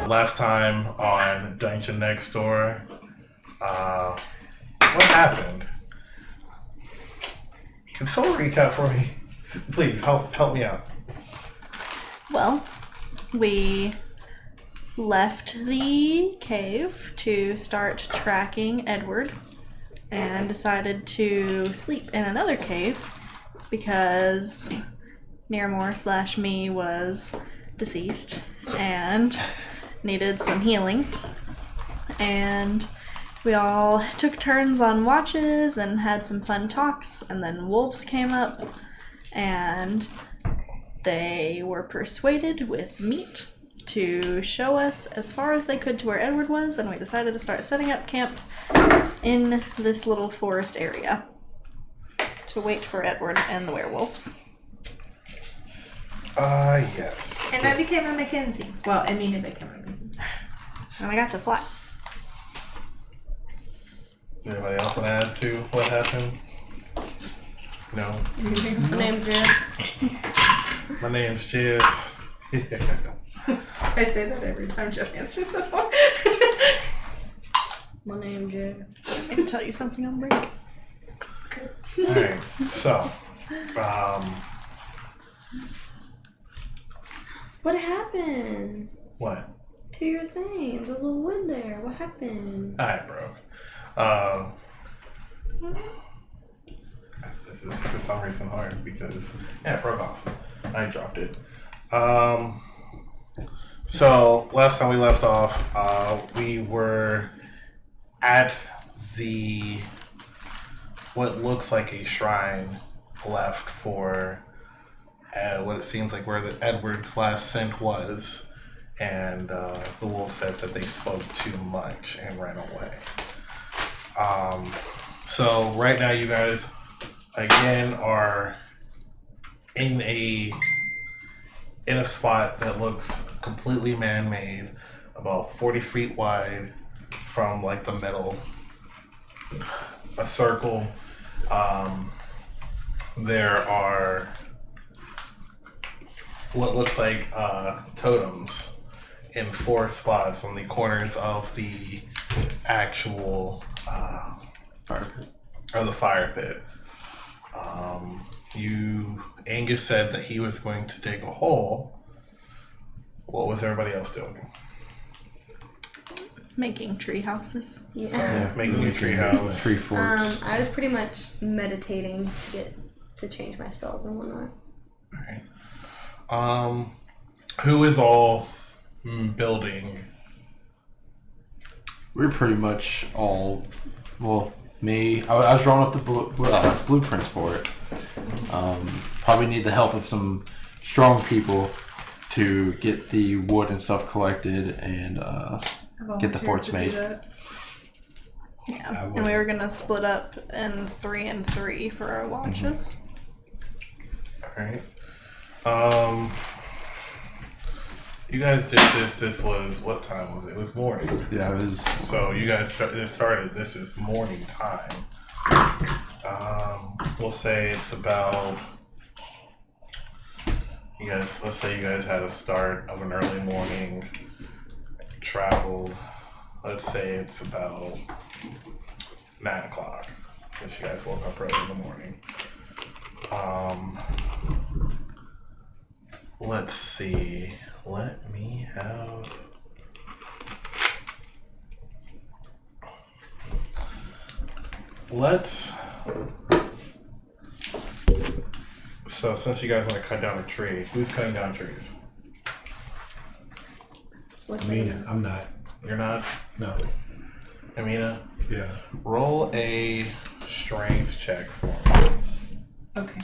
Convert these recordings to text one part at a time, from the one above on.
Last time on Dungeon Next Door, what happened? Can someone recap for me? Please, help me out. Well, we left the cave to start tracking Edward and decided to sleep in another cave because Niramour / me was deceased and needed some healing. And we all took turns on watches and had some fun talks, and then wolves came up and they were persuaded with meat to show us as far as they could to where Edward was, and we decided to start setting up camp in this little forest area to wait for Edward and the werewolves. Yes. And I became a Mackenzie. Well, Imina became a Mackenzie. And I got to fly. Anybody else want to add to what happened? No. My name's Jeff. My name's Jeff. I say that every time Jeff answers the phone. My name's Jeff. I can tell you something on break. Alright, so, What happened what? to your thing? The little wood there. What happened? I broke. This is for some reason hard because, it broke off. I dropped it. So, last time we left off, we were at what looks like a shrine left for what it seems like where Edward's last scent was, and the wolf said that they spoke too much and ran away. So right now you guys again are in a spot that looks completely man-made, about 40 feet wide from like the middle, a circle. There are what looks like totems in 4 spots on the corners of the actual fire pit. Or the fire pit. Angus said that he was going to dig a hole. What was everybody else doing? Making tree houses. Yeah. Making a tree house. Tree forks. I was pretty much meditating to change my spells and whatnot. Alright. Who is all building? We're pretty much all, well, me. I was drawing up the blueprints for it. Probably need the help of some strong people to get the wood and stuff collected and get the forts made. Yeah, and we were gonna split up in 3 and 3 for our watches. Alright. You guys did this. This was, what time was it? It was morning. Yeah, it was. So you guys started, this is morning time. We'll say it's about, let's say you guys had a start of an early morning, traveled, let's say it's about 9 o'clock, since you guys woke up early in the morning. Let's see, let me have... So since you guys want to cut down a tree, who's cutting down trees? Imina. I'm not. You're not? No. Imina? Yeah. Roll a strength check for me. Okay.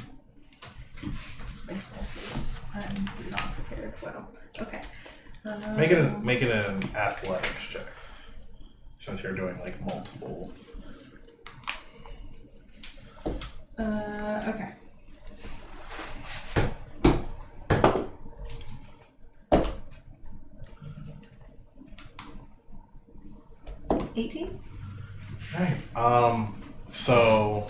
I'm not prepared well. Okay. Make it an athletics check. Since you're doing like multiple. Okay. $18? Alright. So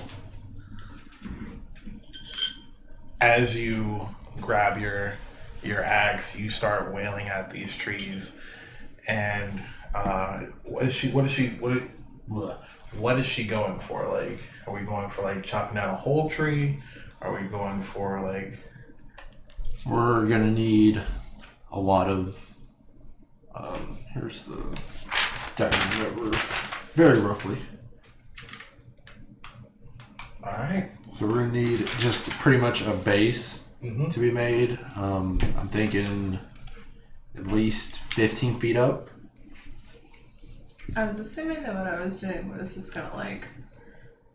as you grab your axe, you start wailing at these trees, And what is she going for? Like, are we going for like chopping down a whole tree? Are we going for like? We're gonna need a lot of. Here's the diagram that we're very roughly. All right. So we're gonna need just pretty much a base to be made. I'm thinking at least 15 feet up. I was assuming that what I was doing was just gonna like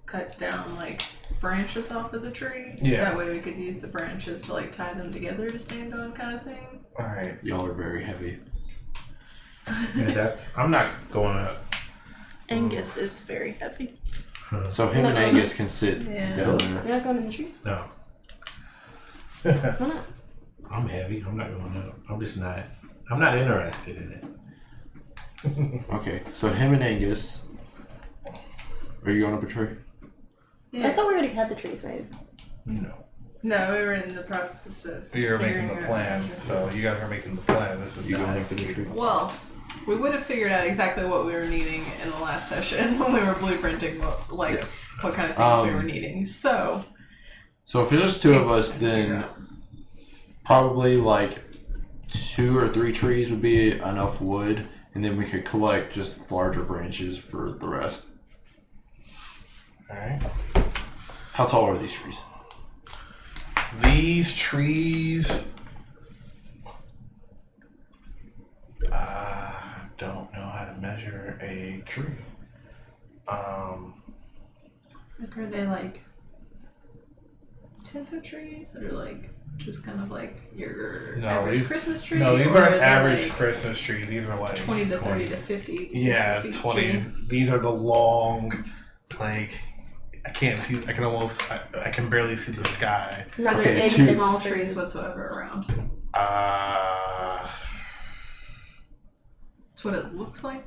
cut down like branches off of the tree. Yeah. That way we could use the branches to like tie them together to stand on, kind of thing. All right. Y'all are very heavy. Yeah, I'm not going up. Angus is very heavy. So him and Angus can sit Yeah. down there. You're not going in the tree? No, Why not? I'm heavy. I'm not going up. I'm not interested in it. Okay, so him and Angus. Are you going up a tree? I thought we already had the trees made. No. No, we were in the process of. You're making the figuring plan, out- so you guys are making the plan. This is You not going up the executing. tree? Well, we would have figured out exactly what we were needing in the last session when we were blueprinting what kind of things we were needing. So So if it's just two of us, then probably like 2 or 3 trees would be enough wood, and then we could collect just larger branches for the rest. All right. How tall are these trees? These trees. Don't know how to measure a tree. are they like 10-foot trees that are like just kind of like your No, average these- Christmas tree? No, these or aren't are they, average like, Christmas trees. These are like 20 to 30 to 50 to 60 Yeah, feet 20. tree. These are the long, like, I can't see, I can barely see the sky. Are there Okay, any two- small trees whatsoever around? That's what it looks like.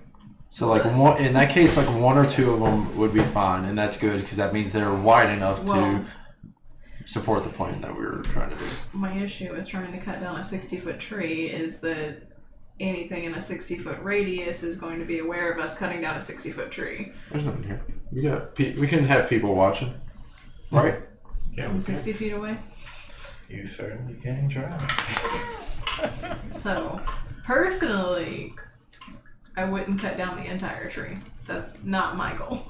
So like one, in that case, like 1 or 2 of them would be fine, and that's good because that means they're wide enough Well- to support the plan that we were trying to do. My issue is trying to cut down a 60-foot tree is that anything in a 60-foot radius is going to be aware of us cutting down a 60-foot tree. There's nothing here. We can have people watching, right? Yeah, From 60 feet away. You certainly can try. So, personally, I wouldn't cut down the entire tree. That's not my goal.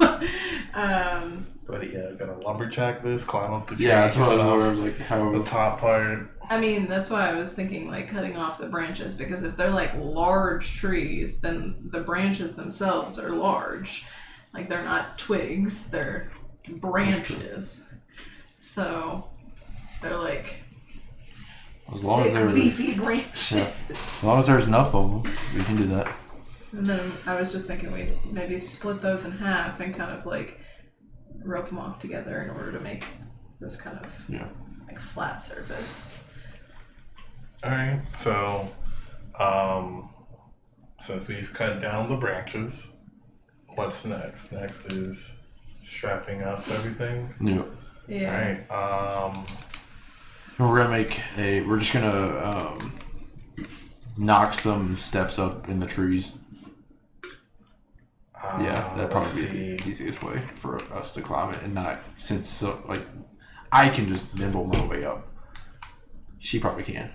But yeah, gotta lumberjack this, climb up the tree. Yeah, that's what I cut was off wondering, like how. the top part. I mean, that's why I was thinking like cutting off the branches, because if they're like large trees, then the branches themselves are large. Like they're not twigs, they're branches. So they're like As long as thick, there, leafy branches. Yeah. as long as there's enough of them, we can do that. And then I was just thinking we'd maybe split those in half and kind of like rope them off together in order to make this kind of like flat surface. Alright, so, since we've cut down the branches, what's next? Next is strapping up everything. Yeah. Yeah. Alright, We're just gonna knock some steps up in the trees. Yeah, that'd probably be the easiest way for us to climb it, and not since like I can just nimble my way up. She probably can,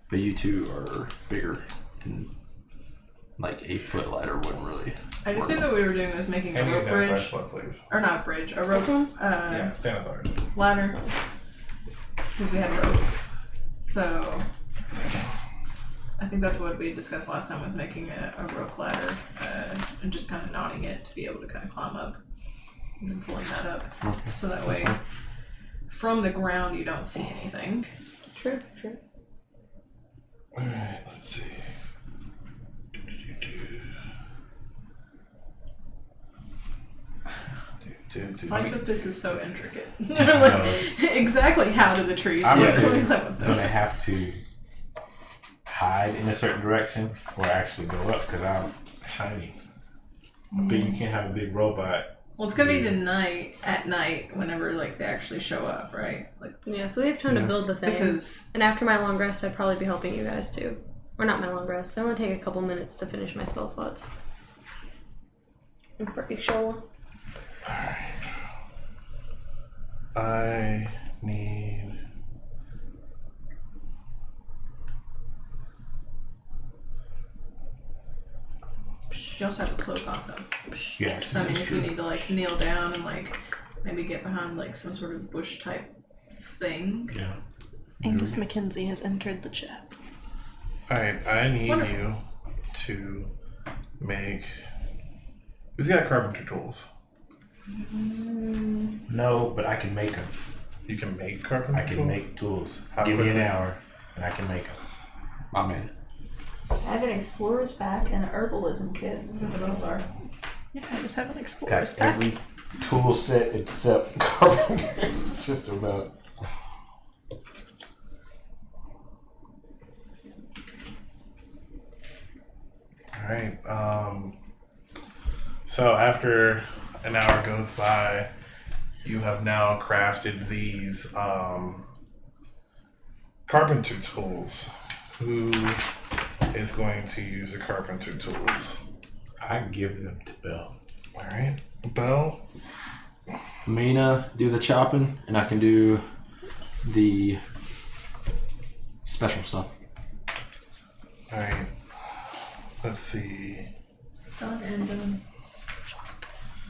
but you two are bigger, and like 8-foot ladder wouldn't really. I assume that we were doing was making a Can you rope stand by bridge, foot, please? or not bridge, a rope Yeah, stand by. ladder, because we had rope. So I think that's what we discussed last time, was making a rope ladder and just kind of knotting it to be able to kind of climb up and then pulling that up, Okay. so that That's way fine. from the ground you don't see anything. True. Alright, let's see. I like that this is so intricate. know. Like, exactly how do the trees I'm look? gonna- Like, what the- gonna have to hide in a certain direction or actually go up because I'm shiny. But you can't have a big robot. Well, it's gonna be tonight, at night, whenever like they actually show up, right? Like, Yeah, so we have time to build the thing. because And after my long rest, I'd probably be helping you guys too. Or not my long rest. I want to take a couple minutes to finish my spell slots. I'm pretty sure. Alright. I need. You also have a cloak on them. Yes. So I mean, if you need to like kneel down and like maybe get behind like some sort of bush type thing. Yeah. Angus McKenzie has entered the chat. Alright, I need you to make. Who's got carpenter tools? No, but I can make them. You can make carpenter I can tools? make tools. How Give me an quickly? hour, and I can make them. My man. I have an explorer's pack and an herbalism kit. What those are. Yeah, I just have an explorer's Got pack. every tool set except carpenter. It's just about. Alright, so after an hour goes by, you have now crafted these carpenter tools. Who is going to use the carpenter tools? I give them to Bhel. Alright, Bhel. Imina, do the chopping, and I can do the special stuff. Alright, let's see. Done and done.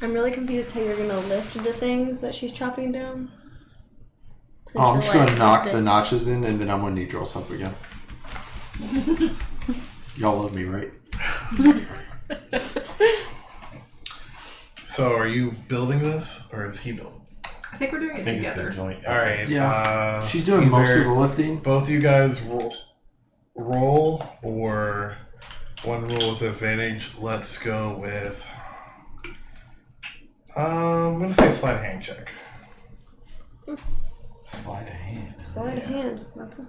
I'm really confused how you're gonna lift the things that she's chopping down. Since Oh, I'm you're, just gonna like, knock lift the it. notches in, and then I'm gonna need y'all's help again. Y'all love me, right? So are you building this, or is he building? I think we're doing I it think it's together. a joint. Alright, Yeah. She's doing most of the lifting. both of you guys roll, or one roll with advantage. Let's go with I'm gonna say sleight of hand check. Sleight of hand. Sleight of hand. That's a...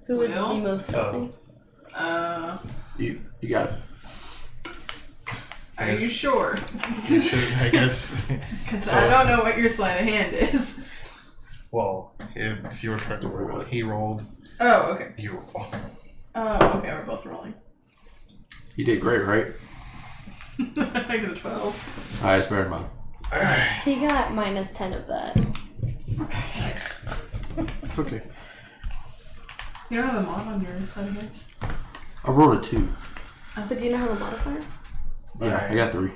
Who is Will? the most stealthy? You got it. Are you sure? You should, I guess. Because So- I don't know what your sleight of hand is. Well, it's your turn to roll. He rolled. Oh, okay. You roll. Oh, okay. We're both rolling. You did great, right? I got a 12. Alright, it's better than mine. He got minus 10 of that. It's okay. You don't have a mod on your sleight of hand? I rolled a 2. But do you know how to modifier? Yeah, Alright. I got 3.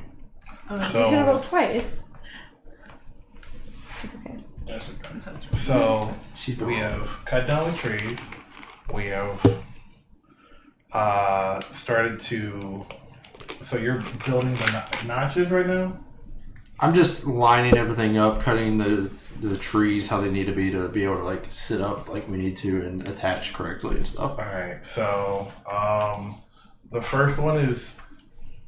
Oh, You should have rolled twice. It's okay. that sounds right. So She's we have cut down the trees. We have started to. So you're building the notches right now. I'm just lining everything up, cutting the trees how they need to be able to like sit up like we need to and attach correctly and stuff. All right. So the first one is,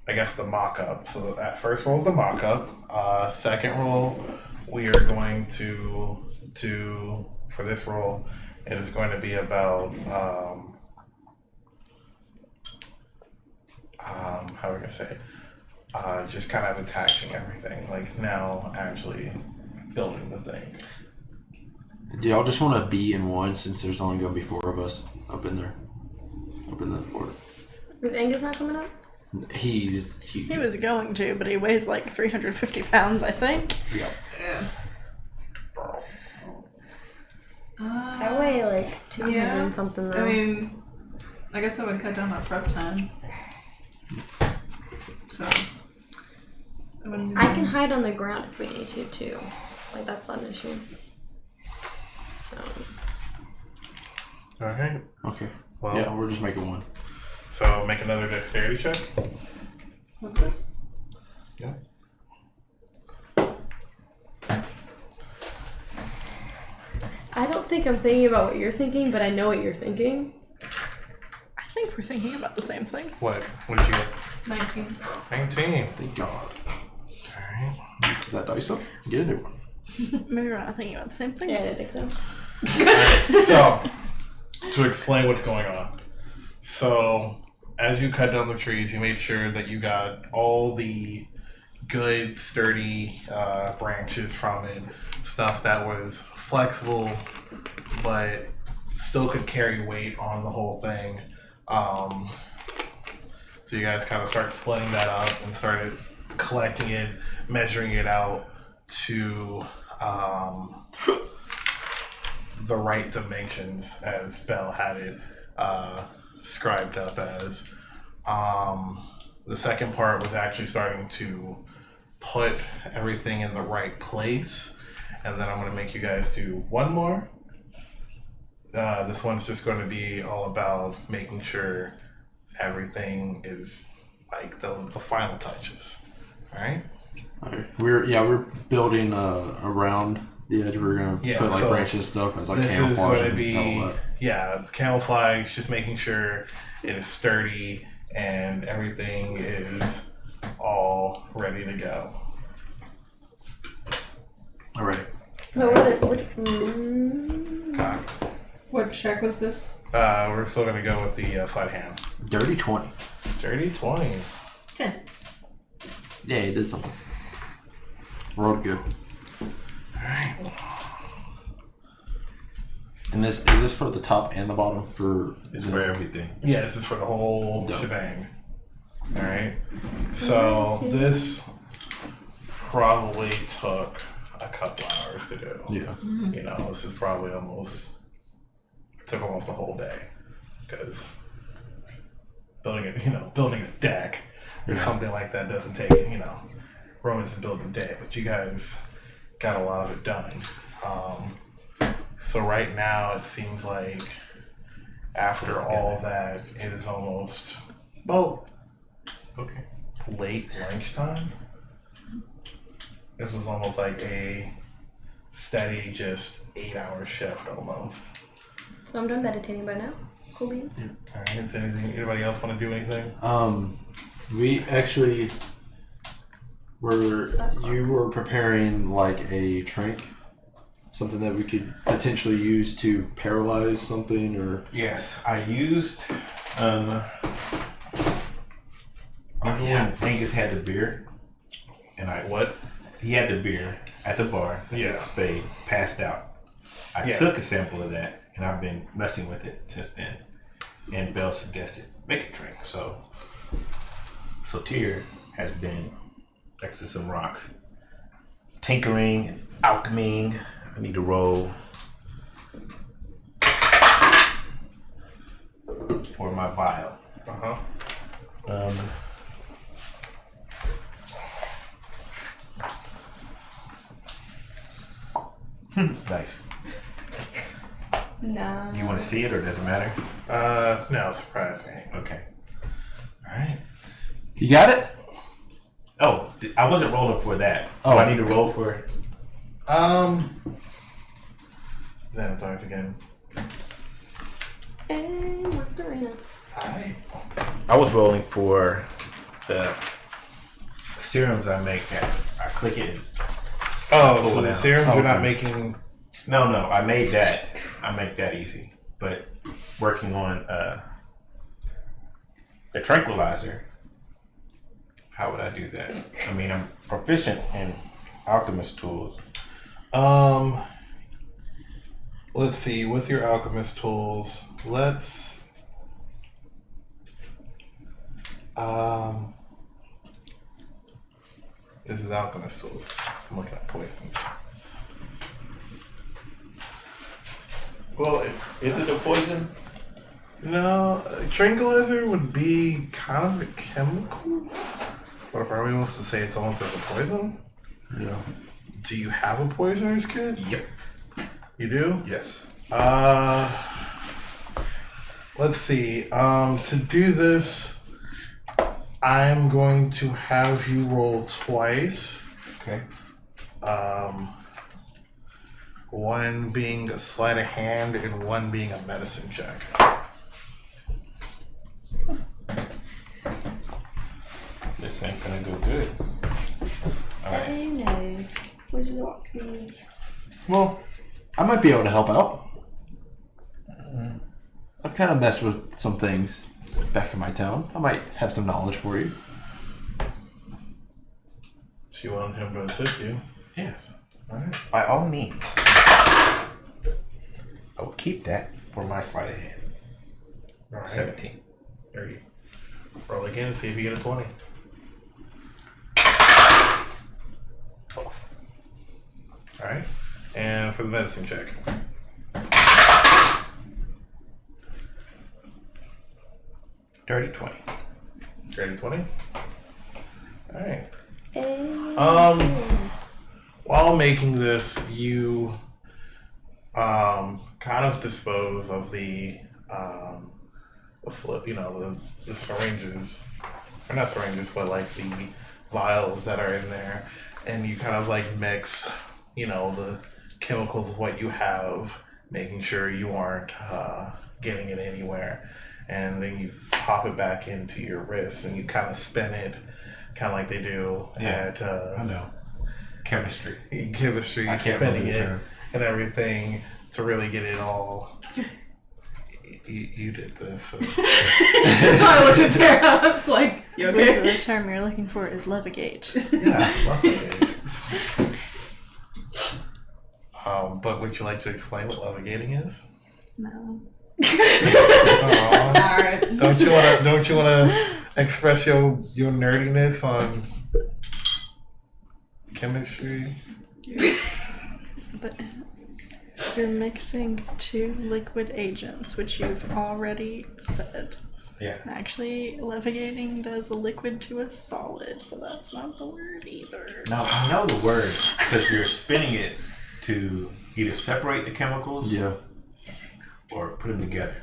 I guess, the mock-up. So that first roll is the mock-up. Second roll, we are going to for this roll, it is going to be about how are we gonna say it? Just kind of attaching everything. Like now, actually building the thing. Do y'all just want to be in one since there's only going to be 4 of us up in there? Up in the fort. Is Angus not coming up? He's huge. He was going to, but he weighs like 350 pounds, I think. Yeah. Yeah. I weigh like 200 yeah. and something though. I mean, I guess that would cut down our prep time. So. I can hide on the ground if we need to too. Like that's not an issue. So All right. Okay. Well, Yeah, we're just making one. so make another dexterity check. What's this? Yeah. I don't think I'm thinking about what you're thinking, but I know what you're thinking. I think we're thinking about the same thing. What? What did you get? 19. 19. Thank God. Alright. Is that dice up? Get a new one. Maybe we're not thinking about the same thing. Yeah, I didn't think so. So, to explain what's going on. So, as you cut down the trees, you made sure that you got all the good, sturdy branches from it. Stuff that was flexible, but still could carry weight on the whole thing. So you guys kind of start splitting that up and started collecting it, measuring it out to the right dimensions as Bhel had it scribed up as. The second part was actually starting to put everything in the right place, and then I'm going to make you guys do one more. This one's just going to be all about making sure everything is like the final touches. All right. We're building around the edge. We're gonna put like branches and stuff as like this camouflage. This is going to be camouflage, just making sure it is sturdy and everything is all ready to go. All right. What check was this? We're still going to go with the sleight hand. Dirty 20. Dirty 20. 10. Yeah, he did something. Rolled good. Alright. And is this for the top and the bottom? It's for everything. Yeah, this is for the whole shebang. Alright. So this probably took a couple hours to do. Yeah. You know, this is probably took almost a whole day. Because building a deck or something like that doesn't take, Romans to build a day, but you guys got a lot of it done. So right now it seems like after all that, it is almost late lunchtime. This was almost like a steady, just 8-hour shift almost. So I'm done meditating by now. Cool beans. All right. Is anybody else want to do anything? We actually you were preparing like a trank, something that we could potentially use to paralyze something, or Yes, I used when Angus had the beer, and he had the beer at the bar. Yeah. Spade passed out. I took a sample of that, and I've been messing with it since then. And Bhel suggested make a drink. So Soter has been next to some rocks, tinkering and alchemying. I need to roll for my vial. Nice. No. You want to see it, or does it matter? No, surprise me. Okay. All right. you got it. Oh, I wasn't rolling for that. Oh. Do I need to roll for? Xanathars again. And Margarina. Hi. I was rolling for the serums I make. I click it. And Oh, pull so it the out. serums you're not Okay. making. No, I made that. I make that easy. But working on the tranquilizer, how would I do that? I mean, I'm proficient in alchemist tools. Let's see. With your alchemist tools, let's. This is alchemist tools. I'm looking at poisons. Well, is it a poison? No, tranquilizer would be kind of a chemical. But if everyone wants to say it's almost like a poison, Yeah. do you have a poisoner's kit? Yep. You do? Yes. Let's see. To do this, I'm going to have you roll twice. Okay. One being a sleight of hand and one being a medicine check. This ain't gonna go good. All right. Oh no. Where's your rock? Well, I might be able to help out. I've kind of messed with some things back in my town. I might have some knowledge for you. So you want him to assist you? Yes. All right. By all means. I will keep that. for my sleight of hand. All right. 17. There you roll again, see if you get a 20. 12. Alright. And for the medicine check. Dirty 20. Dirty 20. Alright. Hey. While making this, you kind of dispose of the syringes, or not syringes, but like the vials that are in there, and you kind of like mix, the chemicals of what you have, making sure you aren't getting it anywhere, and then you pop it back into your wrist and you kind of spin it, kind of like they do at I know. Chemistry. in chemistry, I can't spinning remember the it term. and everything to really get it all. You did this. So. That's why I looked at Tara. I was like, you okay? The term you're looking for is levigate. Yeah, love it. But would you like to explain what levigating is? No. Aw. Alright. Don't you wanna express your nerdiness on chemistry? You're mixing two liquid agents, which you've already said. Yeah. Actually, levigating does a liquid to a solid, so that's not the word either. Now, I know the word because you're spinning it to either separate the chemicals Yeah. or put them together.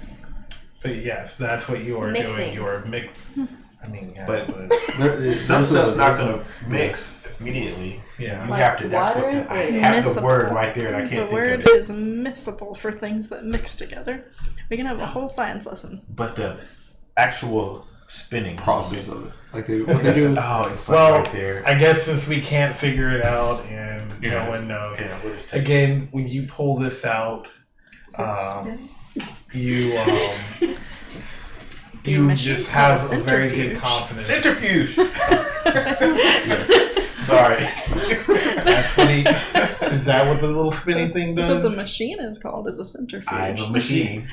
But yes, that's what you are doing. Mixing. You are yeah, But- There- Some there's stuff's a- not there's a- going to mix immediately. yeah. You Like have to. That's water what I and have the Miscible. word right there, and I The can't think word of it. is miscible for things that mix together. We can have a whole science lesson. But the actual spinning process of it. Like what they do. Oh, it's Well, like right there. I guess since we can't figure it out and Yeah. no one knows. Yeah, we'll just take Again, when you pull this out, you The you machine's just called have a a very good centrifuge. confidence. centrifuge. Sorry. That's what is that what the little spinning thing That's what the does? machine is called, is a centrifuge. I'm a machine.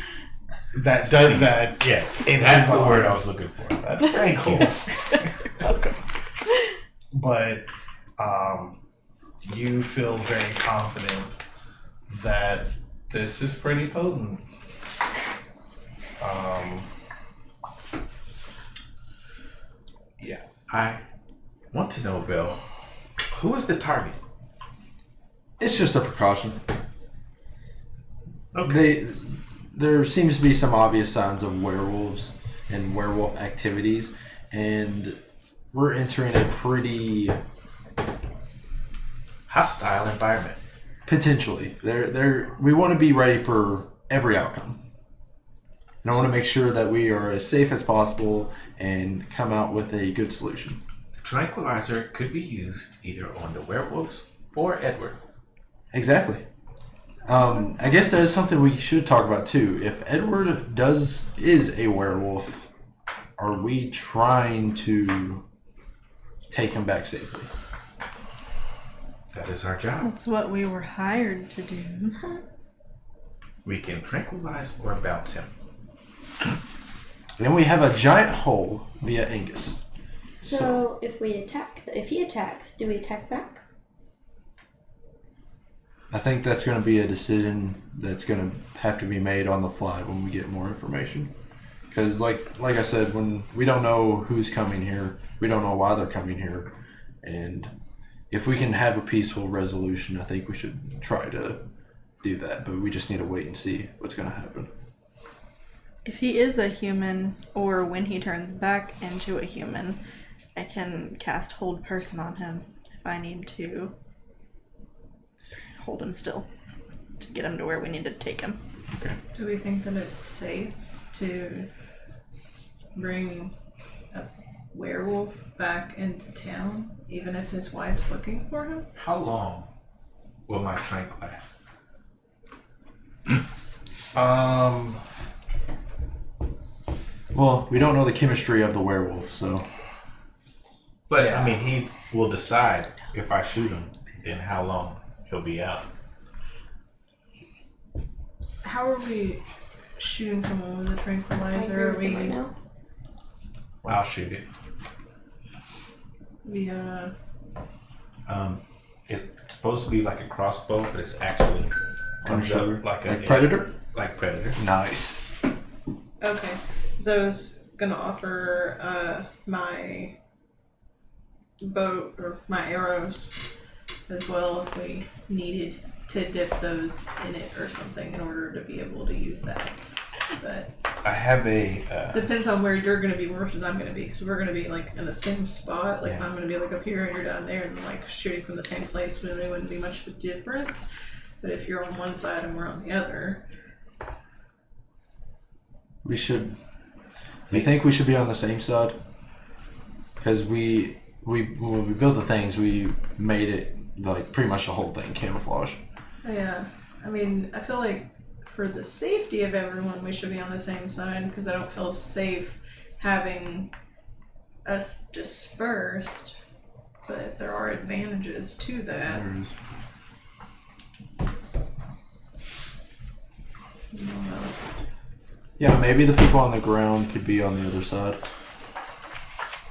That does that. Yes, In that's his the word arm. I was looking for. That's very cool. Welcome. But you feel very confident that this is pretty potent. Yeah. I want to know, Bhel, who is the target? It's just a precaution. Okay. There seems to be some obvious signs of werewolves and werewolf activities, and we're entering a pretty Hostile environment. potentially. We want to be ready for every outcome. And I want to make sure that we are as safe as possible and come out with a good solution. Tranquilizer could be used either on the werewolves or Edward. Exactly. I guess that is something we should talk about too. If Edward is a werewolf, are we trying to take him back safely? That is our job. That's what we were hired to do. We can tranquilize or bounce him. And then we have a giant hole via Angus. So if he attacks, do we attack back? I think that's going to be a decision that's going to have to be made on the fly when we get more information. Because like I said, when we don't know who's coming here, we don't know why they're coming here, and if we can have a peaceful resolution, I think we should try to do that. But we just need to wait and see what's going to happen. If he is a human, or when he turns back into a human, I can cast Hold Person on him if I need to hold him still to get him to where we need to take him. Okay. Do we think that it's safe to bring a werewolf back into town, even if his wife's looking for him? How long will my trank last? Well, we don't know the chemistry of the werewolf, so But Yeah. I mean, he will decide if I shoot him, then how long he'll be out. How are we shooting someone with a I tranquilizer. agree with him right now. I'll shoot it. It's supposed to be like a crossbow, but it's actually comes Shoulder. up like a Predator? Like Predator. Nice. Okay. So I was gonna offer my bow or my arrows as well if we needed to dip those in it or something in order to be able to use that. But I have a. depends on where you're gonna be versus I'm gonna be, because we're gonna be like in the same spot. Like if Yeah. I'm gonna be like up here and you're down there, and like shooting from the same place, really wouldn't be much of a difference. But if you're on one side and we're on the other, We should. You think we should be on the same side? Because we when we built the things, we made it like pretty much the whole thing camouflage. yeah. I mean, I feel like for the safety of everyone, we should be on the same side because I don't feel safe having us dispersed. But there are advantages to that. There is. I don't know. Yeah, maybe the people on the ground could be on the other side.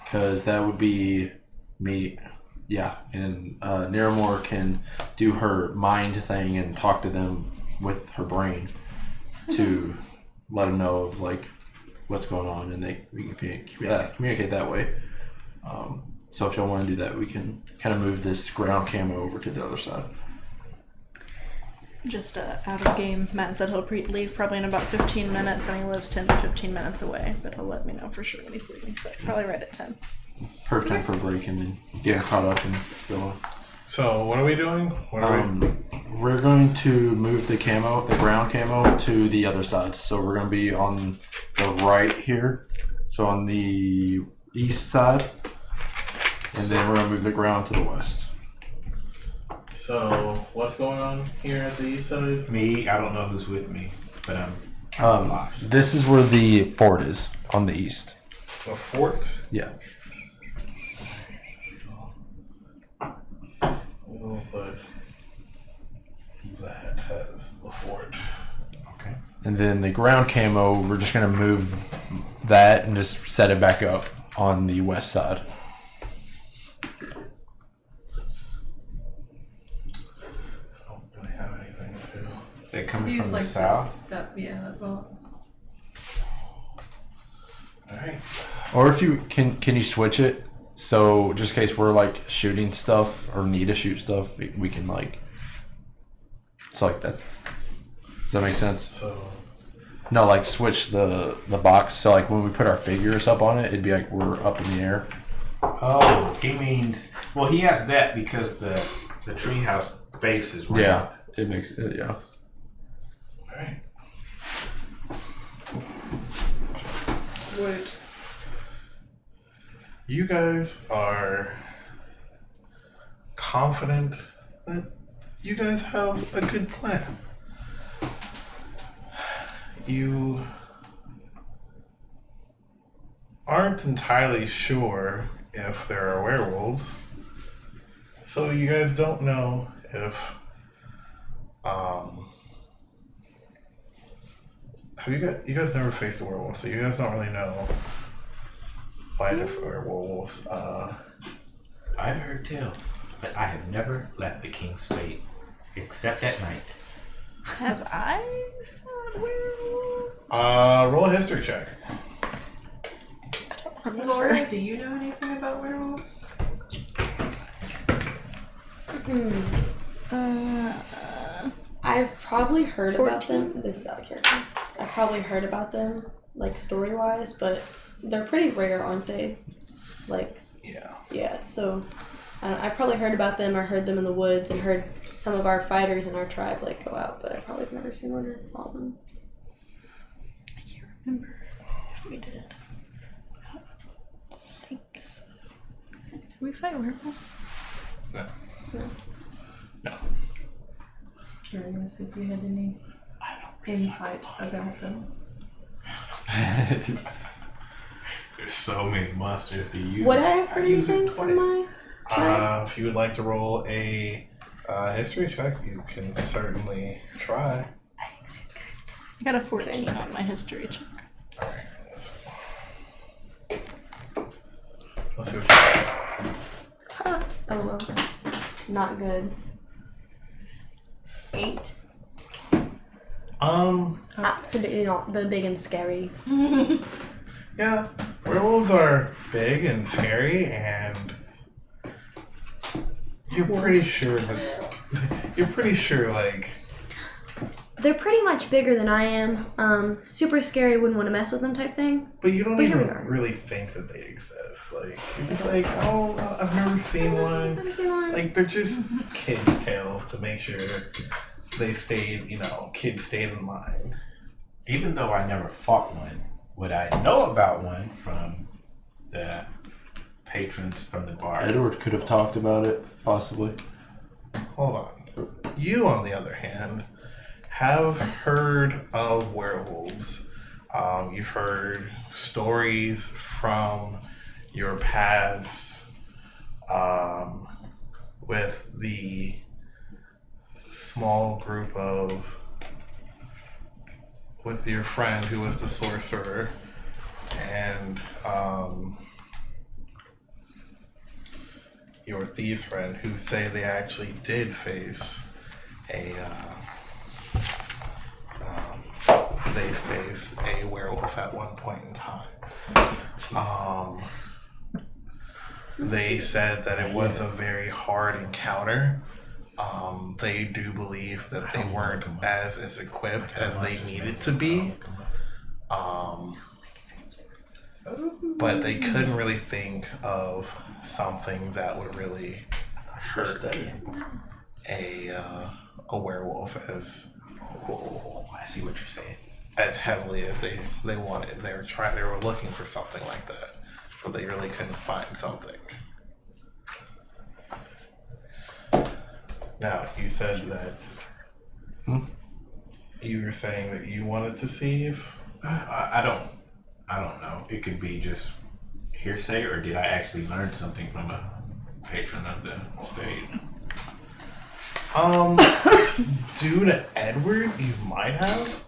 Because that would be me. Yeah, and Niramour can do her mind thing and talk to them with her brain to let them know of like what's going on, and we can communicate that way. So if y'all want to do that, we can kind of move this ground camo over to the other side. Just out of game, Matt said he'll leave probably in about 15 minutes, and he lives 10 to 15 minutes away, but he'll let me know for sure when he's leaving, so probably right at 10. Perfect time for a break and then get caught up and go on. So what are we doing? What are We're going to move the ground camo to the other side. So we're going to be on the right here. So on the east side. And then we're going to move the ground to the west. So what's going on here at the east side? Me, I don't know who's with me, but I'm camouflaged. This is where the fort is on the east. A fort? Yeah. Oh, but that has the fort. Okay. And then the ground camo, we're just going to move that and just set it back up on the west side. I don't really have anything to. They're coming Use from like the south. that box. Alright. Or if you can you switch it? So just in case we're like shooting stuff or need to shoot stuff, we can like. It's like that's. Does that make sense? So No, like switch the box. So like when we put our figures up on it, it'd be like we're up in the air. Oh, he means. Well, he has that because the treehouse base is right. Yeah, it makes it. Yeah. alright. Wood. You guys are confident that you guys have a good plan. You aren't entirely sure if there are werewolves, so you guys don't know if you guys never faced a werewolf, so you guys don't really know why if werewolves I've heard tales, but I have never left the King's Fate, except at night. Have I found werewolves? roll a history check. Laura, do you know anything about werewolves? I've probably heard about 14. them. This is out of character. I've probably heard about them, like story-wise, but they're pretty rare, aren't they? Like, yeah. So I probably heard about them or heard them in the woods and heard some of our fighters in our tribe like go out, but I probably have never seen one or all of them. I can't remember if we did. I don't think so. Did we fight werewolves? No. No. No. Curious if you had any insight about them. There's so many monsters to use. Would I have heard use it anything from twice. my tribe? If you would like to roll a history check, you can certainly try. I got a 14 on my history check. Alright. Let's see what Oh well. Not good. 8. Absolutely not the big and scary. yeah, werewolves are big and scary, and you're pretty sure like They're pretty much bigger than I am. Super scary, wouldn't want to mess with them type thing. but you don't But here even we are. really think that they exist. Like you're just like, oh, I've never seen one. Never seen one. Like they're just kids' tales to make sure they stayed, kids stayed in line. Even though I never fought one, would I know about one from the patrons from the bar? Edward could have talked about it, possibly. Hold on. You, on the other hand, have heard of werewolves. You've heard stories from your past with the small group with your friend who was the sorcerer and your thieves friend who say they actually did face they faced a werewolf at one point in time. They said that it was a very hard encounter. They do believe that they weren't as equipped as they needed to be. But they couldn't really think of something that would really hurt a werewolf as I see what you're saying. as heavily as they wanted. They were looking for something like that, but they really couldn't find something. Now, you said that you were saying that you wanted to see if I don't know. It could be just hearsay, or did I actually learn something from a patron of the stage? Due to Edward, you might have.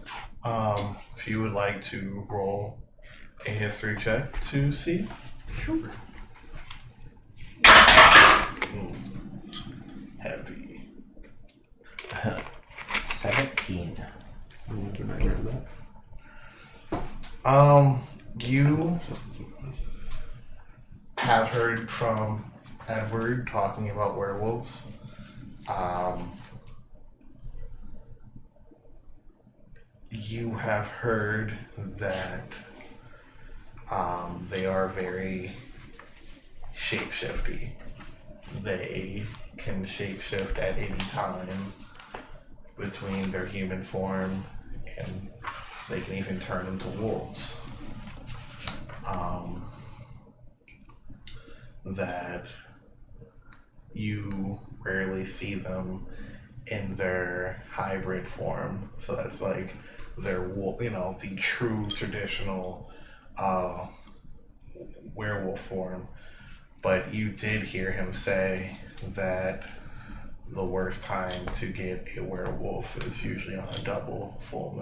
If you would like to roll a history check to see. Sure. Heavy. 17. You have heard from Edward talking about werewolves. You have heard that they are very shapeshifty. They can shapeshift at any time between their human form, and they can even turn into wolves. That you rarely see them in their hybrid form. So that's like their, the true traditional werewolf form. But you did hear him say that the worst time to get a werewolf is usually on a double full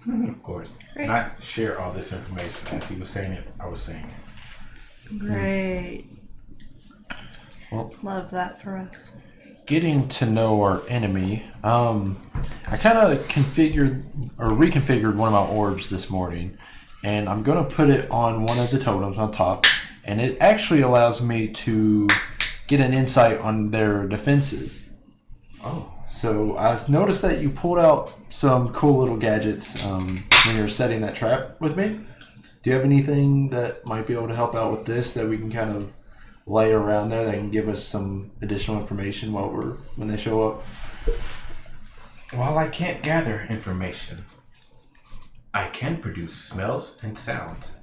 moon. Of course. Great. Not share all this information. As he was saying it, I was saying it. Great. Well, Love that for us. getting to know our enemy, I kind of reconfigured one of my orbs this morning, and I'm going to put it on one of the totems on top, and it actually allows me to get an insight on their defenses. Oh. So I noticed that you pulled out some cool little gadgets when you were setting that trap with me. Do you have anything that might be able to help out with this that we can kind of lay around there that can give us some additional information when they show up? While I can't gather information, I can produce smells and sounds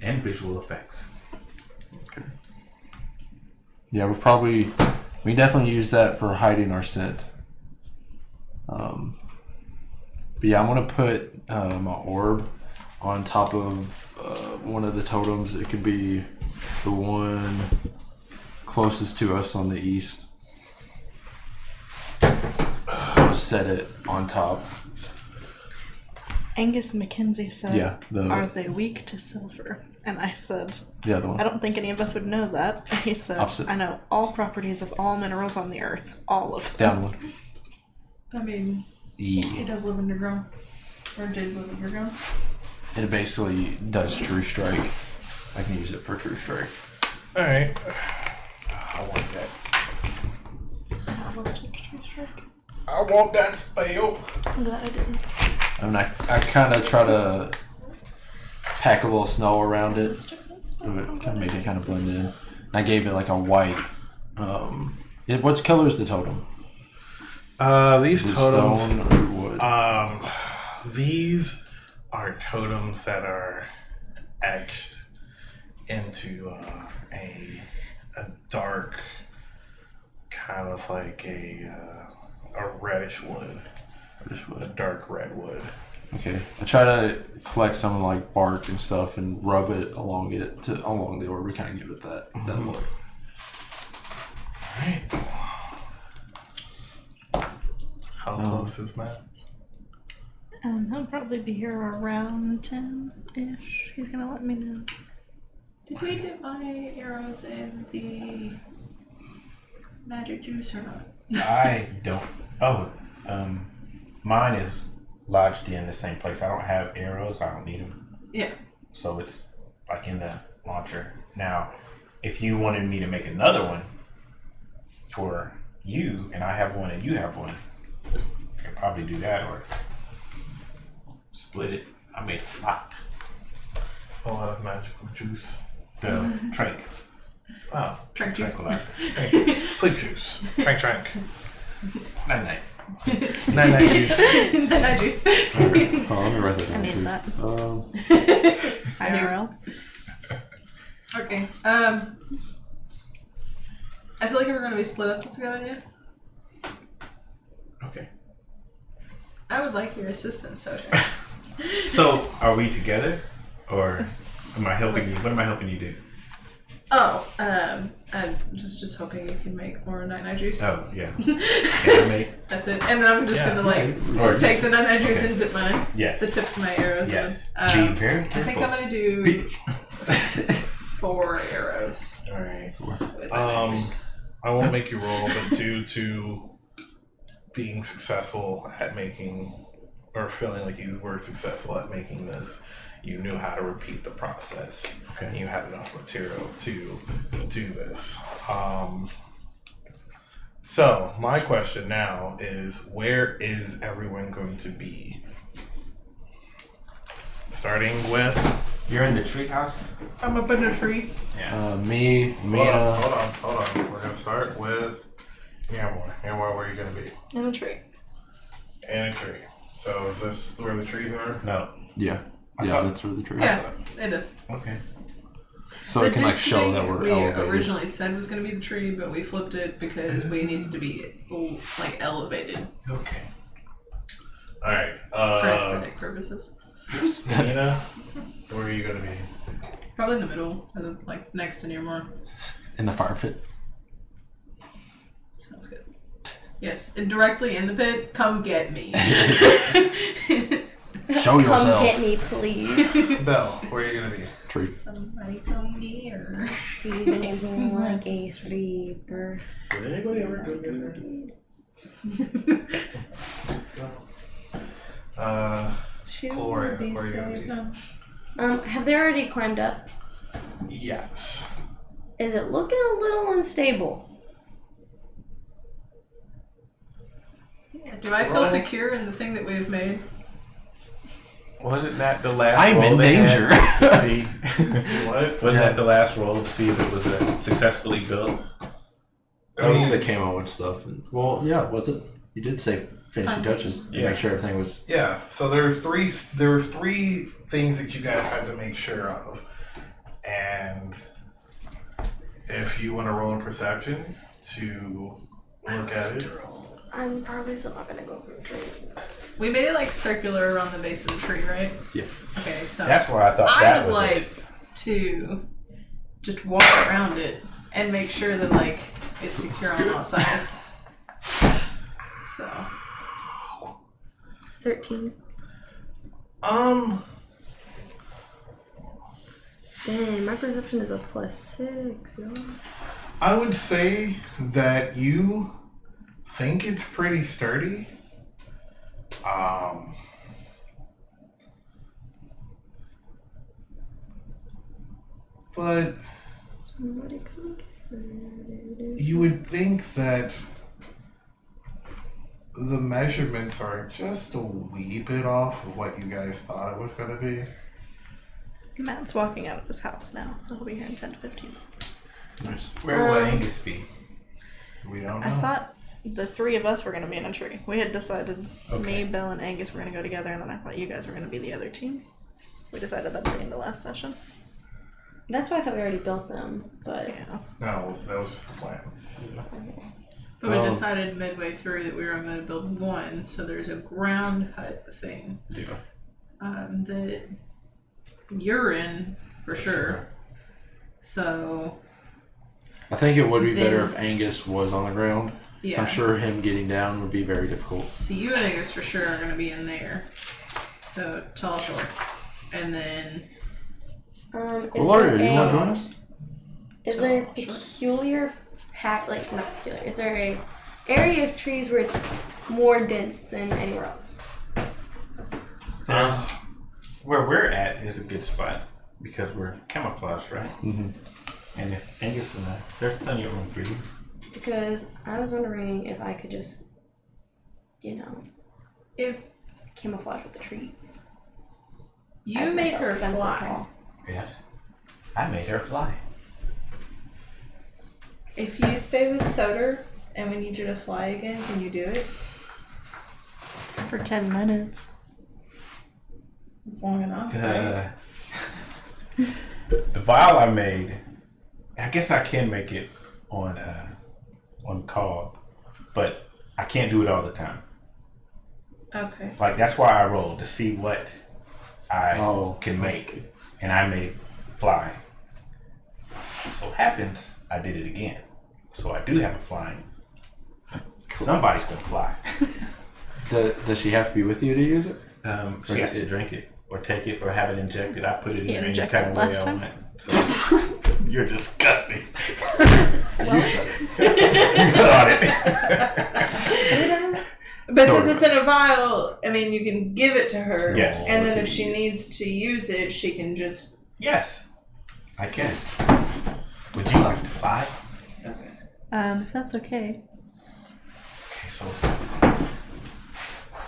and visual effects. Okay. Yeah, we definitely use that for hiding our scent. But yeah, I'm gonna put my orb on top of one of the totems. It could be the one closest to us on the east. Just set it on top. Angus McKenzie said, Yeah, "Are they weak to silver?" And I said, the other one. "I don't think any of us would know that." And he said, Opposite. "I know all properties of all minerals on the earth, all of them." Down one. I mean, he Yeah. does live underground. Or did live underground. It basically does true strike. I can use it for true strike. All right. I want that. Almost took true strike. I want that spell. I'm glad I didn't. I mean, I kind of try to pack a little snow around it, kind of make it kind of blend in. And I gave it like a white. What color is the totem? These Is it totems. stone or wood? These are totems that are etched into a dark, kind of like a reddish wood, a dark red wood. Okay, I try to collect some like bark and stuff and rub it along the orb, kind of give it that look. Alright. How close is Matt? He'll probably be here around 10-ish. He's gonna let me know. Did we dip my arrows in the magic juice or not? I don't. Oh, mine is lodged in the same place. I don't have arrows. I don't need them. Yeah. So it's like in the launcher. Now, if you wanted me to make another one for you, and I have one and you have one, I could probably do that or split it. I made A lot of magical juice. the trank. Wow. Trank juice. Tranquilizer. Trank juice. Sleep juice. Trank. Night night. Night juice. Night juice. Oh, let me write that I down. need too. that. IRL. Okay. I feel like if we're gonna be split up, that's a good idea. Okay. I would like your assistance, Soter. So, are we together, or am I helping you? What am I helping you do? Oh, I'm just hoping you can make more night juice. Oh, yeah. Can I make? That's it. And then I'm just Yeah, gonna like Or take just- the night juice okay. and dip my Yes. the tips of my arrows. Yes. In. Be very I think careful. I'm gonna do 4 arrows Alright. with night juice. I won't make you roll, but due to being successful at making, or feeling like you were successful at making this, you knew how to repeat the process. Okay. And you had enough material to do this. So, my question now is, where is everyone going to be? Starting with... You're in the treehouse? I'm up in a tree. Me, Imina. Hold on. We're going to start with Niramour. Niramour, where are you going to be? In a tree. In a tree. So, is this where the trees are? No. Yeah, I yeah, thought- that's where the tree. Yeah, it is. Okay. So the it can like disc show thing that we're we elevated. originally said was going to be the tree, but we flipped it because we needed to be like elevated Okay. Alright. for aesthetic purposes. Imina, where are you going to be? Probably in the middle, like next to Niramour. In the fire pit. Sounds good. Yes, and directly in the pit. Come get me. Show yourself. Come get me, please. Bhel, where are you going to be? Tree. Somebody come here. She doesn't like a sleeper. Did anybody ever go get her? Cuilorea, where are you going to be? Have they already climbed up? Yes. Is it looking a little unstable? Do I feel secure in the thing that we've made? Wasn't that the last I'm roll in they had danger. to see? What? Wasn't that the last roll to see if it was successfully built? That was the camo and stuff. Well, yeah, was it? You did say finishing touches to Yeah. make sure everything was. Yeah, so there was three things that you guys had to make sure of. And if you want to roll a perception to look at it. I'm probably still not gonna go for a tree. We made it like circular around the base of the tree, right? Yeah. Okay, so That's why I thought I that would was like to just walk around it and make sure that like it's secure on all sides. So 13. Dang, my perception is a +6, yo. I would say that you think it's pretty sturdy. But Somebody come get you would think that the measurements are just a wee bit off of what you guys thought it was going to be. Matt's walking out of his house now, so he'll be here in 10 to 15 minutes. Nice. Where will Angus be? We don't know. I thought the three of us were going to be in a tree. We had decided Okay. me, Bhel, and Angus were going to go together, and then I thought you guys were going to be the other team. We decided that at the end of last session. That's why I thought we already built them, but Yeah. No, that was just the plan. But we decided midway through that we were going to build one, so there's a ground hut thing Yeah. that you're in for sure. So I think it would be better Then- if Angus was on the ground. yeah, I'm sure him getting down would be very difficult. So you and Angus for sure are going to be in there. So tall, short, and then Cuilorea, you want to join us? Is there a Sure. peculiar not peculiar, is there a area of trees where it's more dense than anywhere else? There's where we're at is a good spot because we're camouflaged, right? Mm-hmm. And if Angus and there's plenty of room for you. Because I was wondering if I could just, if camouflage with the trees. you As make myself, her 'cause I'm so fly, tall. Yes. I made her fly. if you stay with Soter and we need you to fly again, can you do it? For 10 minutes. It's long enough, right? The vial I made, I guess I can make it on call, but I can't do it all the time. Okay. Like that's why I rolled to see what I Oh, can make, and I made fly. So happens I did it again, so I do have a flying. Somebody's gonna fly. Does she have to be with you to use it? She has to drink it or take it or have it injected. I put it in He there any injected kind of way last I time? want. So you're disgusting. You said it. Good on it. But Sort since of. it's in a vial, I mean, you can give it to her. Yes. And then if she needs to use it, she can just. Yes, I can. Would you like to fly? That's okay. Okay, so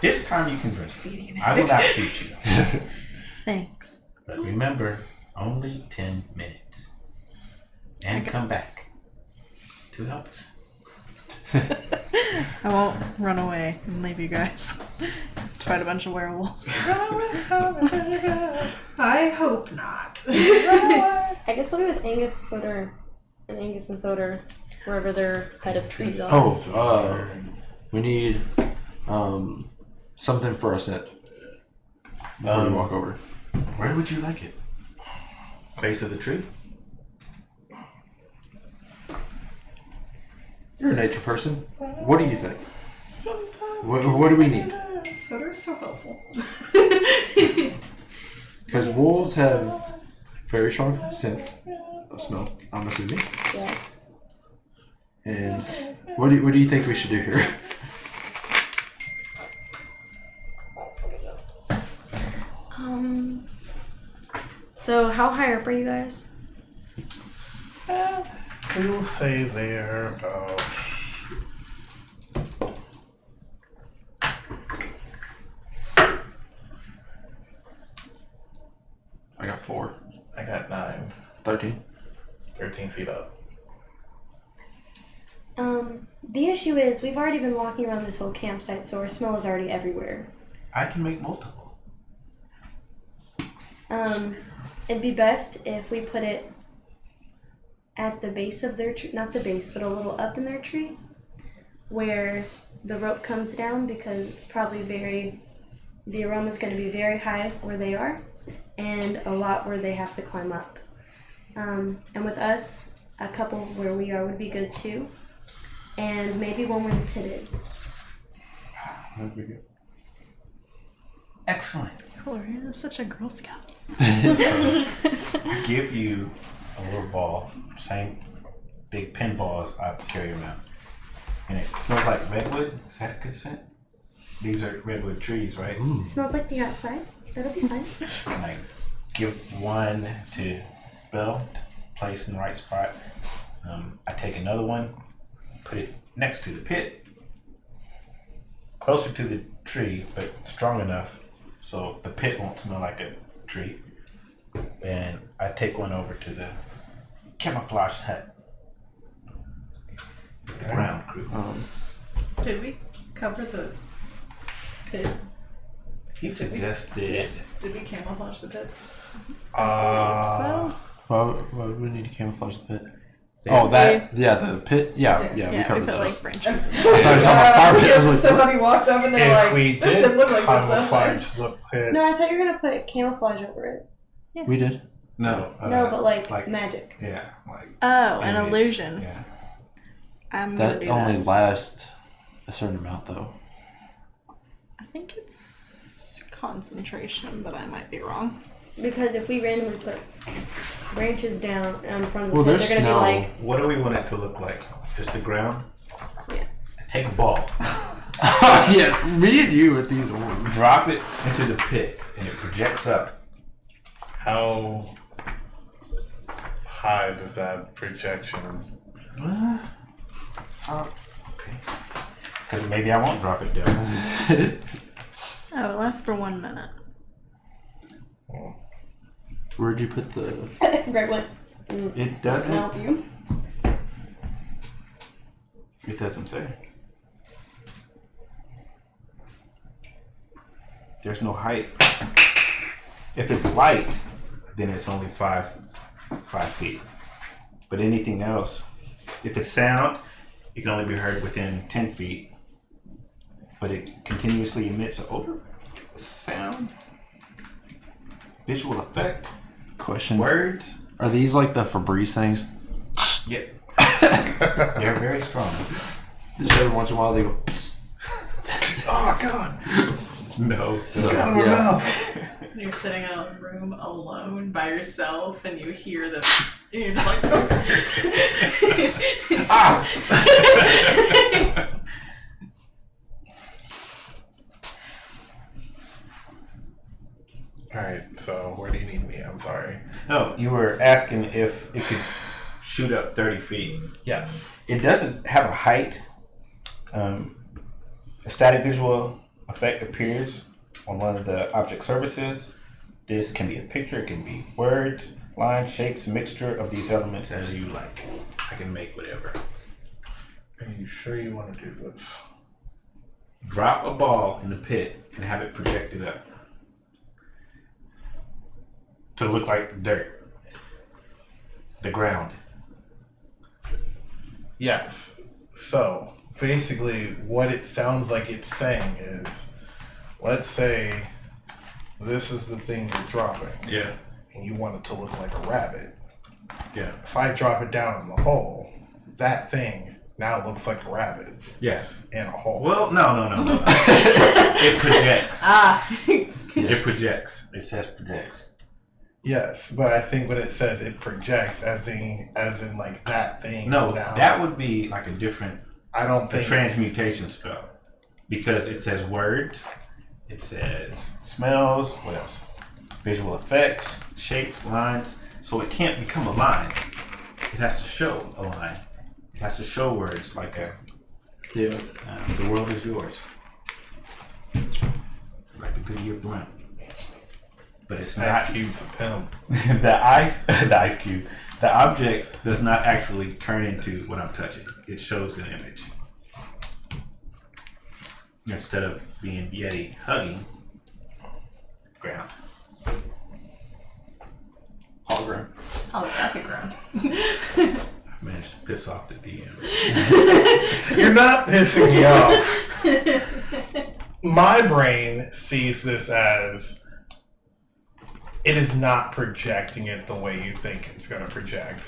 this time you can drink. I will not shoot you. Thanks. But remember, only 10 minutes. And come back to help us. I won't run away and leave you guys to fight a bunch of werewolves. I hope not. I guess I'll be with Angus, Soter, and Angus and Soter, wherever their head of trees are. Oh, we need something for a scent before you walk over. Where would you like it? Base of the tree? You're a nature person. What do you think? What do we need? Soter's so helpful. Because wolves have very strong scent of smell, I'm assuming. Yes. And what do you think we should do here? So how high up are you guys? We will say they're about. I got 4. I got 9, 13. 13 feet up. The issue is we've already been walking around this whole campsite, so our smell is already everywhere. I can make multiple. It'd be best if we put it at the base of their tree, not the base, but a little up in their tree, where the rope comes down, because it's probably the aroma's going to be very high where they are, and a lot where they have to climb up. And with us, a couple where we are would be good too, and maybe one where the pit is. Excellent. Cuilorea is such a Girl Scout. I give you a little ball, same big pinballs I carry around, and it smells like redwood. Is that a good scent? These are redwood trees, right? Smells like the outside. That'll be fine. And I give one to Bhel to place in the right spot. I take another one, put it next to the pit, closer to the tree, but strong enough so the pit won't smell like a tree. And I take one over to the camouflage hut. The ground crew. Did we cover the pit? He suggested. Did we camouflage the pit? So Why would we need to camouflage the pit? Oh, that, the pit, yeah, we yeah, we covered put that. like branches. Somebody walks up and they're If like, we "This did didn't look like this last time." camouflage the pit, No, I thought you were gonna put camouflage over it. We did. No. No, but like magic. Yeah, like. Oh, an image. illusion. Yeah. I'm gonna That do only that. lasts a certain amount, though. I think it's concentration, but I might be wrong. Because if we randomly put branches down in front of the Well, pit, there's they're gonna snow. be like, What do we want it to look like? Just the ground? Yeah. Take a ball, Yes, me and you with these ones. drop it into the pit, and it projects up. how high does that projection? Okay. Because maybe I won't drop it down. Oh, it lasts for 1 minute. Where'd you put the... Greg went, It "Can I doesn't. help you?" It doesn't say. There's no height. If it's light, then it's only 5 feet. But anything else, if it's sound, it can only be heard within 10 feet. But it continuously emits an odor, a sound, visual effect, Question. words. Are these like the Febreze things? Yeah. They're very strong. Just every once in a while they go... Oh God! No. Out of my mouth. You're sitting in a room alone by yourself and you hear the psst, and you're just like, oh. Ah! All right. So where do you need me? I'm sorry. No, you were asking if it could shoot up 30 feet. Yes. It doesn't have a height. A static visual effect appears on one of the object surfaces. This can be a picture, it can be words, lines, shapes, a mixture of these elements as you like. I can make whatever. Are you sure you want to do this? Drop a ball in the pit and have it projected up to look like dirt. The ground. Yes. So basically, what it sounds like it's saying is, let's say this is the thing you're dropping, Yeah. and you want it to look like a rabbit. Yeah. If I drop it down in the hole, that thing now looks like a rabbit Yes. in a hole. Well, no. It projects. It projects. It says projects. Yes, but I think when it says it projects, as in like that thing. No, down, that would be like a different I don't think. transmutation spell. Because it says words, it says smells, what else? Visual effects, shapes, lines. So it can't become a line. It has to show a line. It has to show words like a, Yeah. the world is yours. Like the Goodyear blunt. But it's Ice not. Cube's a pimp. the ice cube. The object does not actually turn into what I'm touching. It shows an image. Instead of being Yeti hugging ground. Hologram. Holographic ground. I managed to piss off the DM. You're not pissing me off. My brain sees this as it is not projecting it the way you think it's going to project.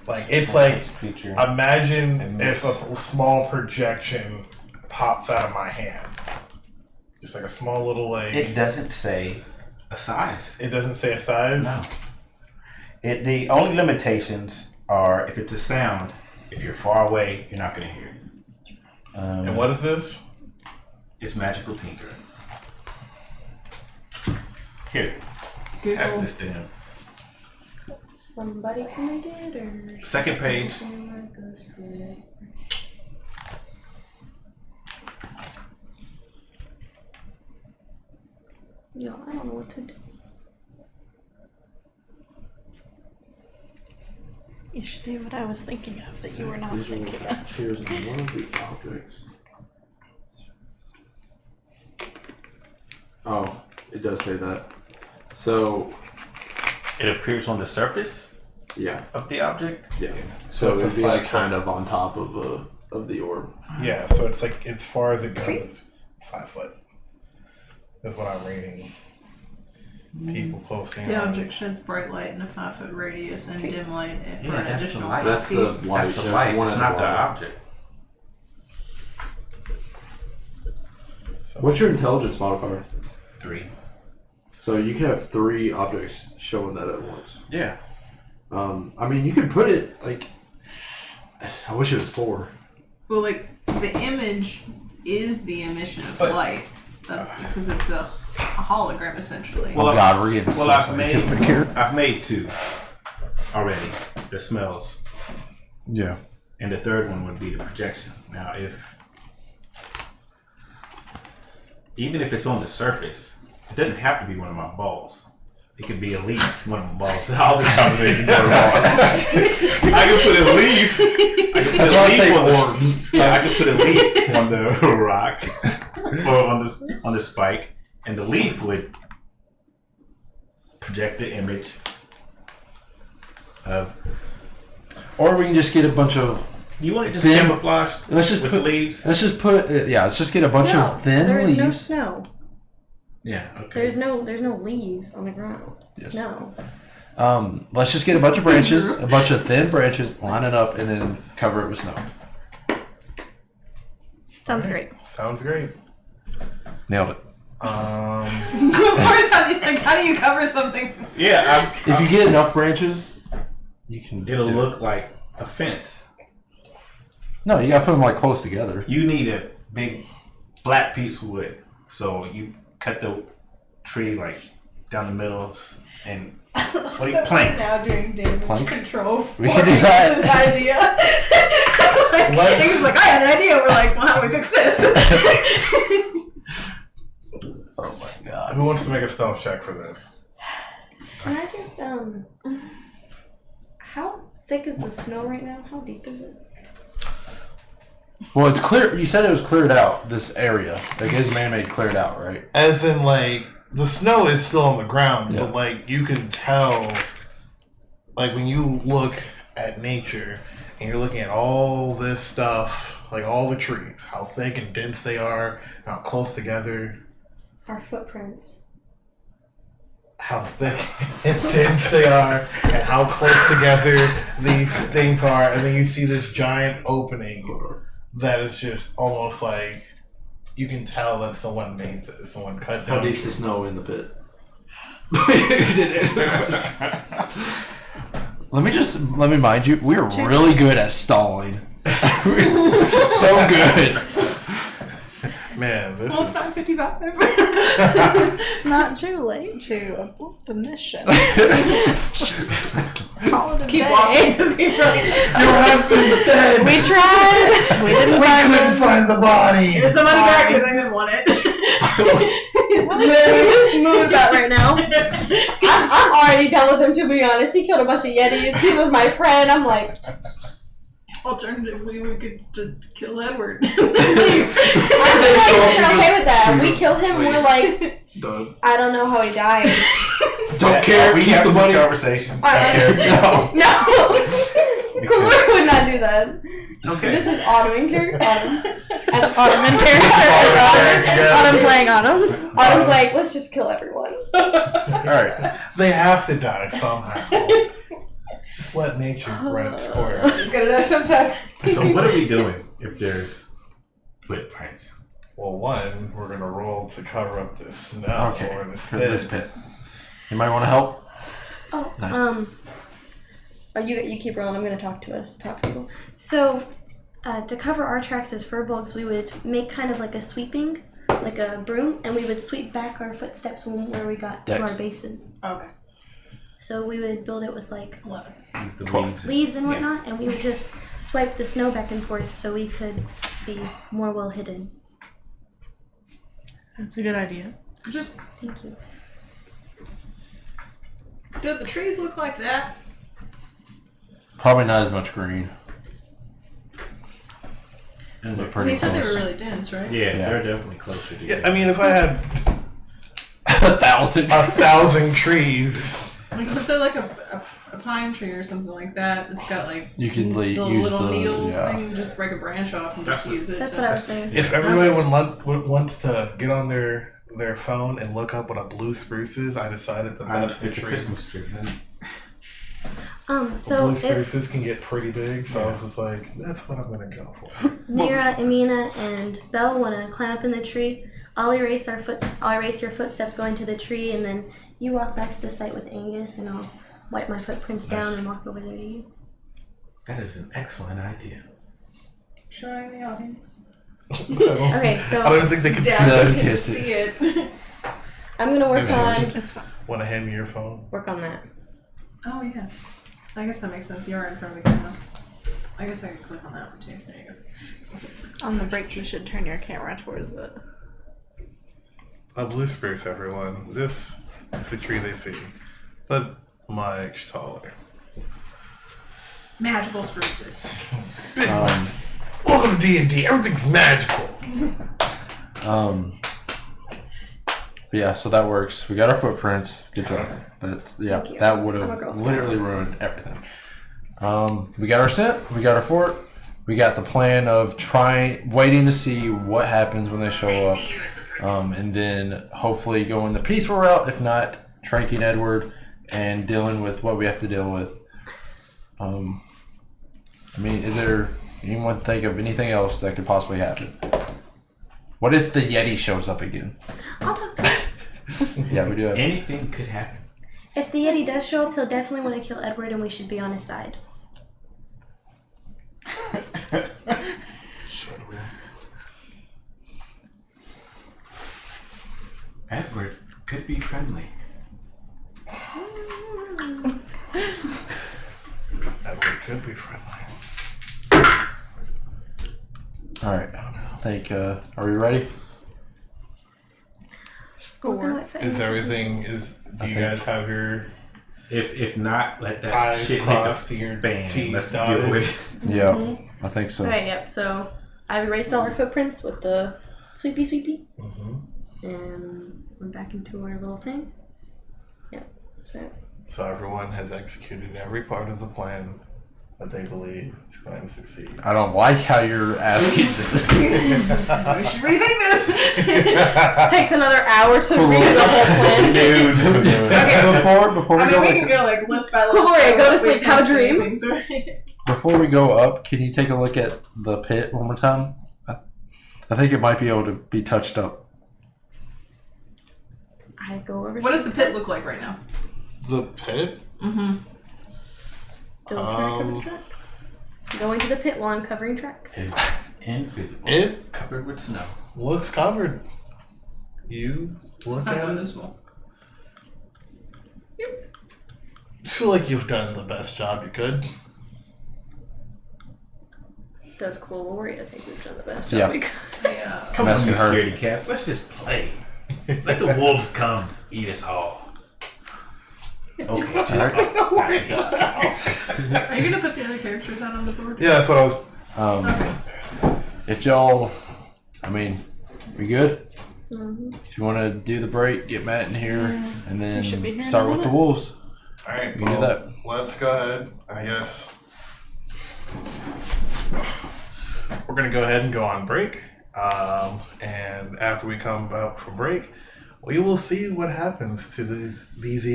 Like, it's like, Feature. imagine if a small projection pops out of my hand. Just like a small little like. It doesn't say a size. It doesn't say a size. No. The only limitations are if it's a sound. If you're far away, you're not going to hear it. And what is this? It's magical tinkering. Here, Google. pass this to him. Somebody can get her. Second page. Yo, I don't know what to do. You should do what I was thinking of that you were not Visual thinking of. appears in one of the objects. Oh, it does say that. So, It appears on the surface yeah, of the object. yeah. So it's a it'd be like 5 foot. kind of on top of the orb. Yeah, so it's like as far as it goes, 5 foot. That's what I'm reading. People posting. The on- object sheds bright light in a 5-foot radius and dim light for an that's the additional light. 5 That's feet. the light. That's the There's light. one It's in not the light. object. So- What's your intelligence modifier? 3. So you can have 3 objects showing that at once. Yeah. I mean, you could put it like. I wish it was 4. Well, like, the image is the emission of But- light. Because it's a hologram, essentially. Well, God, we're getting Well, I've made 2 already. The smells. Yeah. And the third one would be the projection. Now, even if it's on the surface, it doesn't have to be one of my balls. It could be a leaf, one of my balls. All this conversation is going on. I could put a leaf. I could put a leaf on the, yeah, I could put a leaf on the rock or on the spike, and the leaf would project the image of. Or we can just get a bunch of. You want it just Thin- camouflaged Let's just with put. leaves? Let's just put. Let's just get a bunch No, of thin there is no leaves. snow. Yeah. Okay. There's no leaves on the ground. Yes. Snow. Let's just get a bunch of branches, a bunch of thin branches, line it up, and then cover it with snow. Sounds great. Sounds great. Nailed it. Of course, how do you cover something? Yeah. If you get enough branches, you can. It'll do it. look like a fence. No, you gotta put them like close together. You need a big flat piece of wood. So you cut the tree like down the middle and planks. Now doing damage Planks? control. We can do that. This idea. Like, he's like, I had an idea. We're like, well, how do we fix this? Oh my god. Who wants to make a stealth check for this? Can I just how thick is the snow right now? How deep is it? Well, it's clear. You said it was cleared out. This area, like, is man-made, cleared out, right? As in, like, the snow is still on the ground, Yeah. but, like, you can tell, like, when you look at nature and you're looking at all this stuff, like all the trees, how thick and dense they are, how close together, Our footprints. how thick and dense they are, and how close together these things are, and then you see this giant opening that is just almost like you can tell that someone made this, someone cut down. How deep's the snow in the pit? Let me mind you, we're really good at stalling. So good. Man, this Well, is it's 9:55. It's not too late to abort the mission. Call it a Keep day. walking. Just keep running. your husband's dead. We tried. We didn't find couldn't him. find the body. Here's the money back. You don't even want it. Move about right now. I'm already done with him, to be honest. He killed a bunch of Yetis. He was my friend. I'm like, Alternatively, we could just kill Edward. I'm okay with that. We kill him. We're like, Done. I don't know how he died. Don't care. We Keep have the this money. conversation. No. No. Cuilorea would not do that. Okay. This is Autumn in character. Autumn in character. Autumn playing Autumn. Autumn's like, let's just kill everyone. All right. They have to die somehow. Just let nature run its course. It's gonna die sometime. So what are we doing if there's footprints? Well, Well, one, we're gonna roll to cover up this snow Okay. or this For pit. this pit. You might want to help. Oh, Nice. you keep rolling. I'm gonna talk to people. So, to cover our tracks as furbolgs, we would make kind of like a sweeping, like a broom, and we would sweep back our footsteps where we got to Dex. our bases. Okay. So we would build it with like 11. Use the 12. leaves. leaves and whatnot, and we would just swipe the snow back and forth so we could be more well hidden. That's a good idea. Just, Thank you. do the trees look like that? Probably not as much green. And But they're pretty He said they close. were really dense, right? Yeah, Yeah. they're definitely closer to Yeah, I mean, if I had 1,000. 1,000 trees, Except they're like a pine tree or something like that. It's got like You can the use little the needles yeah. thing. Just break a branch off and just use it. That's to- what I was saying. if everybody wants to get on their phone and look up what a blue spruce is, I decided that that's the It's a tree. Christmas tree. So blue if spruces can get pretty big, so I was just like, that's what I'm gonna go for. Nira, Imina, and Bhel want to climb up in the tree, I'll erase your footsteps going to the tree, and then you walk back to the site with Angus, and I'll wipe my footprints down and walk over there to you. That is an excellent idea. Showing the audience. Okay, so I don't even think they can see Down, that. you can Yes. see it. I'm gonna work on It's fine. Want to hand me your phone? that. Oh yeah. I guess that makes sense. You are in front of the camera. I guess I could click on that one too. There you go. On the break, you should turn your camera towards it. A blue spruce, everyone. This is the tree they see, but much taller. Magical spruces. Welcome to D&D. Everything's magical. But yeah, so that works. We got our footprints. Good job. But yeah, Thank you. that would I'm a have Girl Scout. literally ruined everything. We got our scent. We got our fort. We got the plan of waiting to see what happens when they show up, and then hopefully going the peaceful route. If not, tranking Edward and dealing with what we have to deal with. I mean, is there anyone think of anything else that could possibly happen? What if the Yeti shows up again? I'll talk to him. Yeah, we do have. Anything could happen. If the Yeti does show up, he'll definitely want to kill Edward, and we should be on his side. Edward could be friendly. Edward could be friendly. All right. I think. Are we ready? I'll go wait for Is Angus. everything? Do you guys have your If not, let that eyes shit hit crossed to the your fan. T's Let's deal dotted? with it. Yeah, I think so. Alright, yep. So I've erased all our footprints with the sweepy, Mm-hmm. and went back into our little thing. Yep. So everyone has executed every part of the plan that they believe is going to succeed. I don't like how you're asking this. We should rethink this. Takes another hour to read the whole plan. Before we I mean, go, we can go like list by list. Cuilorea, go to of what we sleep, have a think dream. things are- before we go up, can you take a look at the pit one more time? I think it might be able to be touched up. I go over. What does the pit look like right now? The pit? Mm-hmm. Still trying to cover the tracks. Go into the pit while I'm covering tracks. It's invisible. It Covered with snow. looks covered. You look It's not at it. noticeable. I feel like you've done the best job you could. That's cool. Cuilorea, I think we've done the best Yeah. job we could. Yeah. Come on, Messing you her. scaredy cats. Let's just play. Let the wolves come eat us all. Okay, just Are you gonna put the other characters out on the board? Yeah, that's what I was. Okay. If y'all, I mean, we good? Mm-hmm. If you want to do the break, get Matt in here, and then should be here in start a with the minute. wolves. All right, We can do that. Let's go ahead. I guess we're gonna go ahead and go on break. And after we come back from break, we will see what happens to these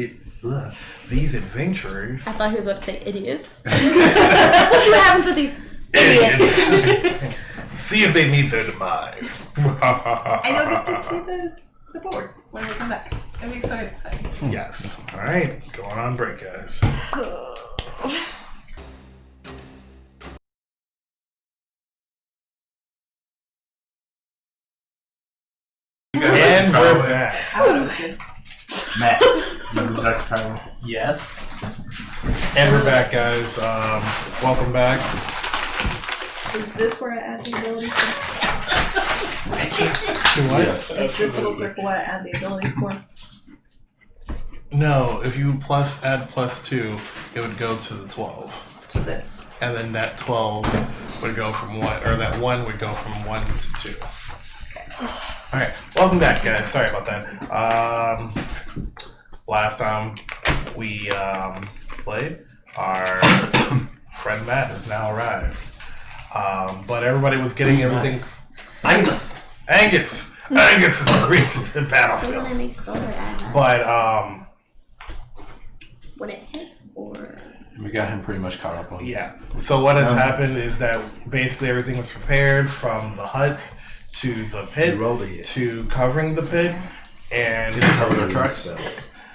adventurers. I thought he was about to say idiots. Let's see what happens with these idiots. See if they meet their demise. And you'll get to see the board when we come back. It'll be so exciting. Yes. All right. Going on break, guys. And we're back. I thought it was good. Matt, you would like to try one? Yes. And we're back, guys. Welcome back. Is this where I add the ability score? To what? Yes. Is this little circle where I add the ability score? No, if you add +2, it would go to the 12. To this. And then that 12 would go from 1, or that 1 would go from 1 to 2. Alright, welcome back, guys. Sorry about that. Last time we played, our friend Matt has now arrived. But everybody was getting everything. Angus. Angus has reached the So when I battlefield. make spells, I add that. But When it hits, or We got him pretty much caught up on. yeah. So what has happened is that basically everything was prepared from the hut to the pit to covering the pit and Cover their tracks.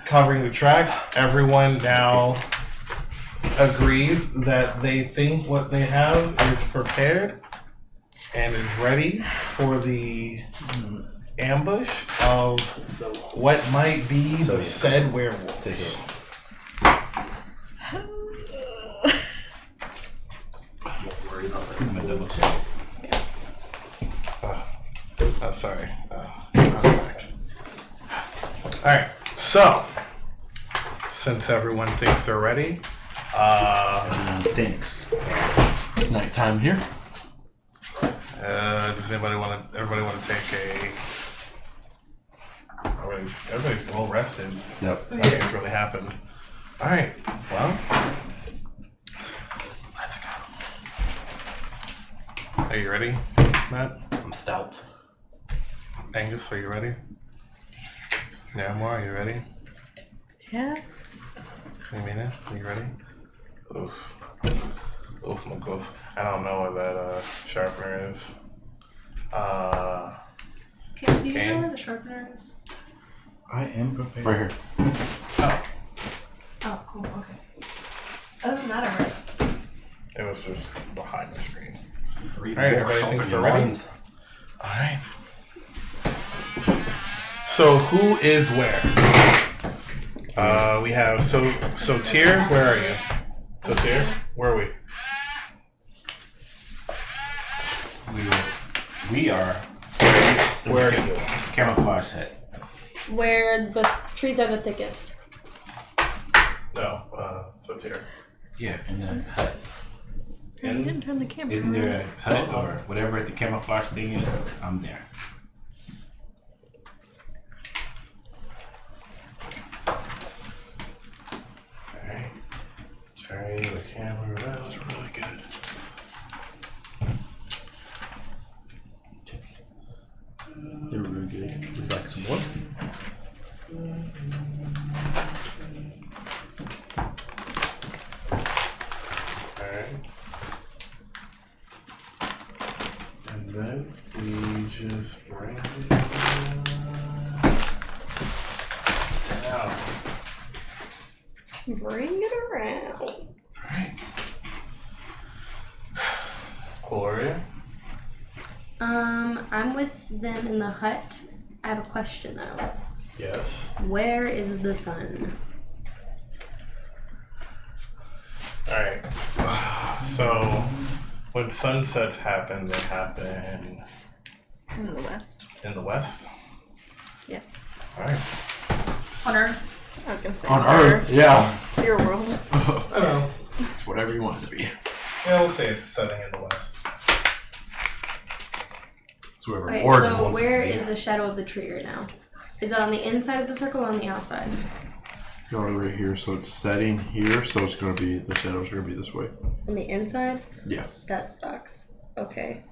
covering the tracks. Everyone now agrees that they think what they have is prepared and is ready for the ambush of what might be the said werewolves. Oh, sorry. Alright, so since everyone thinks they're ready, Thanks. It's nighttime here. does everybody want to take a... Everybody's well rested. Yep. Nothing's really happened. Alright, well, let's go. Are you ready, Matt? I'm stout. Angus, are you ready? Niramour, are you ready? Yeah. Imina, are you ready? Oof. Oof, my goof. I don't know what that sharpener is. Okay, do you Kayn? know where the sharpener is? I am prepared. Right here. Oh, Oh, cool, okay. Other than that, I'm ready. it was just behind the screen. Read Alright, more, everybody sharpen thinks your they're ready? minds. Alright. So who is where? We have Soter, where are you? Soter, where are we? We are Where are you? camouflage hut. where the trees are the thickest. No, Soter. Yeah, in the hut. You didn't turn the camera Isn't on. there a hut or whatever the camouflage thing is? I'm there. Alright. Turn the camera around. That was really good. They were really good. Would you like some more? Alright. And then we just bring it down. Bring it around. Alright. Cuilorea? I'm with them in the hut. I have a question though. Yes. Where is the sun? Alright. So, when sunsets happen, they happen In the west. in the west? Yes. Alright. On Earth. I was gonna say. On Earth, yeah. It's your world. I know. It's whatever you want it to be. Yeah, we'll say it's setting in the west. It's whoever Okay, Morgan so wants where it to is the shadow of the tree right now? Is it on the inside of the circle or on the outside? be. Go right here, so it's setting here, so it's gonna be, the shadows are gonna be this way. On the inside? Yeah. That sucks. Okay.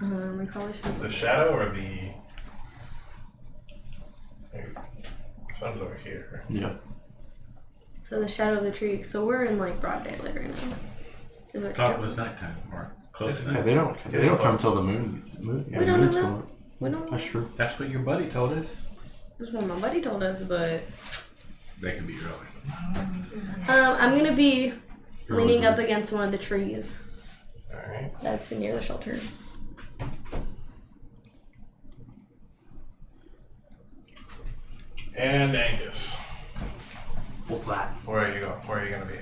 We probably should. The shadow or the... Sun's over here. Yeah. So the shadow of the tree. So we're in like broad daylight right now. Is what Thought it was nighttime, or Close Yeah, enough. they don't come till the moon. We don't moon's know. going up. We don't That's know. true. That's what your buddy told us. That's what my buddy told us, but They can be early. I'm gonna be Early leaning bird. up against one of the trees Alright. that's near the shelter. And Angus. What's that? Where are you going? Where are you gonna be?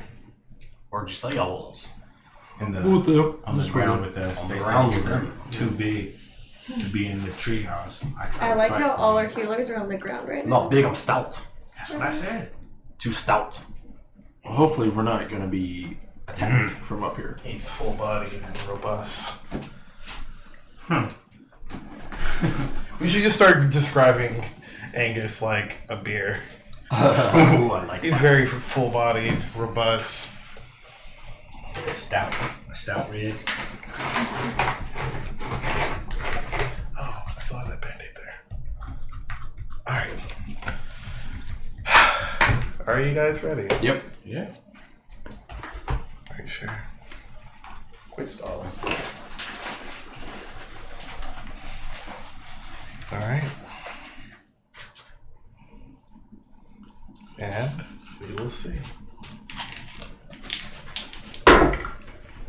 Where'd you say I was? In the, What the? on the ground with us. On They the said ground you with were them. too big to be in the treehouse. I like how all our healers are on the ground right I'm now. not big, I'm stout. That's what I said. Too stout. Well, hopefully, we're not gonna be attacked from up here. He's full bodied and robust. We should just start describing Angus like a beer. Ooh, I like He's very full bodied, robust. A stout rig. Oh, I saw that band-aid there. Alright. Are you guys ready? Yep. Yeah. Are you sure? Quit stalling. Alright. And we will see.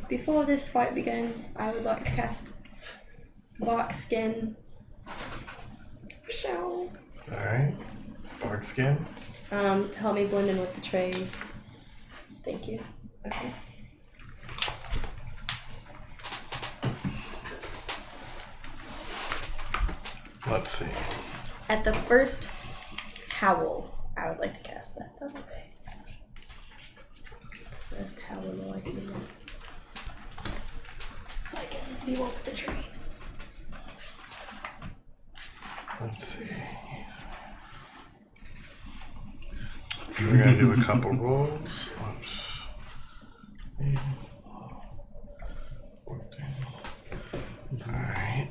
Before this fight begins, I would like to cast Bark Skin. Show. Alright. Bark skin. To help me blend in with the tray. Thank you. Okay. Let's see. At the first howl, I would like to cast that. That's okay. First howl, I can do that. So I can be one with the tree. Let's see. We're gonna do a couple rolls. Alright.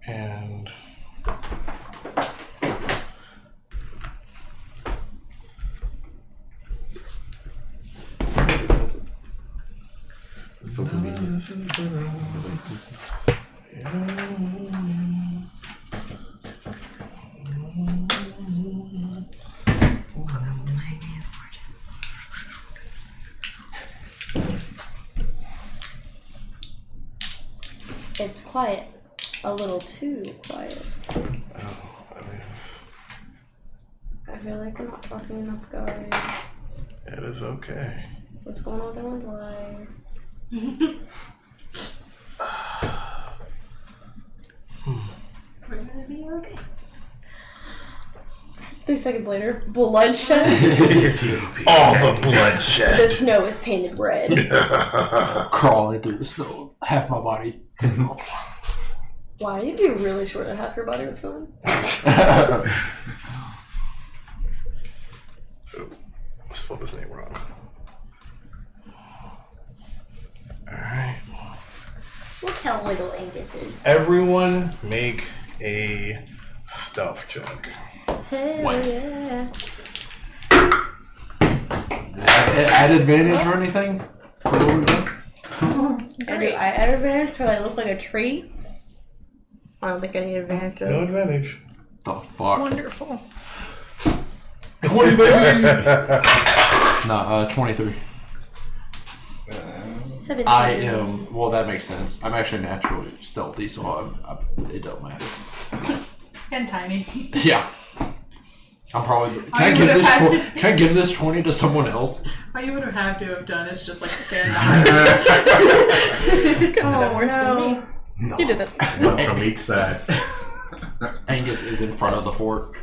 And So convenient. It's quiet. A little too quiet. I feel like we're not talking enough, guys. it is okay. What's going on with everyone's life? We're gonna be okay. 3 seconds later, bloodshed. All the bloodshed. The snow is painted red. Crawling through the snow. Half my body. Wow, you'd be really short of half your body was gone. I spelled his name wrong. Alright. Look how little Angus is. Everyone make a stealth check. Hell yeah. Add advantage or anything? I add advantage because I look like a tree. I don't think I need advantage. No advantage. The fuck? Wonderful. 20, baby! Nah, 23. 17. I am. Well, that makes sense. I'm actually naturally stealthy, so it don't matter. And tiny. Yeah. I'm probably. I Can would've had- I give this 20 to someone else? All you would have had to have done is just like stand behind Oh, worse than no. me. No. You did it. One from each side. Angus is in front of the fort.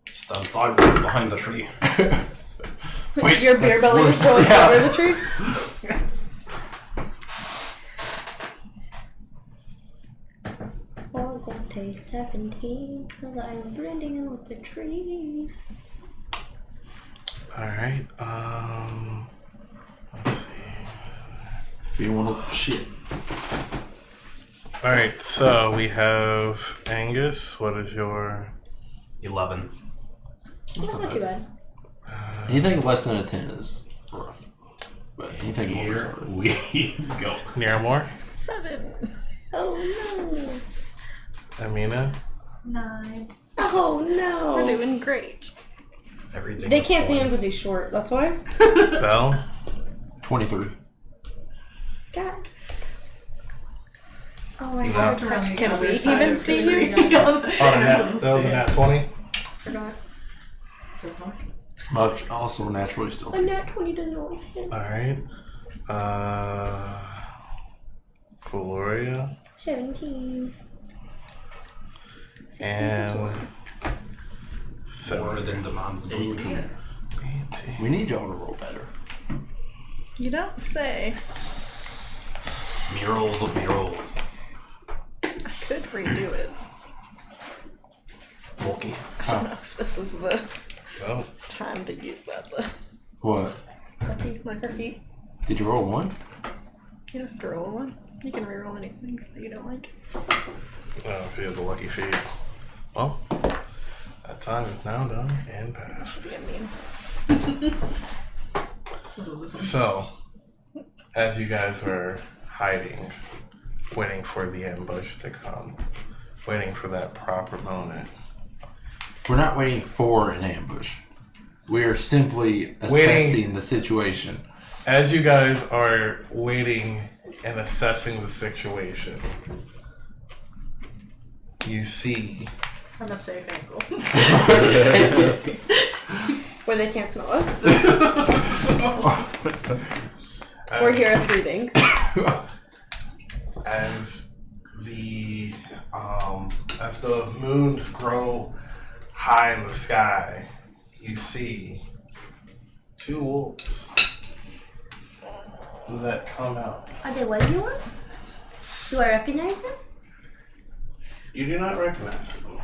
Stand sideways behind the tree. Wait, Your beer that's belly is worse. going Yeah. over the tree? Day 17, because I am blending in with the trees. Alright, let's see. If you want to shit. Alright, so we have Angus. What is your 11. That's not too bad. Anything less than a 10 is rough. But Anything Here more. we go. Niramour, 7. Oh no. Amina, 9. Oh no. We're doing great. Everything. They is can't see him fine. because he's short. That's why. Bhel, 23. God. Oh my No. god. Can we even see you? oh, that was a nat 20. Forgot. Much also naturally still. A nat 20 doesn't always hit. Alright. Cuilorea. 17. 16 plus And 1. More than demands booty. 18. We need y'all to roll better. You don't say. Murals of murals. I could redo it. Bulky. I don't know if this is the Oh, time to use that though. What? Like our feet. Did you roll 1? You don't have to roll one. You can reroll anything that you don't like. if you have the lucky feet. Well, that time is now done and past. Be mean. So, as you guys were hiding, waiting for the ambush to come, waiting for that proper moment, We're not waiting for an ambush. We're simply assessing the situation. as you guys are waiting and assessing the situation, you see From a safe angle. Where they can't smell us. as, Or hear us breathing. as the moons grow high in the sky, you see 2 wolves that come out. Are they what you want? Do I recognize them? You do not recognize them.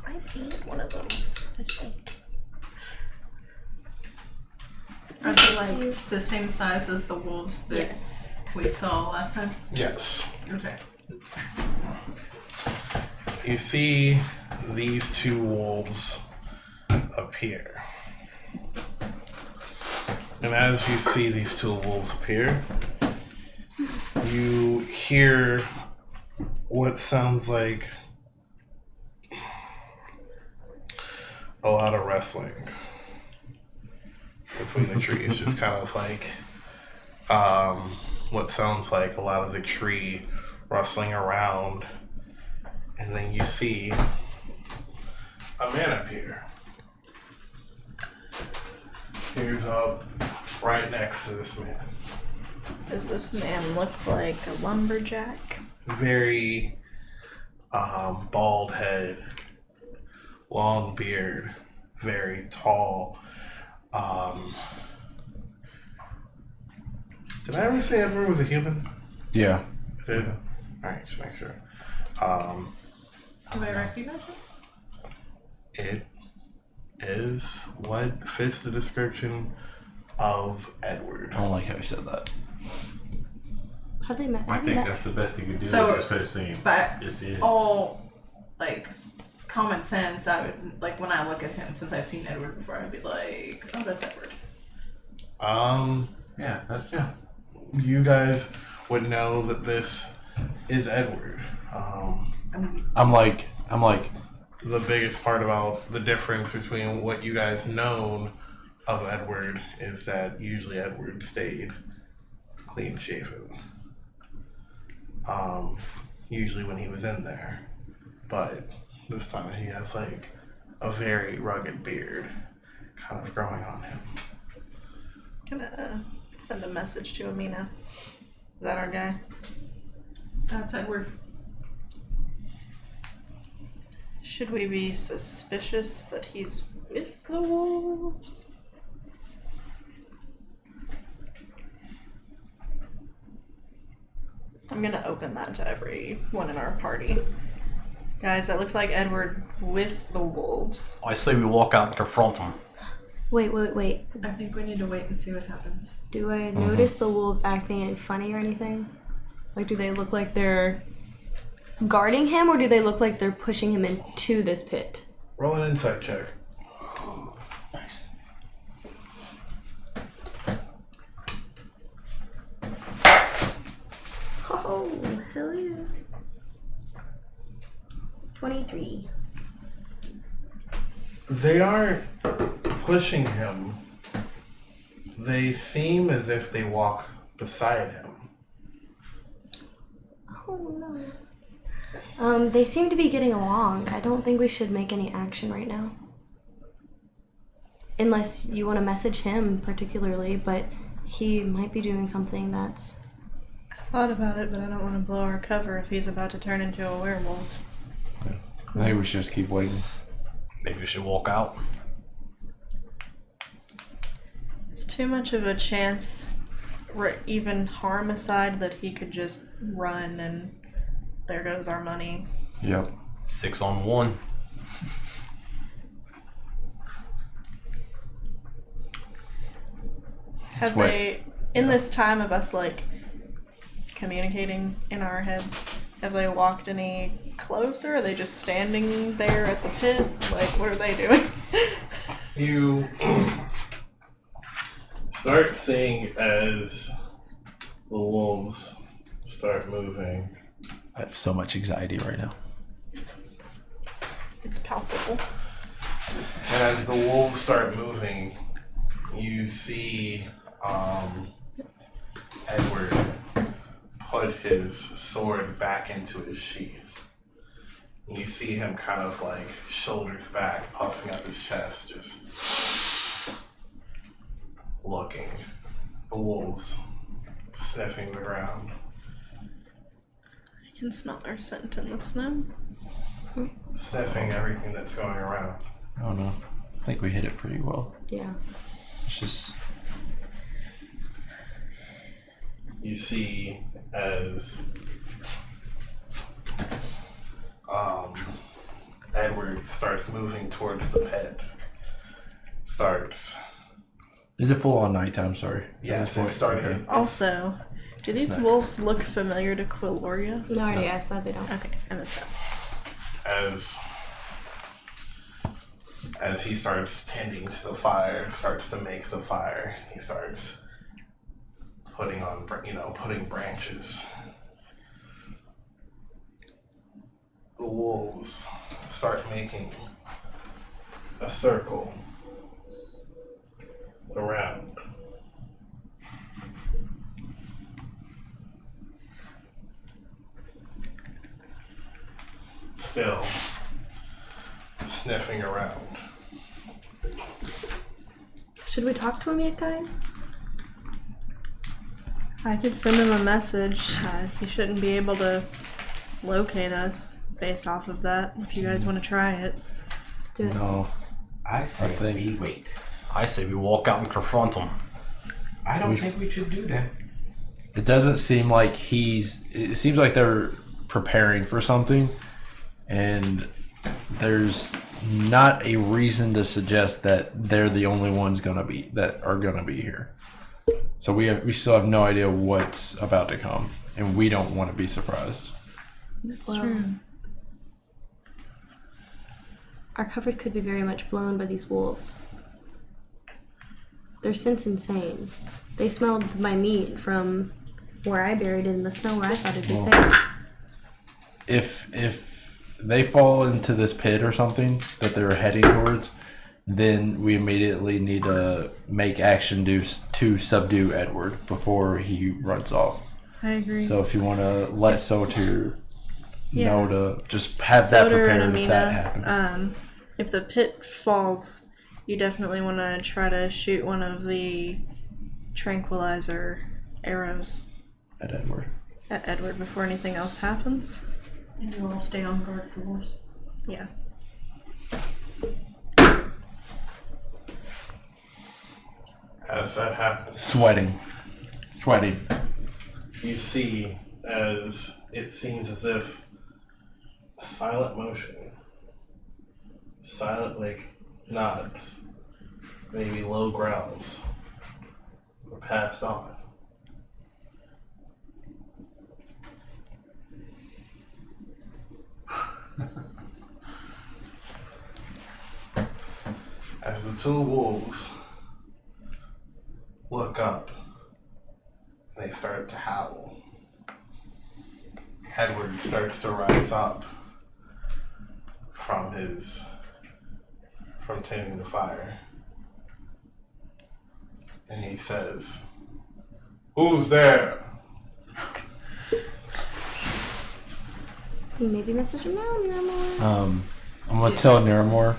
I painted one of those, I think. Are they like the same size as the wolves that Yes. we saw last time? Yes. Okay. You see these 2 wolves appear. And as you see these 2 wolves appear, you hear what sounds like a lot of wrestling between the trees. Just kind of like what sounds like a lot of the tree rustling around. And then you see a man appear. Here's up right next to this man. Does this man look like a lumberjack? Very bald head, long beard, very tall. Did I ever say Edward was a human? Yeah. I did. Alright, just make sure. Do I recognize him? It is what fits the description of Edward. I don't like how you said that. Have they met? I Have you think met? that's the best you could do So- with this cutscene. But This is. all like common sense, I would like when I look at him, since I've seen Edward before, I'd be like, oh, that's Edward. Yeah, that's You guys would know that this is Edward. I'm like, The biggest part about the difference between what you guys known of Edward is that usually Edward stayed clean shaven. Usually when he was in there. But this time he has like a very rugged beard kind of growing on him. Gonna send a message to Imina. Is that our guy? That's Edward. Should we be suspicious that he's with the wolves? I'm gonna open that to everyone in our party. Guys, that looks like Edward with the wolves. I say we walk out and confront him. Wait. I think we need to wait and see what happens. Do I notice the wolves acting funny or anything? Like, do they look like they're guarding him, or do they look like they're pushing him into this pit? Roll an insight check. nice. 23. They aren't pushing him. They seem as if they walk beside him. Oh no. They seem to be getting along. I don't think we should make any action right now. Unless you want to message him particularly, but he might be doing something that's... I thought about it, but I don't want to blow our cover if he's about to turn into a werewolf. I think we should just keep waiting. Maybe we should walk out. It's too much of a chance, even harm aside, that he could just run and there goes our money. Yep. 6 on 1. Have they, in this time of us like communicating in our heads, have they walked any closer? Are they just standing there at the pit? Like, what are they doing? You start seeing as the wolves start moving. I have so much anxiety right now. It's palpable. And as the wolves start moving, you see Edward put his sword back into his sheath. And you see him kind of like shoulders back, puffing up his chest, just looking. The wolves sniffing the ground. I can smell our scent in the snow. Sniffing everything that's going around. I don't know. I think we hit it pretty well. Yeah. It's just... You see as Edward starts moving towards the pit. Is it full on nighttime? Sorry. Yes, it started. Okay. Also, do these Snack. wolves look familiar to Cuilorea? No, I already asked that. They don't. Okay, I missed that. As he starts tending to the fire, starts to make the fire, he starts putting branches. The wolves start making a circle around. Still sniffing around. Should we talk to him yet, guys? I could send him a message. He shouldn't be able to locate us based off of that. If you guys want to try it. Do it. No. I say think- we wait. I say we walk out and confront them. I don't think we should do that. It doesn't seem like it seems like they're preparing for something, and there's not a reason to suggest that they're the only ones that are gonna be here. So we still have no idea what's about to come, and we don't want to be surprised. Well, our covers could be very much blown by these wolves. Their scent's insane. They smelled my meat from where I buried it in the snow where I thought it'd be safe. If they fall into this pit or something that they're heading towards, then we immediately need to make action to subdue Edward before he runs off. I agree. So if you want to let Soter Yeah. know to just have that Soter prepared and if that happens. Imina, if the pit falls, you definitely want to try to shoot one of the tranquilizer arrows At Edward. at Edward before anything else happens. And we'll all stay on guard for horse. Yeah. As that happens, Sweating. you see as it seems as if silent motion, silent like nods, maybe low growls were passed on. As the two wolves look up, they start to howl. Edward starts to rise up from tending the fire. And he says, "Who's there?" Maybe message him now, Niramour. I'm gonna tell Niramour.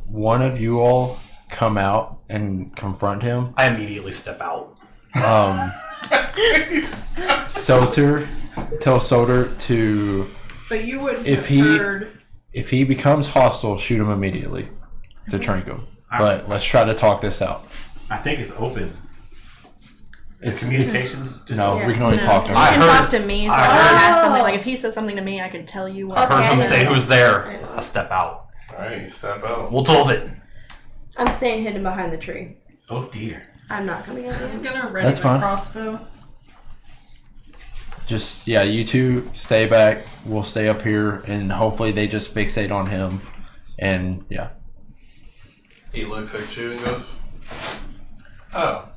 One of you all come out and confront him. I immediately step out. Soter, tell Soter to, But you wouldn't If have he- heard. if he becomes hostile, shoot him immediately to trank him. But let's try to talk this out. I think it's open. It's Communications. Just no, Yeah. we can only No. talk to You I him. can heard- talk to me, so I I can heard- ask something. Like if he says something to me, I can tell you what. I heard him Okay. say who's there. I step out. Alright, you step out. We'll solve it. I'm staying hidden behind the tree. Oh dear. I'm not coming out I'm yet. gonna ready That's my fine. crossbow. Just yeah, you two stay back. We'll stay up here, and hopefully they just fixate on him. And yeah, He looks at you and goes, "Oh,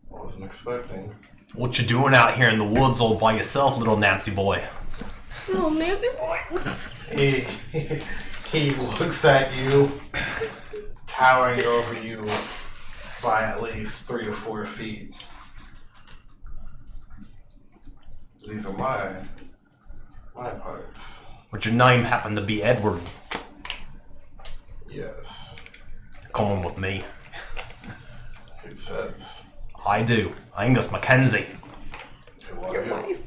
wasn't expecting." What you doing out here in the woods all by yourself, little Nancy boy? Little Nancy boy. He looks at you, towering over you by at least 3 to 4 feet. These are my parts. Would your name happen to be Edward? Yes. Come on with me. Who says? I do. Angus Mackenzie. Who are you?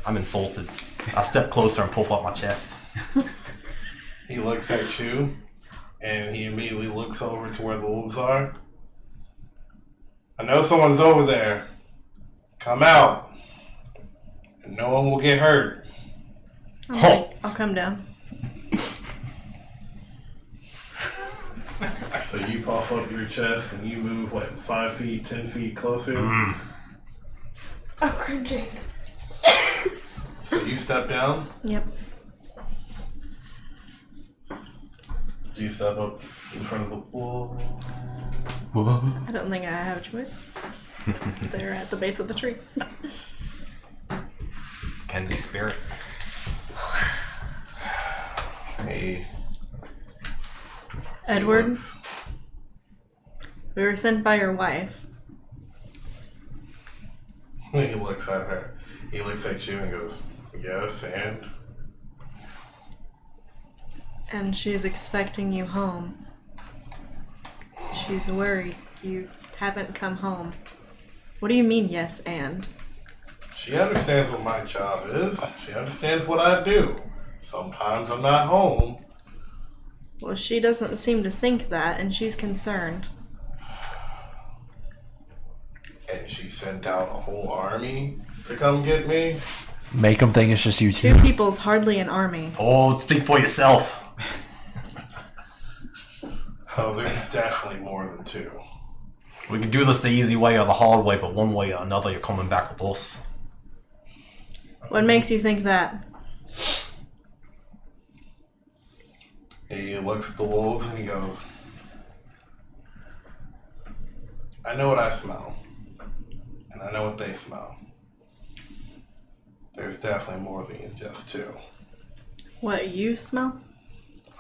I'm insulted. I step closer and puff up my chest. He looks at you, and he immediately looks over to where the wolves are. "I know someone's over there. Come out, and no one will get hurt." I'll come down. So you puff up your chest, and you move, 5 feet, 10 feet closer? I'm cringing. So you step down? Yep. Do you step up in front of the wall? I don't think I have a choice. They're at the base of the tree. Mackenzie spirit. Hey. Edward, we were sent by your wife. He looks at her. He looks at you and goes, "Yes, and?" And she's expecting you home. She's worried you haven't come home. What do you mean, yes, and? She understands what my job is. She understands what I do. Sometimes I'm not home. Well, she doesn't seem to think that, and she's concerned. And she sent out a whole army to come get me. make them think it's just you two. Two people's hardly an army. Oh, speak for yourself. Oh, there's definitely more than 2. We could do this the easy way or the hard way, but one way or another, you're coming back with us. What makes you think that? He looks at the wolves and he goes, "I know what I smell. And I know what they smell. There's definitely more than just 2. What you smell?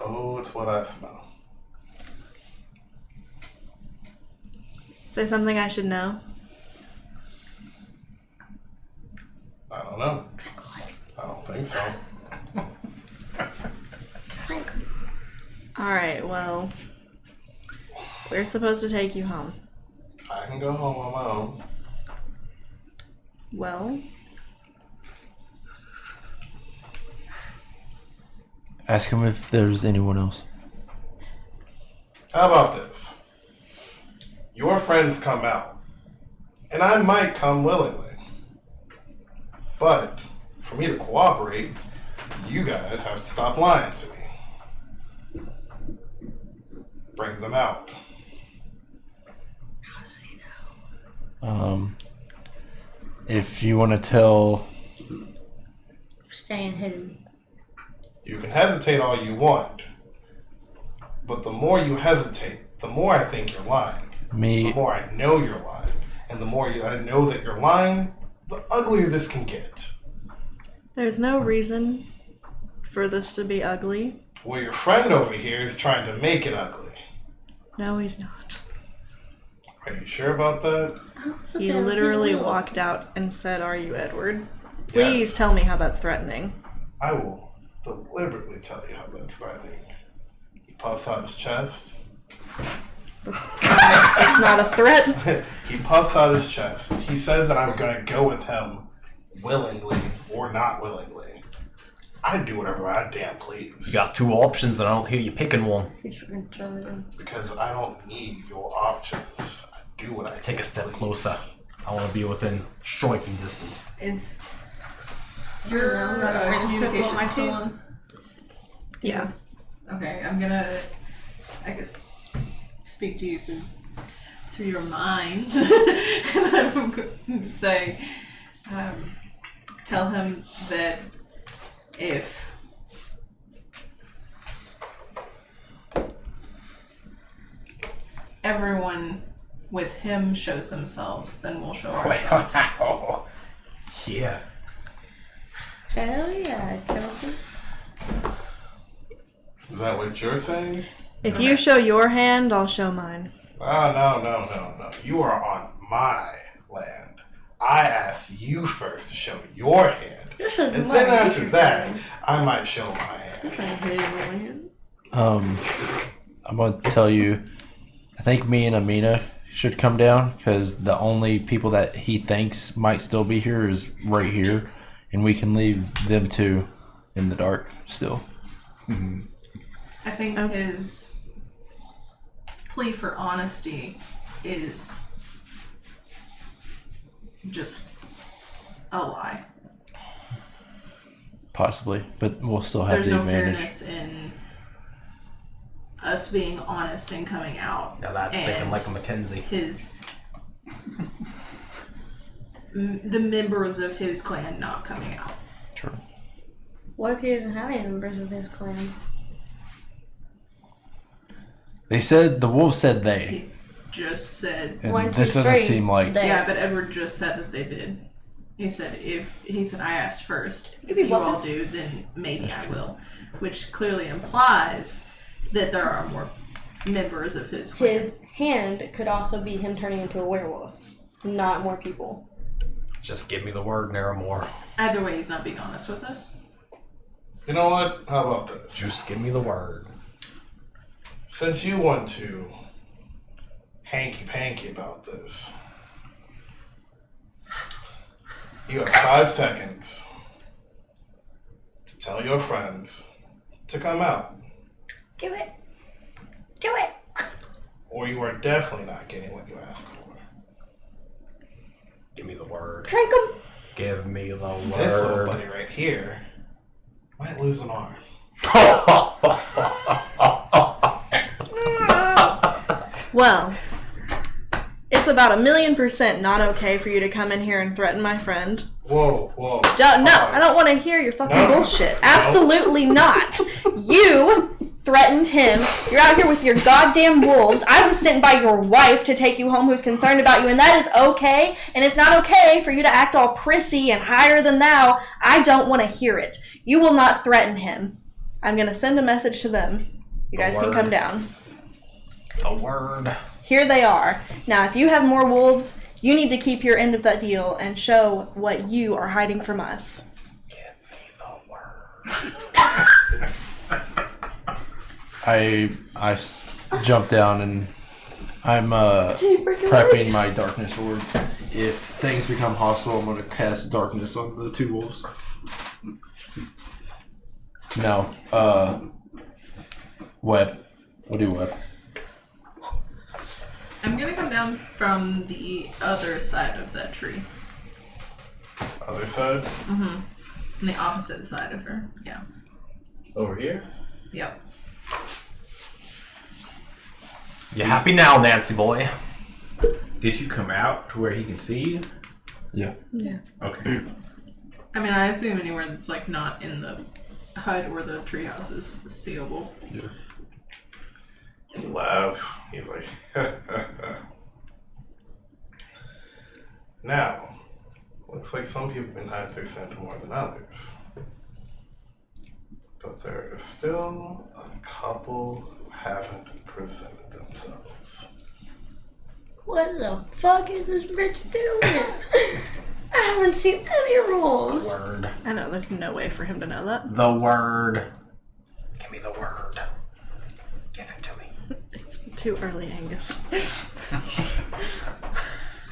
Oh, it's what I smell." Is there something I should know? I don't know. I don't think so. Alright, well, we're supposed to take you home. I can go home on my own. Well, Ask him if there's anyone else. How about this? Your friends come out, and I might come willingly. But for me to cooperate, you guys have to stop lying to me. Bring them out. If you want to tell, Staying hidden. You can hesitate all you want, but the more you hesitate, the more I think you're lying. The me, more I know you're lying, and the more I know that you're lying, the uglier this can get. There's no reason for this to be ugly. Well, your friend over here is trying to make it ugly. No, he's not. Are you sure about that? He literally walked out and said, "Are you Edward?" Please Yes. tell me how that's threatening. I will deliberately tell you how that's threatening. He puffs out his chest. It's not a threat. He puffs out his chest. He says that I'm going to go with him willingly or not willingly. I do whatever I damn please. You got 2 options, and I don't hear you picking one. Because I don't need your options. I do what I Take a step please. closer. I want to be within striking distance. Is your communication still on? Yeah. Okay, I'm gonna, I guess, speak to you through your mind, and I'm going to say, tell him that if everyone with him shows themselves, then we'll show ourselves. Yeah. Hell yeah, Chelsey. Is that what you're saying? If you show your hand, I'll show mine. Oh, no. You are on my land. I asked you first to show your hand. And then after that, I might show my hand. I'm gonna tell you, I think me and Imina should come down because the only people that he thinks might still be here is right here, and we can leave them two in the dark still. Mm-hmm. I think his plea for honesty is just a lie. Possibly, but we'll still have There's the no advantage. fairness in us being honest and coming out. Now that's and thinking like a Mackenzie. His the members of his clan not coming out. True. What if he doesn't have any members of his clan? They said the wolves said they, He just said, and One, this two, doesn't three. seem like. They. yeah, but Edward just said that they did. He said I asked first. If be you all welcome. do, then maybe I will. Which clearly implies that there are more members of his clan. His hand could also be him turning into a werewolf, not more people. Just give me the word, Niramour. Either way, he's not being honest with us. You know what? How about this? Just give me the word. Since you want to hanky-panky about this, you have 5 seconds to tell your friends to come out, Do it. Do it. or you are definitely not getting what you asked for. Give me the word. Drink them. Give me the This little word. buddy right here might lose an arm. Well, it's about 1,000,000% not okay for you to come in here and threaten my friend. Whoa. No, I don't want to hear your fucking No. bullshit. Absolutely not. You threatened him. You're out here with your goddamn wolves. I was sent by your wife to take you home who's concerned about you, and that is okay. And it's not okay for you to act all prissy and higher than thou. I don't want to hear it. You will not threaten him. I'm going to send a message to them. You guys can come down. The word. Here they are. Now, if you have more wolves, you need to keep your end of that deal and show what you are hiding from us. Give me the word. I jump down and I'm prepping my darkness orb. If things become hostile, I'm gonna cast darkness on the 2 wolves. No, web. We'll do web. I'm gonna come down from the other side of that tree. Other side? Mm-hmm. On the opposite side of her. Yeah. Over here? Yep. You happy now, Nancy boy? Did you come out to where he can see you? Yeah. Yeah. Okay. I mean, I assume anywhere that's like not in the hut or the treehouse is seeable. Yeah. He laughs. He's like, Now, looks like some people can hide their scent more than others. there are still a couple who haven't presented themselves. What the fuck is this bitch doing? I haven't seen any rolls. Word. I know, there's no way for him to know that. The word. Give me the word. Give it to me. It's too early, Angus.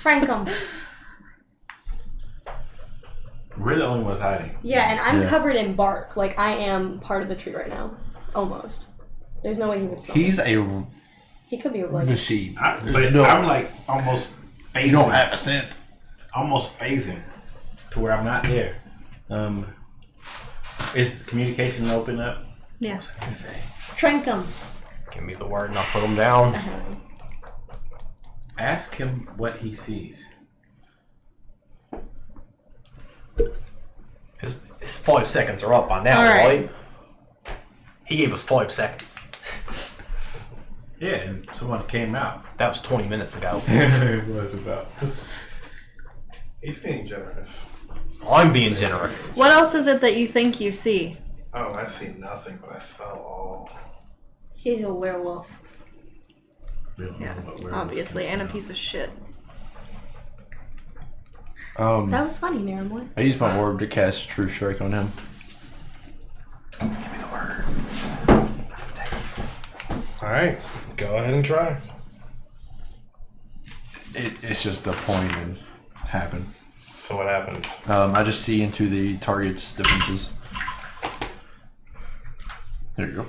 Frankum. We're the only ones hiding. Yeah, and I'm Yeah. covered in bark. Like, I am part of the tree right now. Almost. There's no way he would smell He's me. a He could be like... machine. But no- I'm like almost phasing. You don't have a scent. Almost phasing to where I'm not there. Is communication open up? Yeah. I say. Frankum. Give me the word and I'll put him down. Ask him what he sees. His 5 seconds are up by now, All right. right? He gave us 5 seconds. Yeah, and someone came out. That was 20 minutes ago. It was about. He's being generous. I'm being generous. What else is it that you think you see? Oh, I see nothing, but I smell all. He's a werewolf. Yeah, obviously, and a piece of shit. That was funny, Niramour. I used my orb to cast True Strike on him. Give me the word. Alright, go ahead and try. It's just a point and happen. So what happens? I just see into the target's defenses. There you go.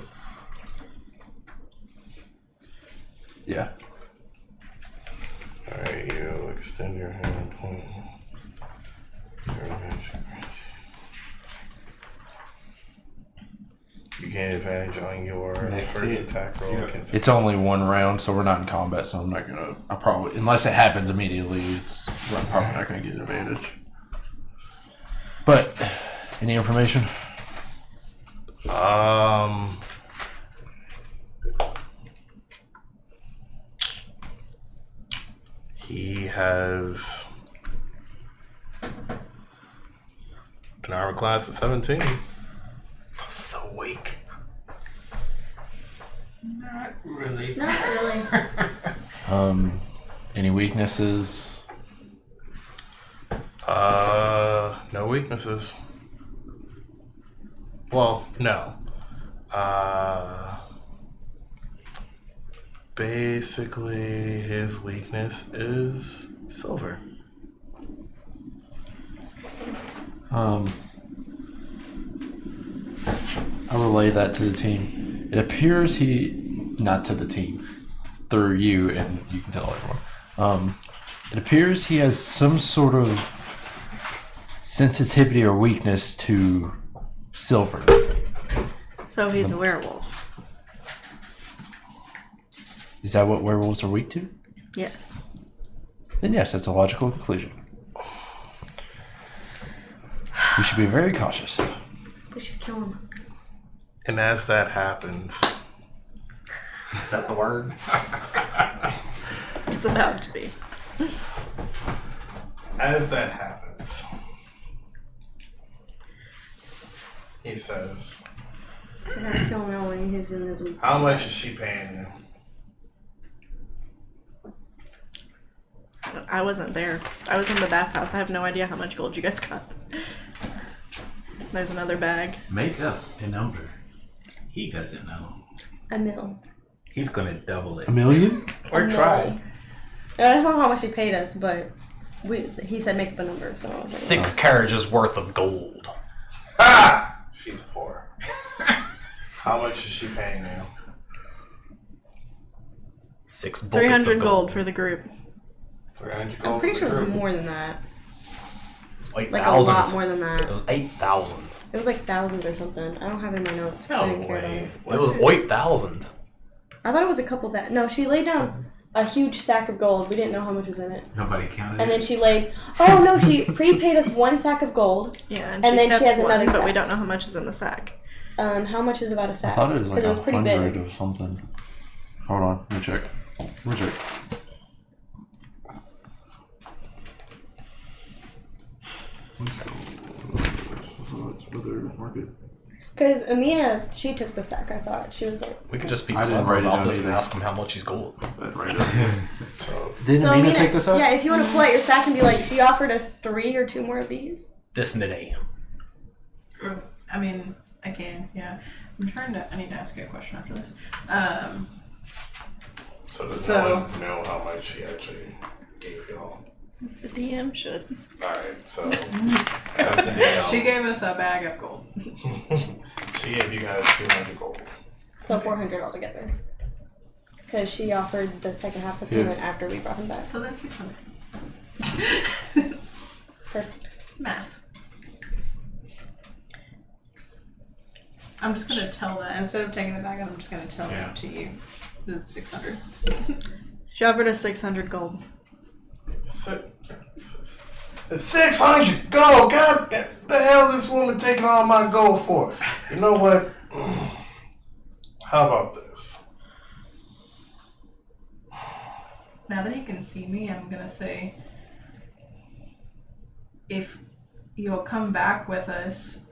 Yeah. Alright, you extend your hand and point. You gain advantage on your Next first hit. attack roll Yeah. against. It's only one round, so we're not in combat, so I'm not gonna. I probably, unless it happens immediately, I'm probably not gonna get advantage. But, any information? He has an armor class of 17. So weak. Not really. Not really. Any weaknesses? No weaknesses. Well, no. Basically, his weakness is silver. I relay that to the team. It appears not to the team, through you, and you can tell everyone. It appears he has some sort of sensitivity or weakness to silver. So he's a werewolf. Is that what werewolves are weak to? Yes. Then yes, that's a logical conclusion. We should be very cautious. We should kill him. And as that happens, Is that the word? It's about to be. as that happens, he says, We're gonna kill him when he's in his week. "How much is she paying you?" I wasn't there. I was in the bathhouse. I have no idea how much gold you guys got. There's another bag. Make up a number. He doesn't know. A mil. He's gonna double it. $1 million? Or A try. mil. I don't know how much he paid us, but he said make up a number, so I was like, 6 carriages worth of gold. Ah! She's poor. How much is she paying you? 6 buckets 300 of gold for the group. 300 I'm gold pretty for sure the it was group. more than that. 8,000. Like a lot more than It that. was 8,000. It was like thousands or something. I don't have it in my notes. No I didn't care about way. it. It was 8,000. I thought it was a couple that. No, she laid down a huge stack of gold. We didn't know how much was in it. Nobody counted And it. then she laid. Oh no, she prepaid us 1 sack of gold. Yeah, And then she kept has one, another but we sack. don't know how much is in the sack. How much is about a I sack? thought it was like 'Cause it was pretty 100 big. or something. Hold on, let me check. Let's go. So it's weather market. Because Imina, she took the sack, I thought. She was like... We could just be I didn't clever write it about down this and either. ask him how much he's gold. But right. So Didn't So, Imina take this out? Yeah, if you want to pull out your sack and be like, she offered us 3 or 2 more of these. This mid-A. I mean, I can, yeah. I need to ask you a question after this. so does So- no one know how much she actually gave y'all? The DM should. Alright, so that's the deal. She gave us a bag of gold. She gave you guys 200 gold. So 400 altogether. Because she offered the second half of the payment after we brought him back. So that's 600. Perfect. Math. I'm just gonna tell that instead of taking the bag out, I'm just gonna tell it to you. This is 600. She offered us 600 gold. 600 gold! God, the hell is this woman taking all my gold for? You know what? How about this? Now that he can see me, I'm gonna say, if you'll come back with us,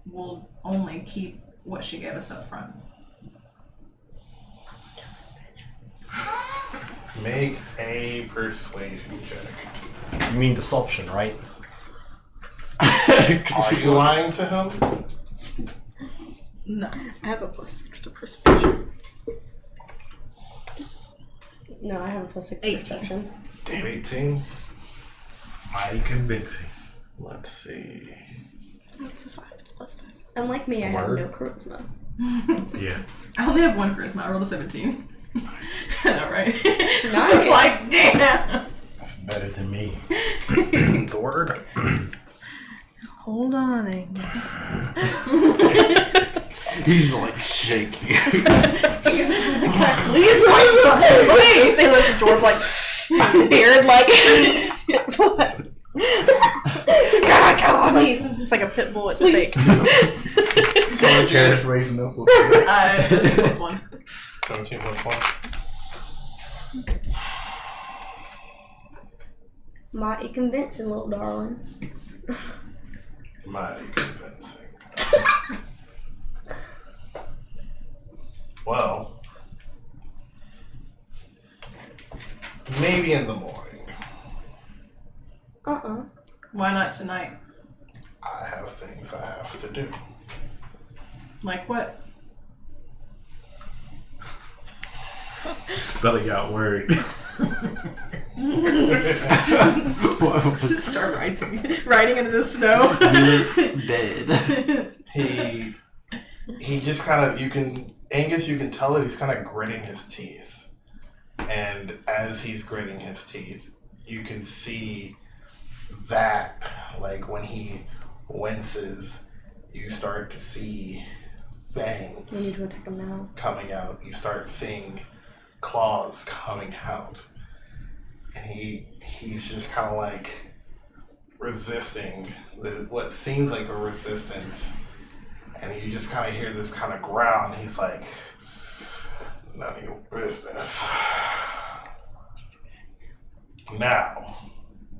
we'll only keep what she gave us up front. Make a persuasion check. You mean deception, right? Are you lying to him? No. I have a +6 to persuasion. No, I have a +6 18. perception. 18. Mighty convincing. Let's see. Oh, it's a 5. It's +5. Unlike me, I have Word. no charisma. Yeah. I only have 1 charisma. I rolled a 17. Alright. Nice. It's like, damn! That's better than me. The word. Hold on, Angus. He's like shaking. Please, Please, please. Say that's a dwarf, like, beard, like, please. It's like a pit bull at stake. So our chair's raising up. 17 plus 1. 17 plus 1. Mighty convincing, little darling. Mighty convincing. Well, maybe in the morning. Why not tonight? I have things I have to do. Like what? Belly got worried. Just start riding into the snow. Dead. He just kind of, Angus, you can tell that he's kind of gritting his teeth. And as he's gritting his teeth, you can see that, like, when he winces, you start to see We need fangs to attack him now. coming out. You start seeing claws coming out. And he's just kind of like resisting what seems like a resistance. And you just kind of hear this kind of growl, and he's like, none of your business. Now,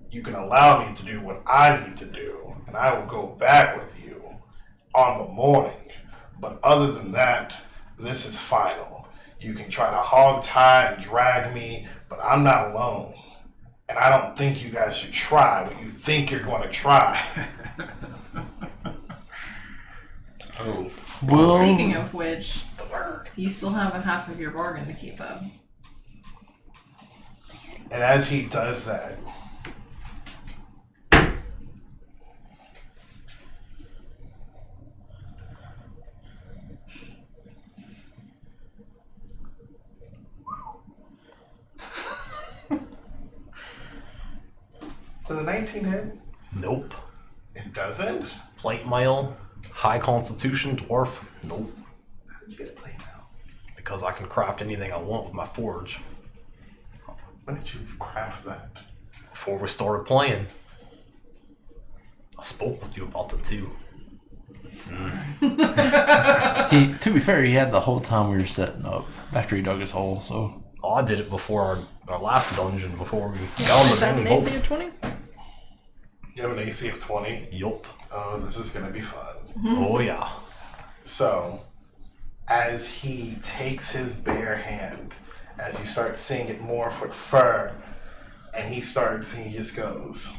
you can allow me to do what I need to do, and I will go back with you on the morning. But other than that, this is final. You can try to hog tie and drag me, but I'm not alone. And I don't think you guys should try what you think you're going to try. Oh. Well, Speaking of which, you still have a half of your bargain to keep up. And as he does that, does a 19 hit? Nope. It doesn't? Plate mail, high constitution, dwarf. Nope. How did you get a plate now? Because I can craft anything I want with my forge. When did you craft that? Before we started playing. I spoke with you about it too. to be fair, he had the whole time we were setting up after he dug his hole. So Oh, I did it before our last dungeon, before we got on the Is that an main AC boat. of 20? You have an AC of 20? Yup. Oh, this is going to be fun. Oh yeah. So, as he takes his bare hand, as you start seeing it morph with fur, and he just goes,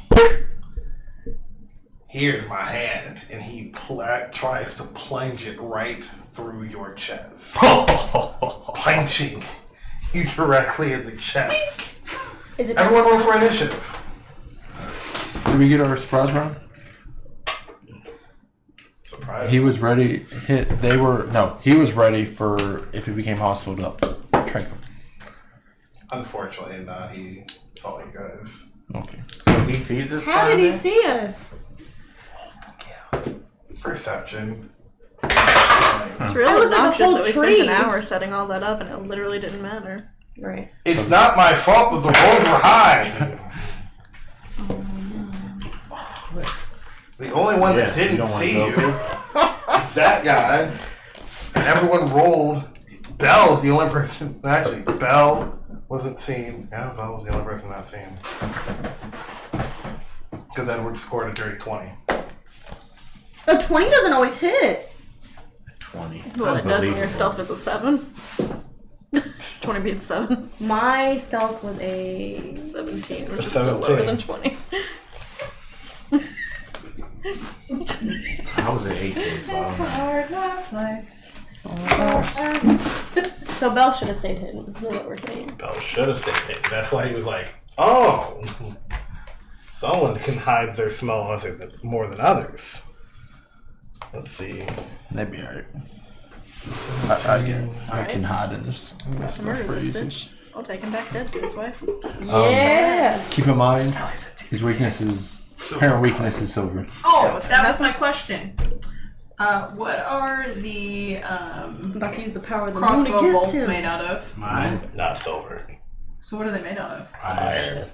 here's my hand, and he tries to plunge it right through your chest. Punching you directly in the chest. Is it Everyone roll for initiative. Did we get our surprise round? Surprise. He was ready. He was ready for if he became hostile to trank him. Unfortunately not. He saw you guys. Okay. So he sees us. How did he see us? Perception. It's really I looked like a obnoxious whole that we tree. spent an hour setting all that up and it literally didn't matter. Right. It's not my fault that the rolls were high. The only one that didn't see you is that guy. And everyone rolled. Bell's the only person. Actually, Bell wasn't seen. Yeah, Bell was the only person not seen. Because Edward scored a dirty 20. A 20 doesn't always hit. 20. Well, it does when your stealth is a 7. 20 beats 7. My stealth was a 17, which is 17. still lower than 20. I was at 18, so I don't know. So Belle should have stayed hidden. Is what we're saying. Bell should have stayed hidden. That's why he was like, oh, someone can hide their smell more than others. Let's see. That'd be alright. I can hide in this stuff Murder pretty this easy. bitch. I'll take him back dead to his wife. Yeah. Keep in mind, his apparent weakness is silver. Oh, that was my question. What are the I'm about to use the power of the crossbow moon bolts against him. made out of? Mine. Not silver. So what are they made out of? Iron.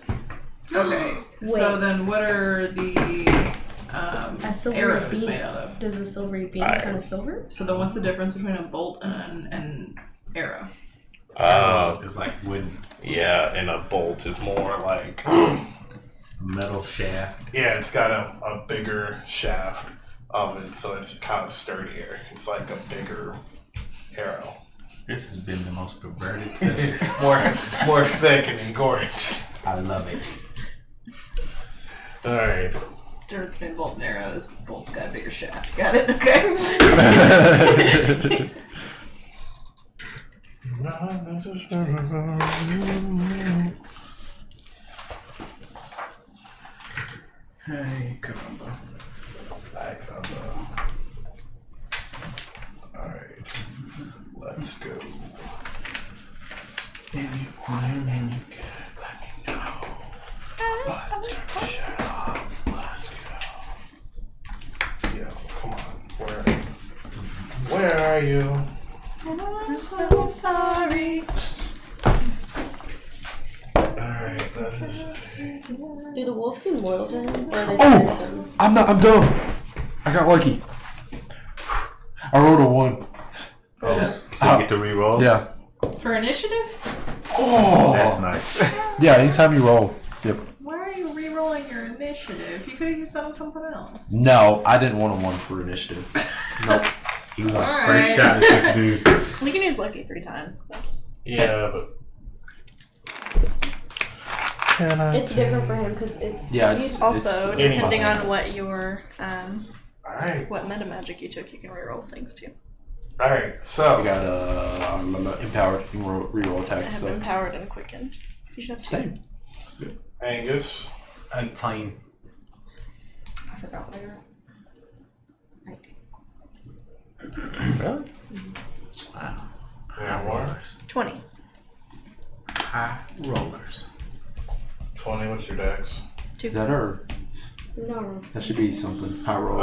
Okay. So Wait. then what are the A silvery arrows beam. made out of? Does a silvery beam Iron. kind of silver? So then what's the difference between a bolt and an arrow? It's like wood, Yeah, and a bolt is more like, metal shaft. yeah, it's got a bigger shaft of it, so it's kind of sturdier. It's like a bigger arrow. This has been the most perverted session. more thick and engorged. I love it. Alright. Difference between bolt and arrows. Bolt's got a bigger shaft. Got it? Okay. Hey, caramba. Alright. Let's go. Anyone in Let me know. Let's go. Shut up. Let's go. Yo, come on. Where are you? I'm so sorry. Alright, that is. Do the wolves seem loyal to him? Or are they Oh! scared of him? I'm dumb. I got lucky. I rolled a 1. So you get to re-roll? Yeah. For initiative? Oh! That's nice. Yeah, anytime you roll. Yep. Why are you re-rolling your initiative? You could have used that on something else. No, I didn't want a 1 for initiative. Nope. He wants Alright. first shot at this dude. We can use lucky 3 times. So. Yeah, but. It's different for him because it's. Yeah, he's- it's Also, any depending button. on what your Alright. what meta magic you took, you can reroll things too. Alright, I so. got empowered. You can reroll I attack. have So empowered and quickened. You should have 2. same. Angus. Untying. I forgot what I wrote. Really? Wow. Yeah, more. 20. High rollers. 20, what's your dex? Is that her? No. That should be something. High roll.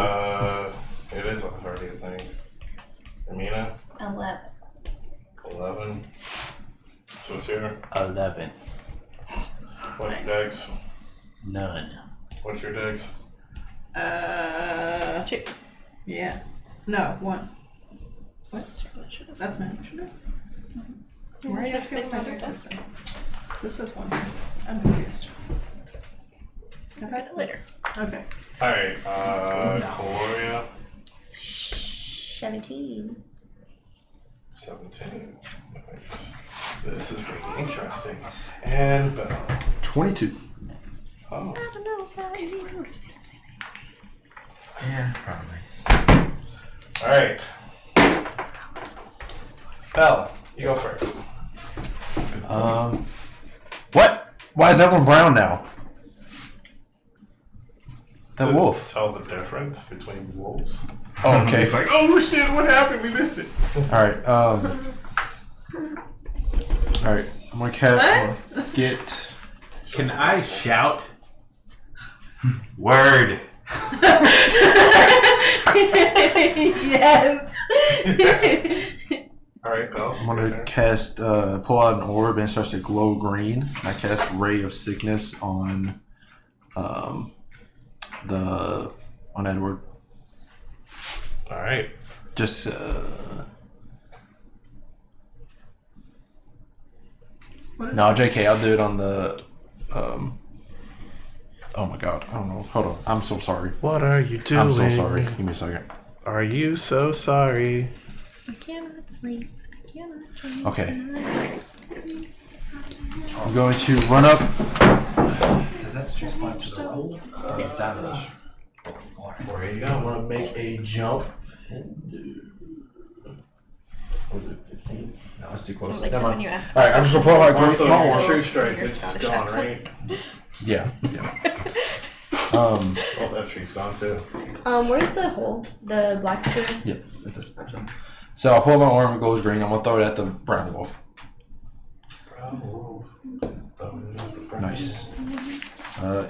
It is already a thing. Imina, 11. 11. Soter, 11. what's your dex? None. What's your dex? 2. Yeah. No, 1. That's my initiative. Why are you asking what my dex is? This is 1. I'm confused. I'll write it later. Okay. Alright, Cuilorea. 17. 17. Nice. This is going to be interesting. And Bhel. 22. Oh. I don't know if I even noticed it. Yeah, probably. Alright. Bhel, you go first. What? Why is that one brown now? That To wolf. Tell the difference between wolves. Oh, okay. He's like, oh shit, what happened? We missed it. Alright, Alright, I'm gonna get. Can I shout? Word. Yes. Alright, Bhel. I'm gonna cast, pull out an orb and it starts to glow green. I cast Ray of Sickness on, on Edward. Alright. Just, no, JK, I'll do it on the, oh my god, I don't know. Hold on, I'm so sorry. What are you doing? I'm so sorry. Give me a second. Are you so sorry? I cannot sleep. I cannot dream. Okay. tonight. I'm going to run up. Does that respond to the roll? Damage. Where you I'm go? gonna make a jump and do. Was it 15? No, it's too close. Like Never when mind. you ask Alright, I'm just gonna pull out my Also, great your small true strike Your is Scottish gone, accent. right? Yeah. Oh, that tree's gone too. Where's the hole? The black square? Yep. So I'll pull my arm, it goes green. I'm gonna throw it at the brown wolf. Nice.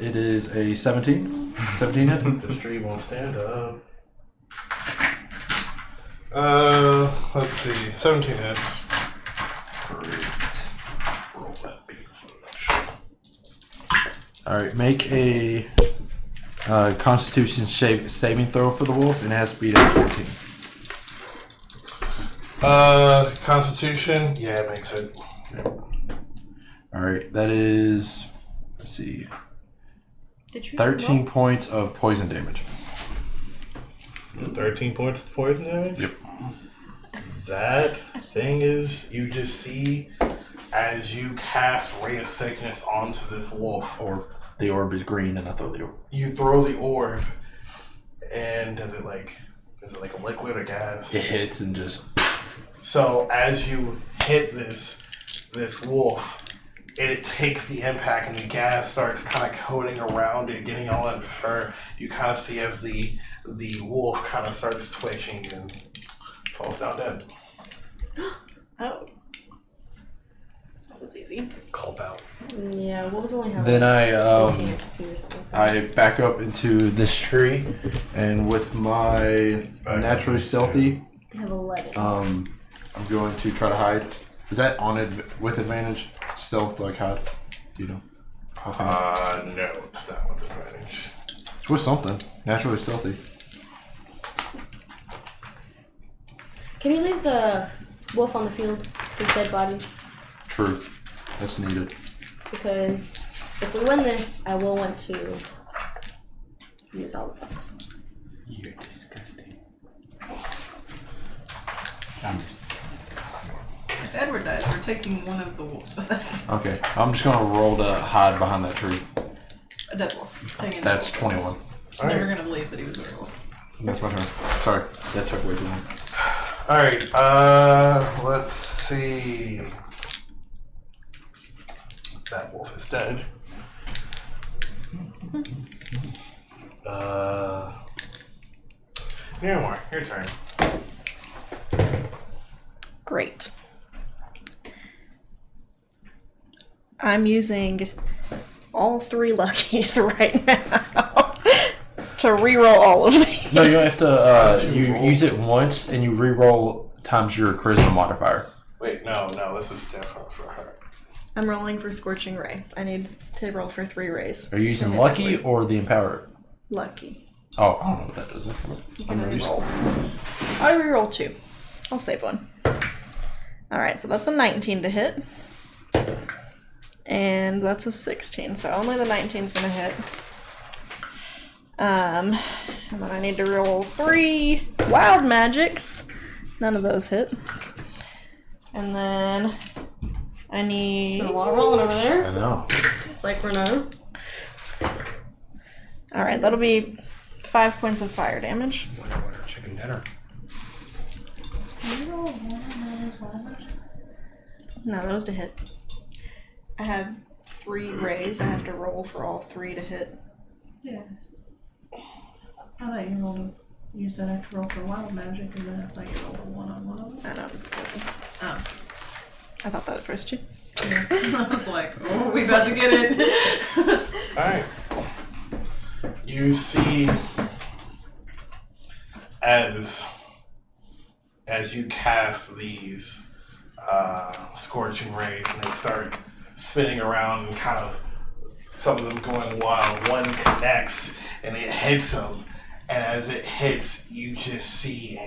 It is a 17. 17 hit. This tree won't stand up. Let's see. 17 hits. Great. Roll that beat. Alright, make a Constitution saving throw for the wolf, and it has to beat at 14. Constitution. Yeah, it makes it. Alright, that is, let's see, Did you 13 points of poison damage. 13 points of poison damage? Yep. That thing is, you just see as you cast Ray of Sickness onto this wolf, Or the orb is green, and I throw the orb. you throw the orb, and is it like a liquid or gas? It hits and just. So as you hit this wolf, it takes the impact and the gas starts kind of coating around it, getting all in fur. You kind of see as the wolf kind of starts twitching and falls down dead. Oh. That was easy. Called out. Yeah, what was only having? Then I 14 XP or something like that. I back up into this tree, and with my naturally stealthy, They have 11. I'm going to try to hide. Is that on it with advantage? Stealth, like hide? Do you know? Offhand? No, it's not with advantage. It's with something. Naturally stealthy. Can you leave the wolf on the field, his dead body? True. That's needed. Because if we win this, I will want to use all of those. You're disgusting. I'm just. If Edward dies, we're taking one of the wolves with us. Okay. I'm just going to roll to hide behind that tree. A dead wolf. Taking a That's dead wolf with 21. us. She's never gonna believe that he was a werewolf. That's my turn. Sorry. That took way too long. Alright, let's see. That wolf is dead. Niramour, your turn. Great. I'm using all 3 luckies right now to reroll all of these. No, you have to, you use it once and you re-roll times your charisma modifier. Wait, no, this is different for her. I'm rolling for Scorching Ray. I need to roll for 3 rays. Are you using to hit lucky Edward. or the empower? Lucky. Oh, I don't know what that does. You I'm can ready. reroll. I reroll 2. I'll save 1. Alright, so that's a 19 to hit. And that's a 16, so only the 19's gonna hit. And then I need to roll 3 wild magics. None of those hit. And then I need. Been a lot of rolling over I there. know. It's like we're not. Alright, that'll be 5 points of fire damage. Winner, chicken dinner. No, those to hit. I have 3 rays. I have to roll for all 3 to hit. Yeah. I thought you rolled use that extra roll for wild magic, and then I thought you rolled a 1-on-1. I know, it was 7. Oh. I thought that at first too. Yeah. I was like, oh, we about to get it. Alright. You see as you cast these scorching rays and they start spinning around and kind of some of them going wild, one connects and it hits him, and as it hits you just see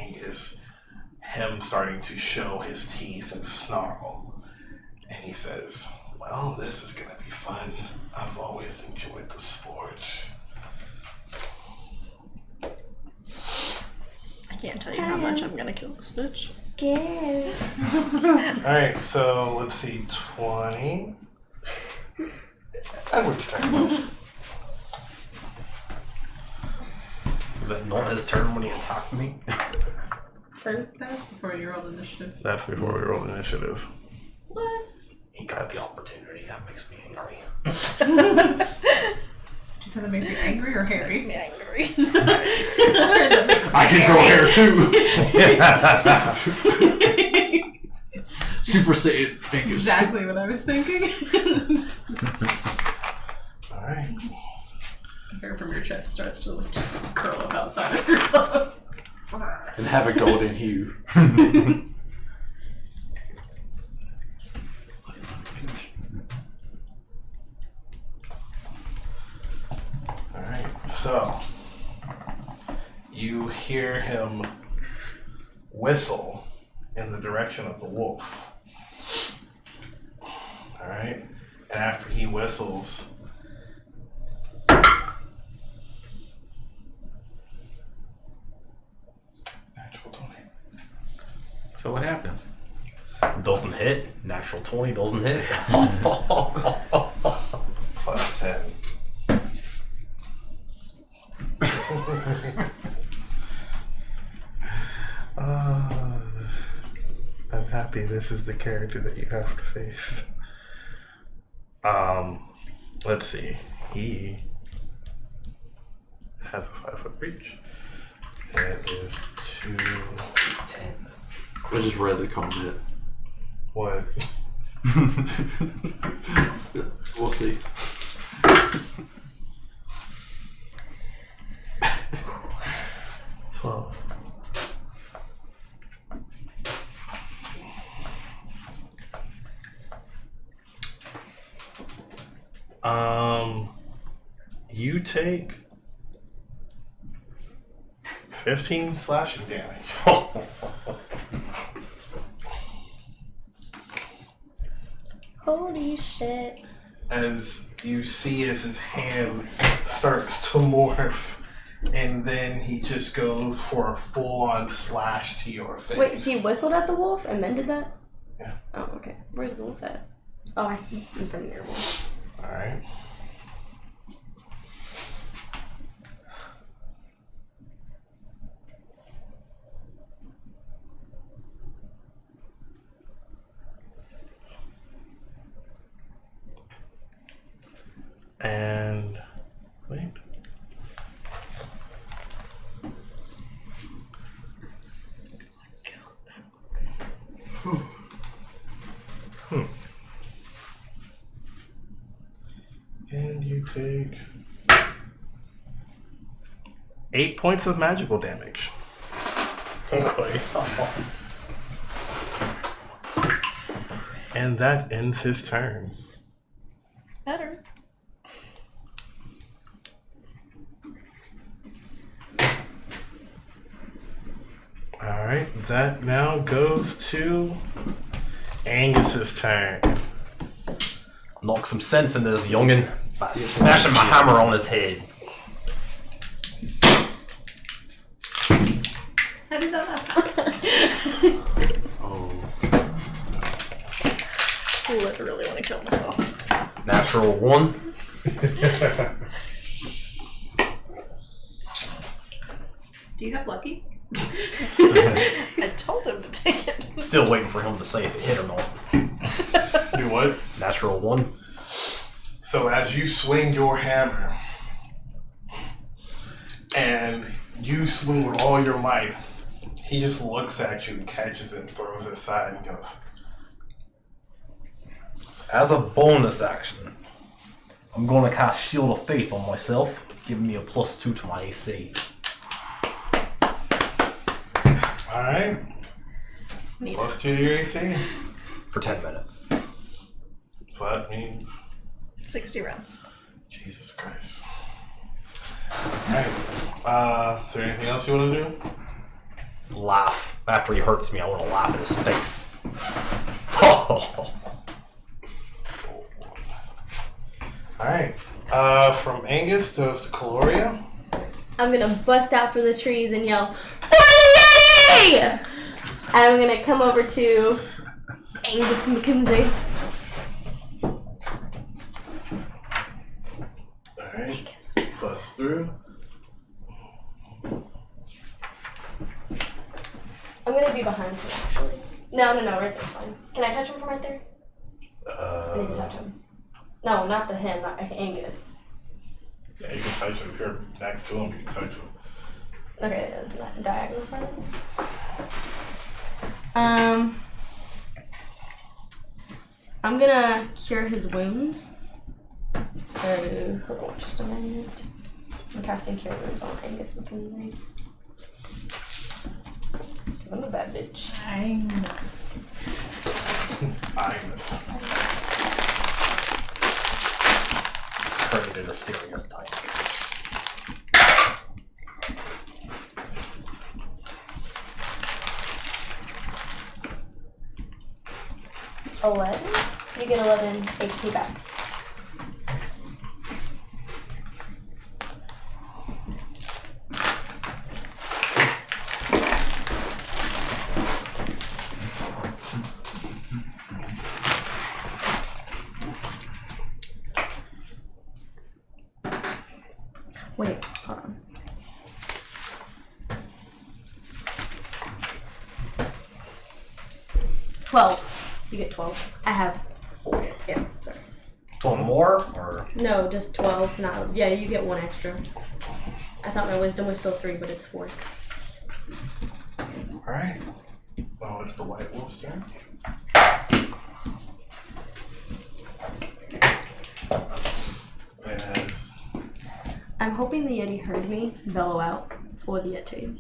him starting to show his teeth and snarl, and he says, well, this is gonna be fun. I've always enjoyed the sport. I can't tell you how much I'm gonna kill this bitch. Scared. Alright, so let's see, 20. Edward's turn. Was that not his turn when he attacked me? True. That was before you rolled initiative. That's before we roll initiative. What? He got the opportunity. That makes me angry. She said that makes you angry or hairy? Makes me angry. That makes me I can grow hair too. Super Saiyan fingers. Exactly what I was thinking. Alright. Hair from your chest starts to just curl up outside of your clothes. And have a golden hue. Alright, so you hear him whistle in the direction of the wolf. Alright? And after he whistles, natural 20. So what happens? Doesn't hit. Natural 20 doesn't hit. Plus 10. I'm happy this is the character that you have to face. Let's see. He has a 5-foot reach. That is 2. 10. I just read the comment. What? We'll see. $12. You take 15 slashing damage. Holy shit. As you see as his hand starts to morph, and then he just goes for a full-on slash to your face. Wait, he whistled at the wolf and then did that? Yeah. Oh, okay. Where's the wolf at? Oh, I see. In front of your wolf. Alright. And wait. And you take 8 points of magical damage. Okay. And that ends his turn. Better. Alright, that now goes to Angus's turn. Knock some sense into this youngin' by smashing my hammer on his head. did that last time. Oh. Ooh, I really want to kill myself. Natural 1. Do you have lucky? I told him to take it. Still waiting for him to say if it hit or not. Do what? Natural 1. So as you swing your hammer, and you swing with all your might, he just looks at you, catches it, and throws it aside and goes, As a bonus action, I'm going to cast Shield of Faith on myself, giving me a +2 to my AC. alright, +2 to your AC. For 10 minutes. So that means, 60 rounds. Jesus Christ. Alright, is there anything else you want to do? Laugh. After he hurts me, I want to laugh in his face. Alright, from Angus goes to Cuilorea. I'm gonna bust out for the trees and yell, "Yay!" And I'm gonna come over to Angus McKenzie. Alright, bust through. I'm gonna be behind him, actually. No, right there's fine. Can I touch him from right there? I need to touch him. No, not the him, not Angus. Yeah, you can touch him. If you're next to him, you can touch him. Okay, diagonal's fine. I'm gonna cure his wounds. So, hold on just a minute. I'm casting cure wounds on Angus McKenzie. I'm a bad bitch. Angus. Angus. Turning it into serious type. You get 11 HP back. Wait, hold on. You get 12. I have 4. Yeah, sorry. 12 more, or? No, just 12. No, yeah, you get 1 extra. I thought my wisdom was still 3, but it's 4. Alright. Well, it's the White Wolf's turn. As I'm hoping the Yeti heard me bellow out for the Yeti.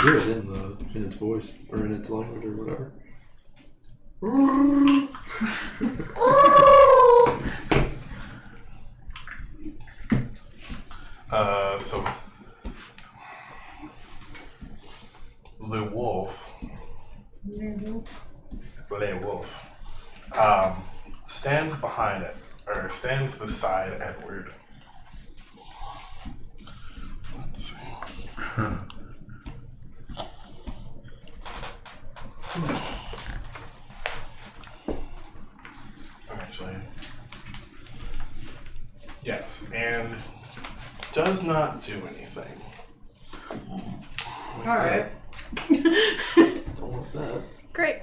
Hear it in its voice or in its language or whatever. So the wolf, werewolf, stands behind it, or stands beside Edward. Let's see. Actually, yes, and does not do anything. Alright. Don't want that. Great.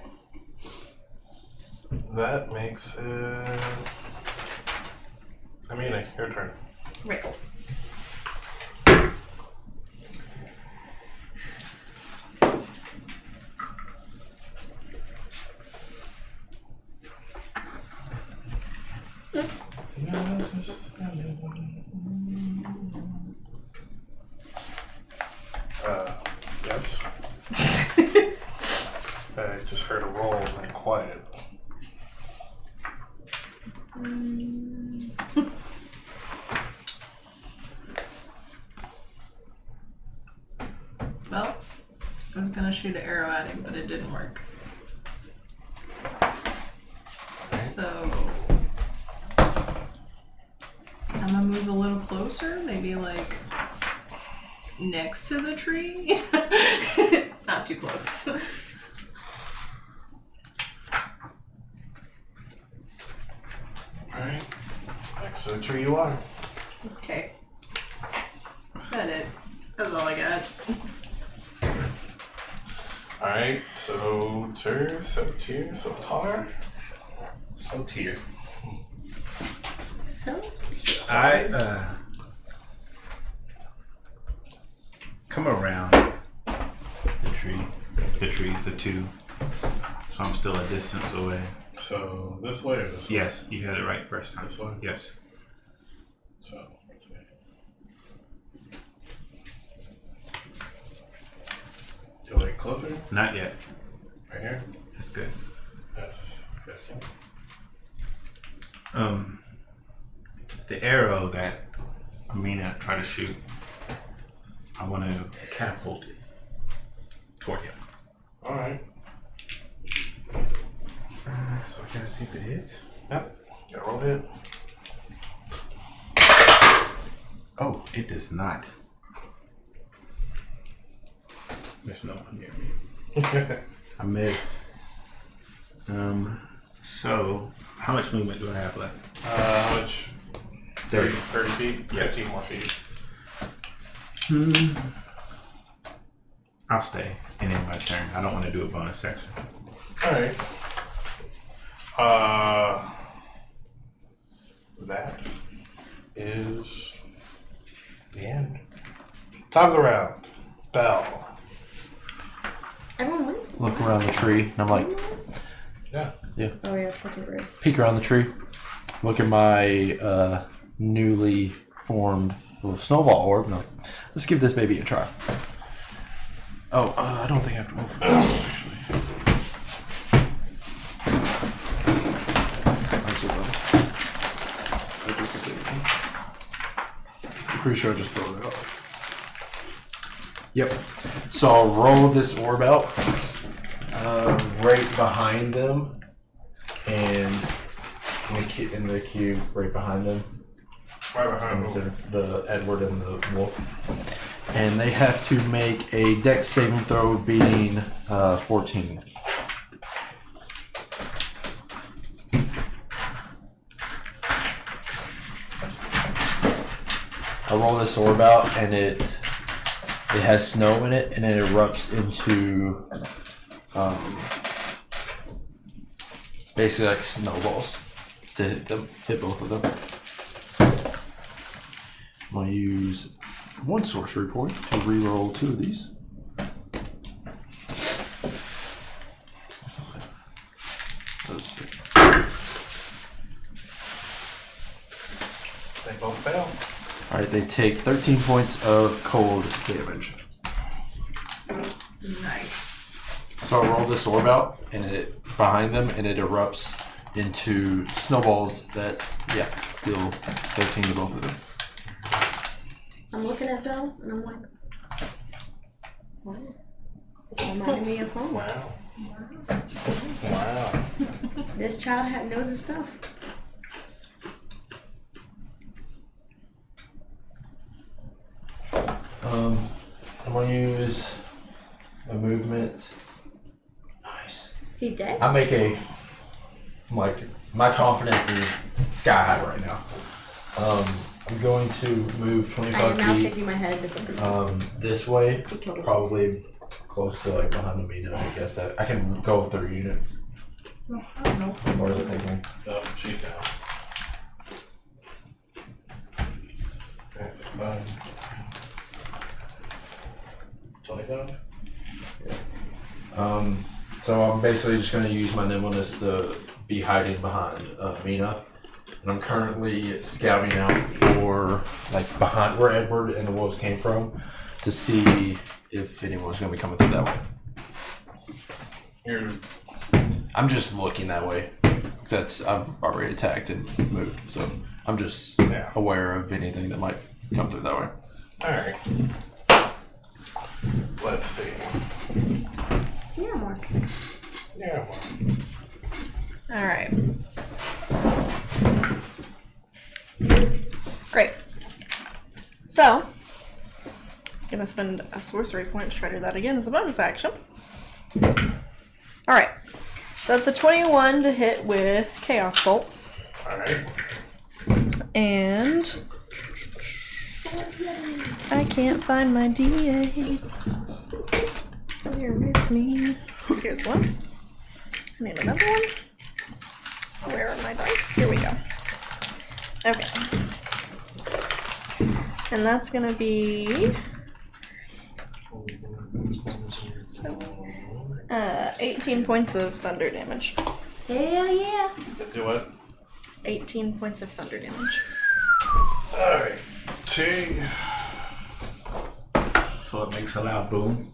That makes it. Imina, your turn. Right. Yes. I just heard a roll and quiet. Well, I was gonna shoot an arrow at him, but it didn't work. So I'm gonna move a little closer, maybe like next to the tree. Not too close. Alright. Next to the tree you are. Okay. Got it. That's all I got. Alright, Soter, Soter. So, I come around the trees, the two. So I'm still a distance away. So this way or this way? Yes, you had it right first time. This way? Yes. So, let's see. You like closer? Not yet. Right here? That's good. That's good. The arrow that Imina tried to shoot, I want to catapult it toward him. Alright. So I gotta see if it hits. Yep. Gotta roll it. Oh, it does not. There's no one near me. I missed. So how much movement do I have left? How much? 30. 30 feet? Yes. 15 more feet. I'll stay and end my turn. I don't want to do a bonus section. Alright. That is the end. Top of the round. Bhel. everyone went. Look around the tree, and I'm like, Yeah. Oh, yeah, it's fucking great. peek around the tree. Look at my newly formed little snowball orb. No, let's give this baby a try. Oh, I don't think I have to roll for that, actually. I'm so bummed. I just completed it. I'm pretty sure I just throw it out. Yep. So I'll roll this orb out right behind them, and in the cube right behind them. Right behind So me. the Edward and the wolf. And they have to make a dex saving throw beating 14. I roll this orb out, and it has snow in it, and it erupts into basically like snowballs to hit both of them. I'm going to use one sorcery point to reroll 2 of these. They both fail. Alright, they take 13 points of cold damage. Nice. So I roll this orb out, and it behind them, and it erupts into snowballs that, deal 13 to both of them. I'm looking at Bhel, and I'm like, wow. Reminded me of home. Wow. Wow. This child knows his stuff. I'm going to use a movement. Nice. He dead? I make my confidence is sky high right now. I'm going to move I am 25 now feet shaking my head disapproval. this way, He killed him. probably close to like behind Imina. I guess that I can go through units. No, I don't know. Or is it taking? Oh, she's down. That's fine. 25? So I'm basically just going to use my nimbleness to be hiding behind Imina. And I'm currently scouting out for, like, behind where Edward and the wolves came from to see if anyone's going to be coming through that way. I'm just looking that way. I've already attacked and moved, so I'm just aware of anything that might come through that way. Alright. Let's see. Niramour. Yeah. All right. Great. So, I'm gonna spend a sorcery point to try to do that again as a bonus action. Alright. So that's a 21 to hit with Chaos Bolt. Alright. And I can't find my D8s. They're with me. Here's one. I need another one. Where are my dice? Here we go. Okay. And that's gonna be 18 points of thunder damage. Hell yeah. Do what? 18 points of thunder damage. Alright. Ching. So it makes a loud boom.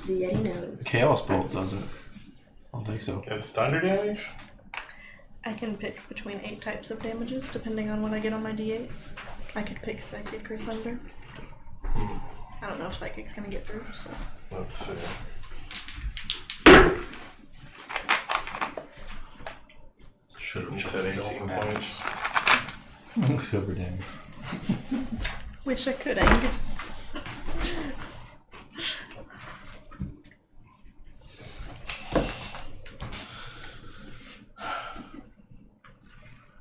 The Yeti knows. Chaos Bolt doesn't. I don't think so. It's thunder damage? I can pick between 8 types of damages depending on what I get on my D8s. I could pick Psychic or Thunder. I don't know if Psychic's gonna get through, so. Let's see. Should have You said said 18 points. Silver damage. Wish I could, Angus.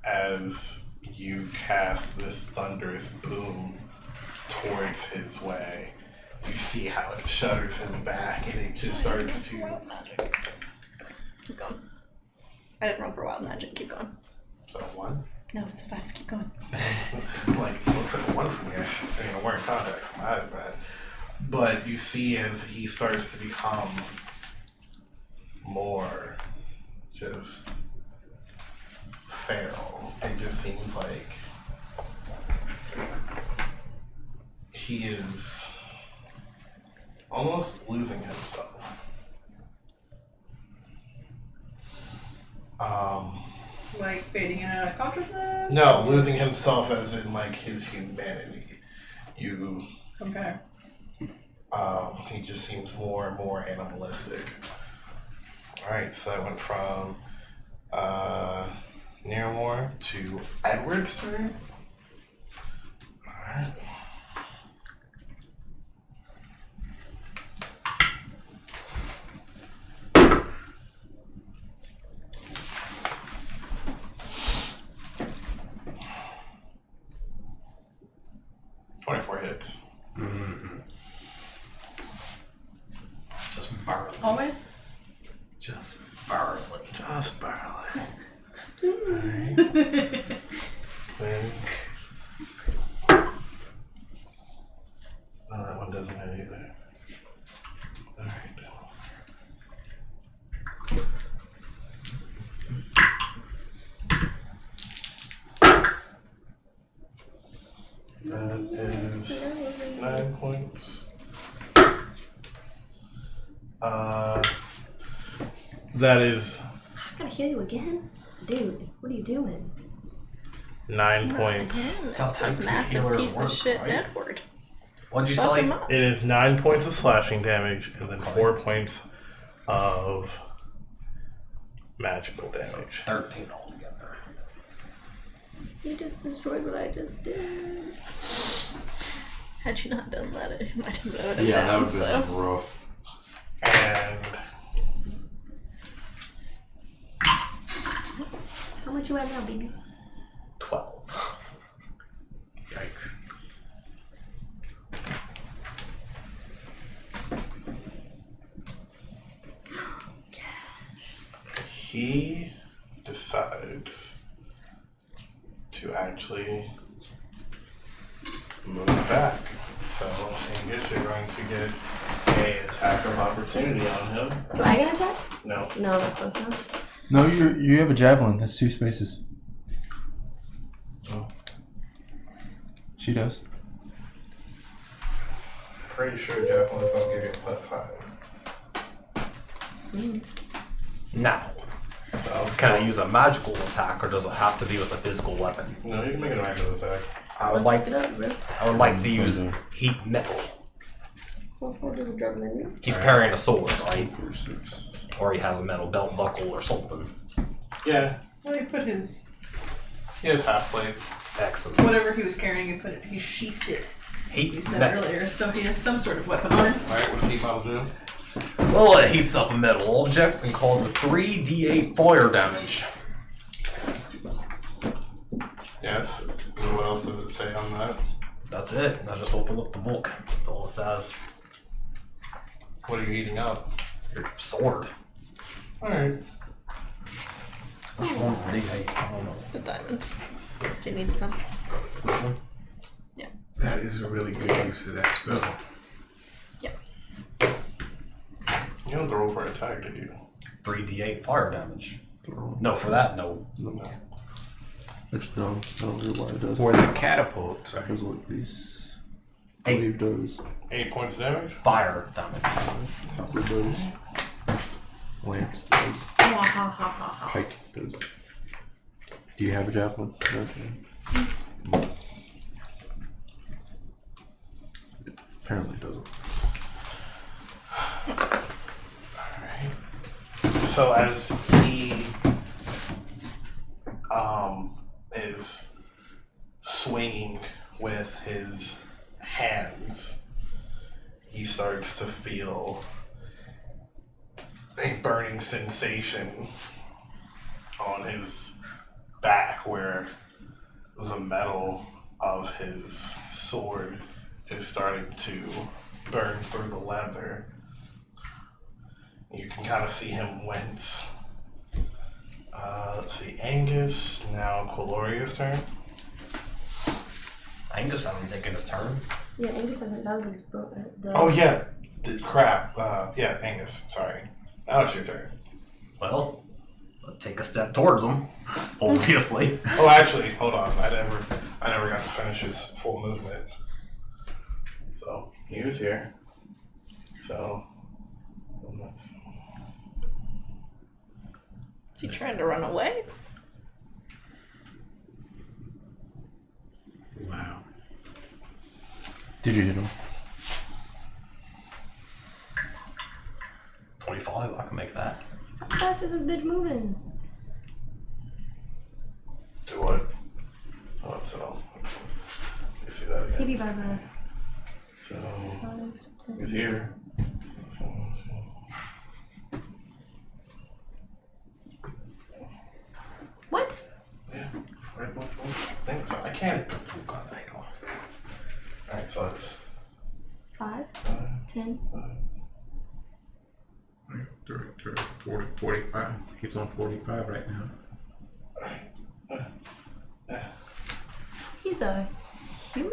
As you cast this thunderous boom towards his way, you see how it shudders him back and it just starts to... Wild magic. Keep going. I didn't roll for wild magic. Keep going. Is that a 1? No, it's a 5. Keep going. Like, it looks like a 1 from here. I mean, I'm wearing contacts, my eyes are bad. But you see as he starts to become more just feral, it just seems like he is almost losing himself. Like fading in and out of consciousness? No, losing himself as in like his humanity. You Okay. he just seems more and more animalistic. Alright, so that went from Niramour to Edward's turn. Alright. Hits. Mm-hmm. Just barely. Always? Just barely. Just barely. Alright. Then. No, that one doesn't hit either. Alright. That is 9 points. That is I gotta heal you again? Dude, what are you doing? 9 points. It's how types this of massive healers piece work, of shit, right? Edward. What'd you Fuck say? him up. It is 9 points of slashing damage and then 4 points of magical damage. 13 altogether. You just destroyed what I just did. Had you not done that, it might have been him Yeah, that down, would have been rough. And How much you at now, baby? 12. yikes. He decides to actually move back. So Angus, you're going to get a attack of opportunity on him. Do I get an attack? No. No, not close enough. No, you have a javelin. That's 2 spaces. Oh. She does. Pretty sure Javelin is going to give you a +5. Now, can I use a magical attack, or does it have to be with a physical weapon? No, you can make an magical attack. I would Let's like. look it up, bro. I would like to use heat metal. What does a German mean? He's carrying a sword, right? Or he has a metal belt buckle or something. Yeah. Well, he put his He has half plate. Excellent. Whatever he was carrying, he sheathed it. You Heat said metal. earlier, so he has some sort of weapon on him. Alright, what's heat metal do? Well, it heats up a metal object and causes 3d8 fire damage. Yes. And what else does it say on that? That's it. I just opened up the book. That's all it says. What are you heating up? Your sword. Alright. Which one's the d8? I don't know. The diamond. Do you need some? This one? That is a really good use of that This spell. one. You don't throw for attack, do you? 3d8 fire damage. Throw. No, for that, no. No. It's dumb. I don't know why it does. For the catapult, sorry. Because what these I 8 believe does. 8 points of damage? fire damage. Copper does. Lance does. Pike does. Do you have a javelin? No. It apparently doesn't. Alright. So as he is swinging with his hands, he starts to feel a burning sensation on his back where the metal of his sword is starting to burn through the leather. You can kind of see him wince. Let's see, Angus, now Cuiloria's turn. Angus hasn't taken his turn. Yeah, Angus hasn't done his book. Oh yeah, crap. Yeah, Angus, sorry. Now it's your turn. Well, I'll take a step towards him, obviously. Oh, actually, hold on. I never got to finish his full movement. So he was here. So. Is he trying to run away? Wow. Did you hit him? 25, I can make that. How fast is this bitch moving? Do what? Oh, so. You see that He again? be by the So 5, 10. he's here. What? Yeah, right above the I think so. I can't. Oh god, hang on. Alright, so it's 5, 10. 30, 40, 45. He's on 45 right now. He's a human?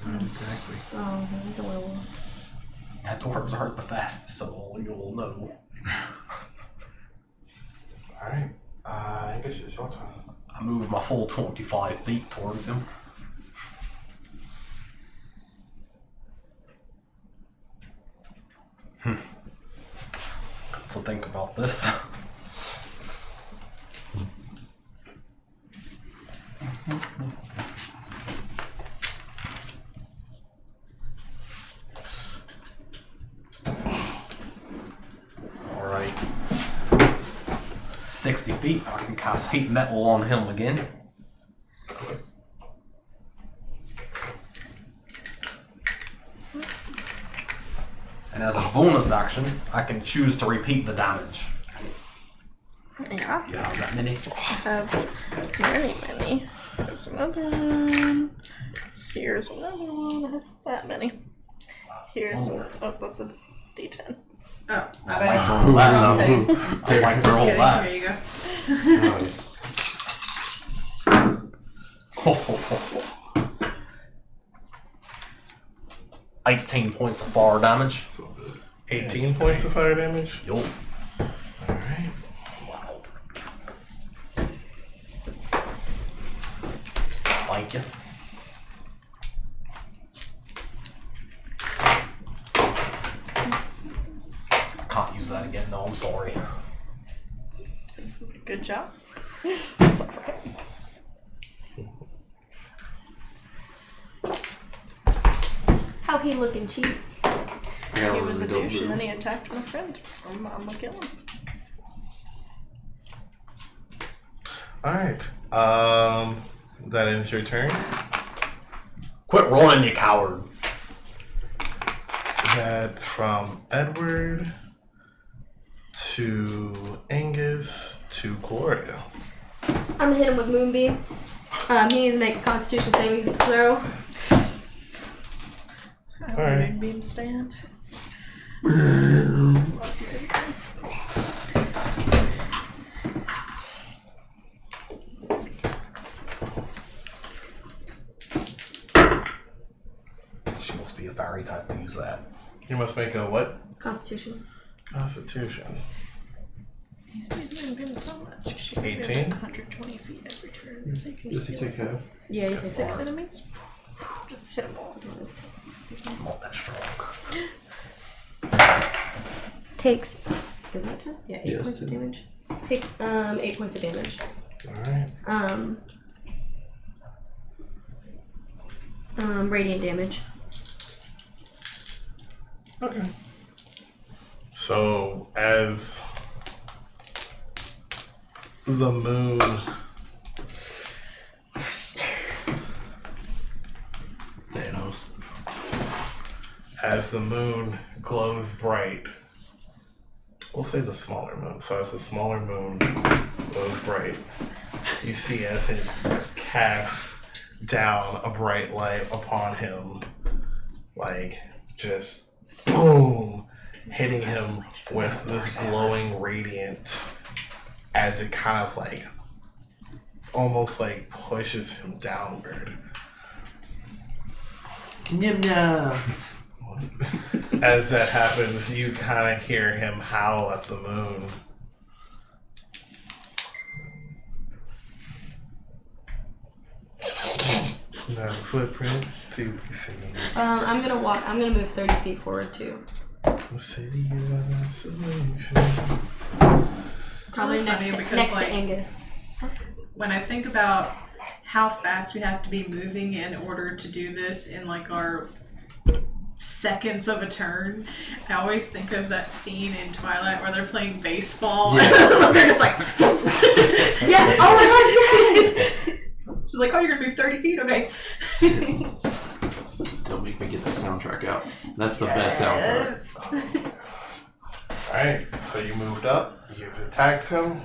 Not exactly. Oh, he's a werewolf. That dwarves aren't the fastest, so you'll know. alright. I guess it's your turn. I moved my full 25 feet towards him. So think about this. Alright. 60 feet, I can cast heat metal on him again. And as a bonus action, I can choose to repeat the damage. Yeah. You have that many? I have many. Here's another one. Here's another one. I have that many. Here's that's a D10. Oh, my I bad. like to roll that. Okay. I like to Just roll kidding. that. Here you go. Nice. Oh. 18 points of fire damage. 18 points of fire damage. Yup. Alright. Wow. Thank you. I can't use that again. No, I'm sorry. Good job. It's alright. How he looking, Chief? Yeah, He was a really don't douche and then move. he attacked my friend. I'm gonna kill him. Alright. That ends your turn. Quit running, you coward. That's from Edward to Angus to Cuilorea. I'm gonna hit him with Moonbeam. He needs to make a Constitution saving throw. Alright. Beam stand. She must be a fiery type to use that. You must make a what? Constitution. Constitution. He's using Moonbeam so much. 18? 120 feet every turn. So you can Does he hit take half? Yeah, you take 6 4. enemies? Just hit them all. I'm not that strong. Takes. Is that 10? Yeah, 8 Yes, points of 10. damage. Take 8 points of damage. Alright. Radiant damage. Okay. So, as the moon Thanos. as the moon glows bright, we'll say the smaller moon. So as the smaller moon glows bright, you see as it casts down a bright light upon him, like just boom, hitting him with this glowing radiant as it kind of like almost like pushes him downward. Nimna. As that happens, you kind of hear him howl at the moon. No footprint to be seen. I'm gonna move 30 feet forward too. The city of isolation. Probably really next, funny to, because, next like, to Angus. When I think about how fast we have to be moving in order to do this in like our seconds of a turn, I always think of that scene in Twilight where they're playing baseball and they're just like Yeah, oh my gosh, yes! she's like, oh, you're gonna move 30 feet? Okay. Don't make me get the soundtrack out. That's the best soundtrack. Yes. Alright, so you moved up, you've attacked him.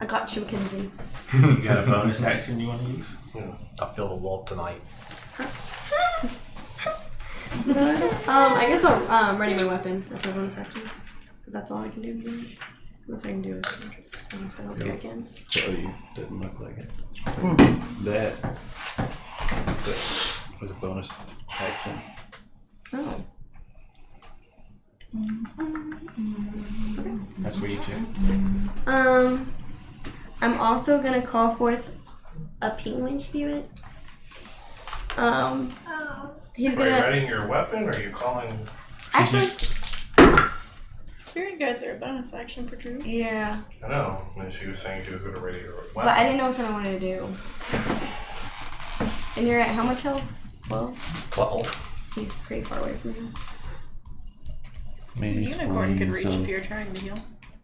I got you, Mackenzie. You got a bonus action you want to use? I feel the love tonight. I guess I'll ready my weapon. That's my bonus action. But that's all I can do. Unless I can do it. I don't think I can. Oh, you didn't look like it. That was a bonus action. Oh. That's where you choose. I'm also gonna call forth a penguin spirit. He's Are you gonna readying your weapon or are you calling? actually. Spirit guides are a bonus action for troops. Yeah, I know, and she was saying she was going to ready her weapon. but I didn't know which one I wanted to do. And you're at how much health? 12. 12. He's pretty far away from you. Maybe he's Unicorn could reach so if you're trying to heal.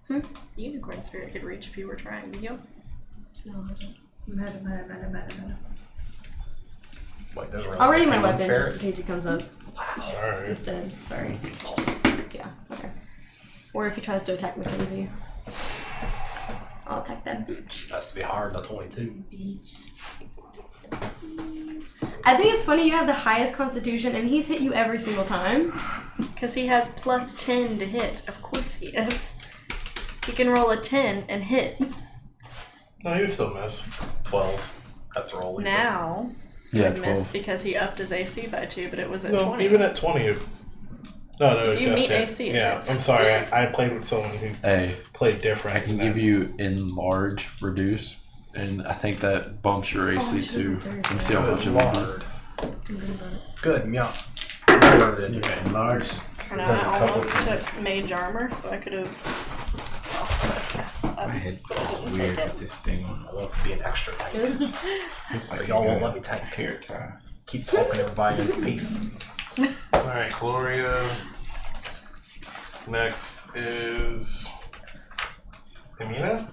Hmm? Unicorn spirit could reach if you were trying to heal. No, I don't. Wait, there's a I'll ready my penguin weapon spirit? just in case he comes up Alright. instead. Sorry. Yeah, okay. Or if he tries to attack Mackenzie. I'll attack that bitch. Has to be hard, not 22. I think it's funny you have the highest constitution and he's hit you every single time. Because he has plus 10 to hit. Of course he is. He can roll a 10 and hit. No, you still miss. 12. That's roll. Lisa. Now, yeah, he missed 12. because he upped his AC by 2, but it was at No, 20. even at 20. No, If it you just meet hit. AC, it Yeah, hits. I'm sorry. I played with someone who Hey, played different. I can give you enlarge, reduce, and I think that bumps your AC too. You can see how much of it. Lord. Good, yeah. Word in Okay, enlarge. And Does a I couple almost things. took mage armor, so I could have also cast that. My head but I didn't weird take it. with this thing on. I want to be an extra tank. Looks like But y'all won't you let got me tank. a character. Keep poking everybody into peace. Alright, Cuilorea. Next is Imina.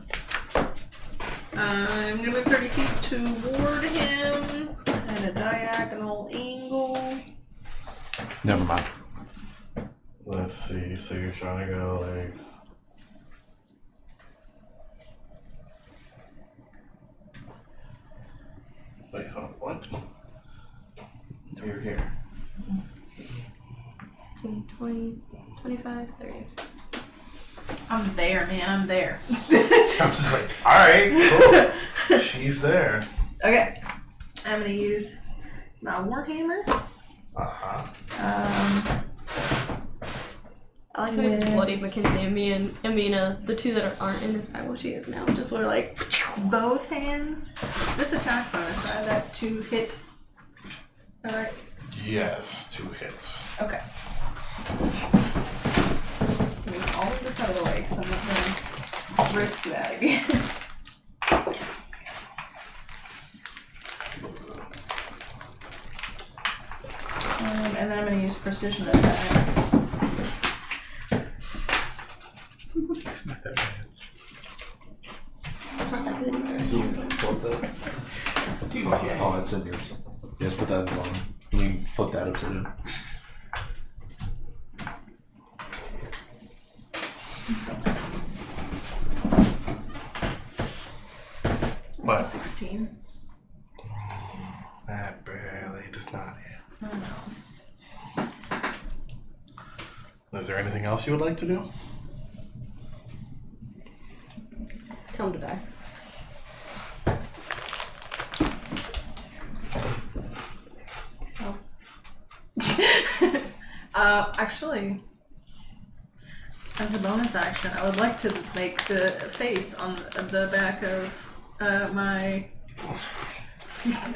I'm gonna be 30 feet toward him at a diagonal angle. Never mind. Let's see. So you're trying to go like. Wait, hold on. What? You're here. 15, 20, 25, 30. I'm there, man. I'm there. I'm just like, all right, cool. She's there. Okay. I'm gonna use my warhammer. I like how we just bloodied Mackenzie and me and Imina, the two that aren't in this fight. Well, she is now. Just were like Both hands. This attack bonus, I have that to hit. Is that right? Yes, to hit. Okay. Move all of this out of the way because I'm not gonna risk that again. And then I'm gonna use precision attack. It's not that bad. it's not that good. Flip that. Okay. Oh, it's in yours. Yes, put that at the bottom. Can you flip that upside down? What? 16. That barely does not hit. I know. Is there anything else you would like to do? Tell him to die. Actually, as a bonus action, I would like to make the face on the back of my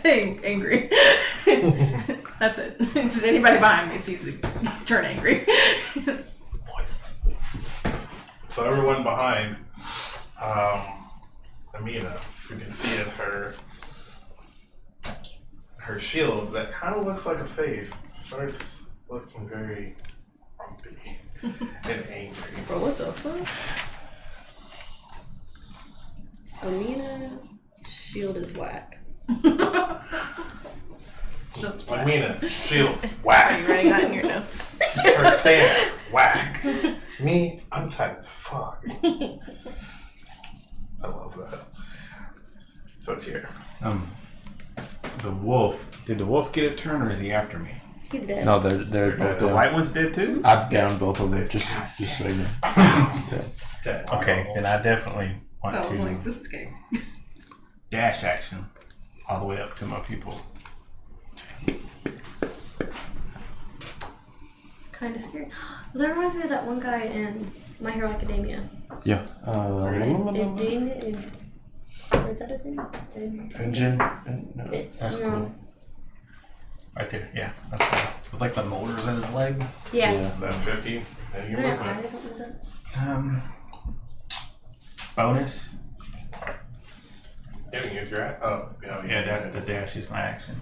thing angry. That's it. Just anybody behind me sees it turn angry. So everyone behind Imina, you can see as her shield that kind of looks like a face starts looking very grumpy and angry. Bro, what the fuck? Imina, shield is whack. Imina, shield, Are whack. you writing that in your notes? Her stance, whack. Me, I'm tight as fuck. I love that. So it's here. The wolf. Did the wolf get a turn, or is he after me? He's dead. No, they're both The down. white one's dead too. I've downed both of them. Just so you know. Dead. Okay, then I definitely want I was to like, this is game. dash action all the way up to my people. Kind of scary. That reminds me of that one guy in My Hero Academia. Yeah. Is that his name? Engine. No. It's, That's no. cool. Right there, yeah. That's With like the motors in his leg. Yeah. That's 15. And you Isn't it look eye like or something like that? cool. Bonus. you can use your Yeah, the dash is my action.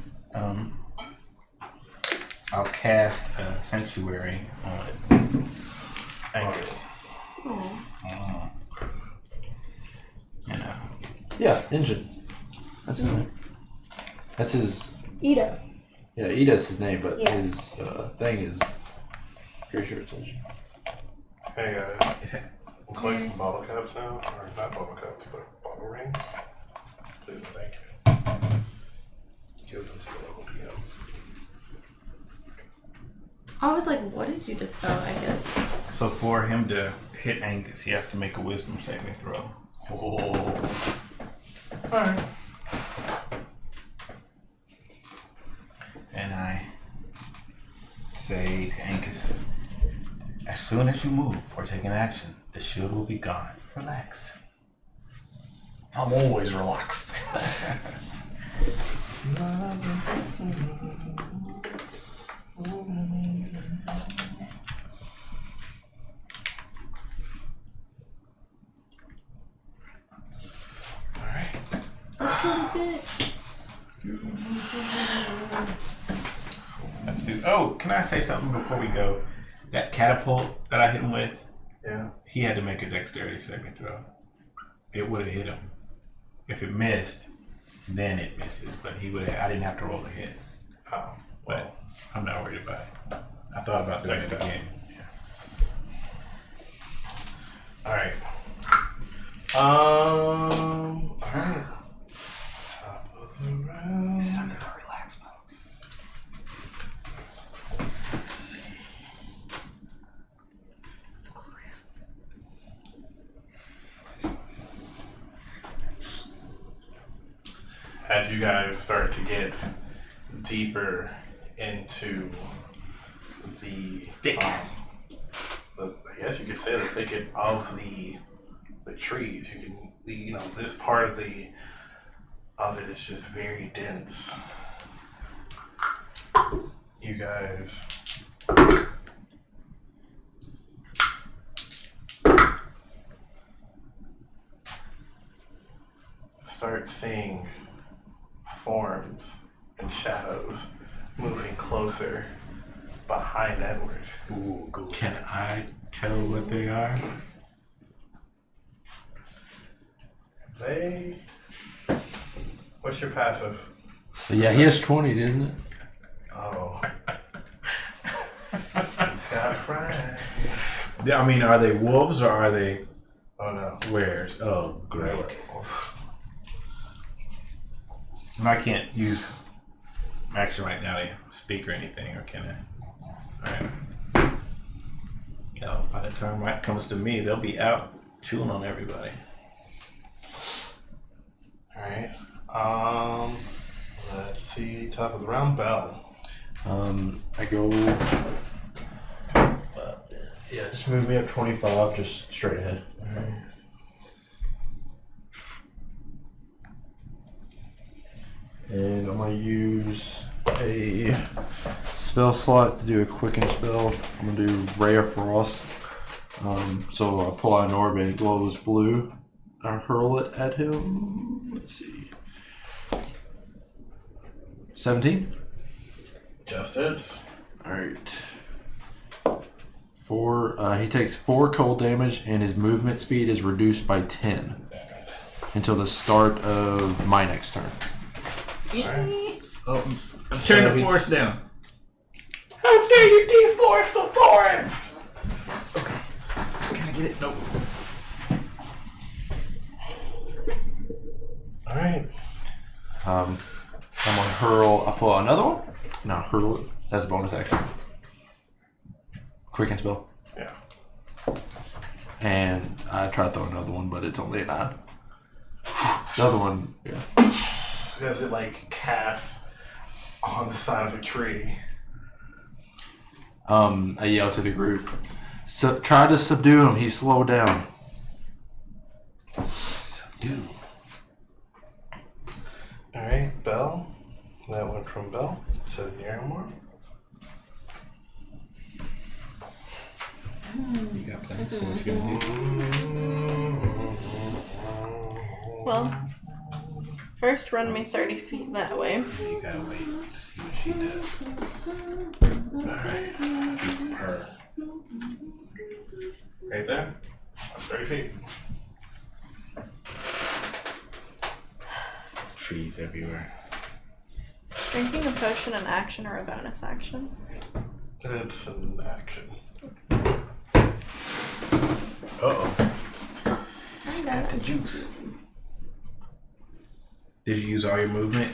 I'll cast a sanctuary on Angus. Aw. You know. Yeah, engine. That's his name. That's his. Ida. Yeah, Ida's his name, but Yeah. his thing is. Pretty sure it's engine. Hey guys, I'm collecting bottle caps now, or not bottle caps, but bottle rings. Please and thank you. Give them to the local DM. I was like, what did you just throw? I guess. So for him to hit Angus, he has to make a wisdom saving throw. Oh. Alright. And I say to Angus, as soon as you move or take an action, the shield will be gone. Relax. I'm always relaxed. Alright. Let's do. Oh, can I say something before we go? That catapult that I hit him with, Yeah. he had to make a dexterity saving throw. It would have hit him. if it missed, then it misses. But he would. I didn't have to roll a hit. But I'm not worried about it. I thought about doing it again. All right. All right. Top of the round. Sit under the relax pose. Let's see. As you guys start to get deeper into the I guess you could say the thicket of the trees. You can, this part of it is just very dense. You guys start seeing forms and shadows moving closer behind Edward. Ooh, good. Can I tell what they are? What's your passive? Yeah, he has 20, isn't it? Oh. He's got friends. I mean, are they wolves or are they Oh no. wares? Oh, great. Werewolves. And I can't use action right now to speak or anything, or can I? Alright. By the time it comes to me, they'll be out chewing on everybody. Alright. Let's see. Top of the round, Bhel. I go. Yeah, just move me up 25, just straight ahead. Alright. And I'm gonna use a spell slot to do a quicken spell. I'm gonna do Ray of Frost. So I pull out an orb and it glows blue. I hurl it at him. Let's see. 17. Just hits. Alright. He takes 4 cold damage and his movement speed is reduced by 10 until the start of my next turn. Alright. Turn the force down. How dare you deforest the forest! Can I get it? Nope. Alright. I'm gonna hurl. I pull out another one. No, hurl it. That's a bonus action. Quicken spell. Yeah. And I try to throw another one, but it's only a 9. The other one, yeah. Does it cast on the side of a tree? I yell to the group. So try to subdue him. He's slowed down. Subdue. Alright, Bhel. That went from Bhel to Niramour. You got plans? So what you gonna do? Well, first run me 30 feet that way. You gotta wait to see what she does. Alright. Her. Right there? That's 30 feet. Trees everywhere. Drinking a potion an action or a bonus action? It's an action. Uh-oh. Got the juice. Did you use all your movement?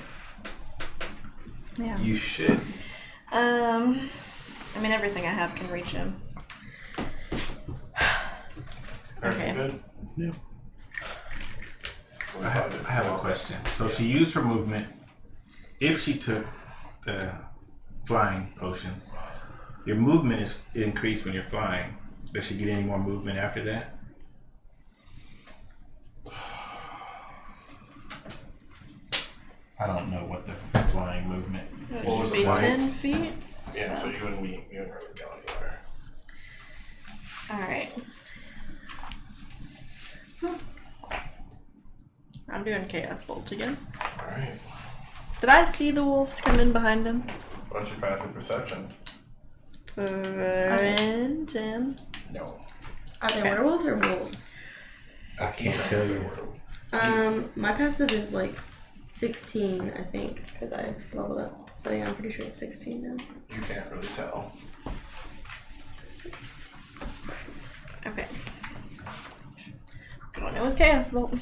Yeah. You should. I mean, everything I have can reach him. Everything Okay. good? Yeah. I have a question. So she used her movement. If she took the flying potion, your movement is increased when you're flying. Does she get any more movement after that? I don't know what the flying movement is. It What would was just the be flying? 10 feet. Yeah, so you wouldn't really go anywhere. Alright. I'm doing Chaos Bolt again. Alright. Did I see the wolves come in behind him? What's your passive perception? 10. No. Are they werewolves or wolves? I can't tell you. My passive is like 16, I think, because I leveled up. So yeah, I'm pretty sure it's 16 now. You can't really tell. Okay. Going in with Chaos Bolt.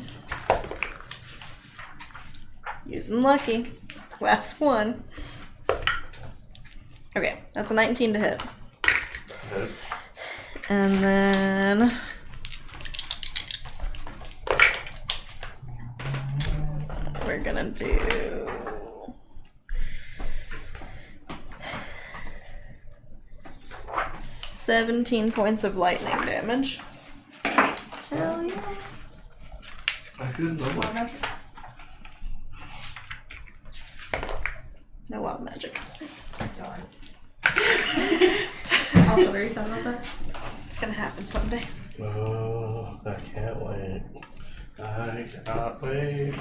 Using Lucky. Last one. Okay, that's a 19 to hit. Hit. And then... we're gonna do... 17 points of lightning damage. Hell yeah. I couldn't know what. No wild magic. Darn. Also very sad about that. It's gonna happen someday. Oh, I can't wait. I cannot wait.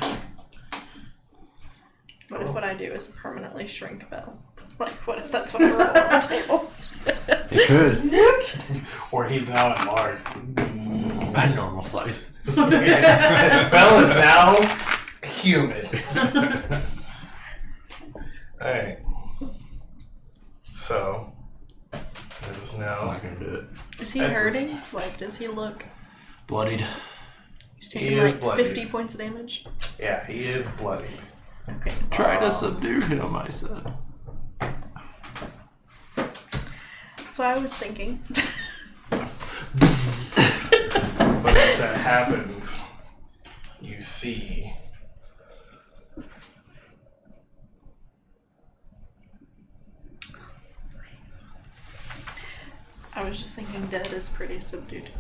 What if what I do is permanently shrink Bhel? Like, what if that's what I roll on the table? It could. Or he's now enlarged. I'm normal sized. Bhel is now human. Alright. So, it is I'm now. not gonna do it. Is he Edwards. hurting? Like, does he look... Bloodied. He's He taking is like bloodied. 50 points of damage? Yeah, he is bloody. Okay. Try to subdue him, I said. That's what I was thinking. But as that happens, you see I was just thinking dead is pretty subdued.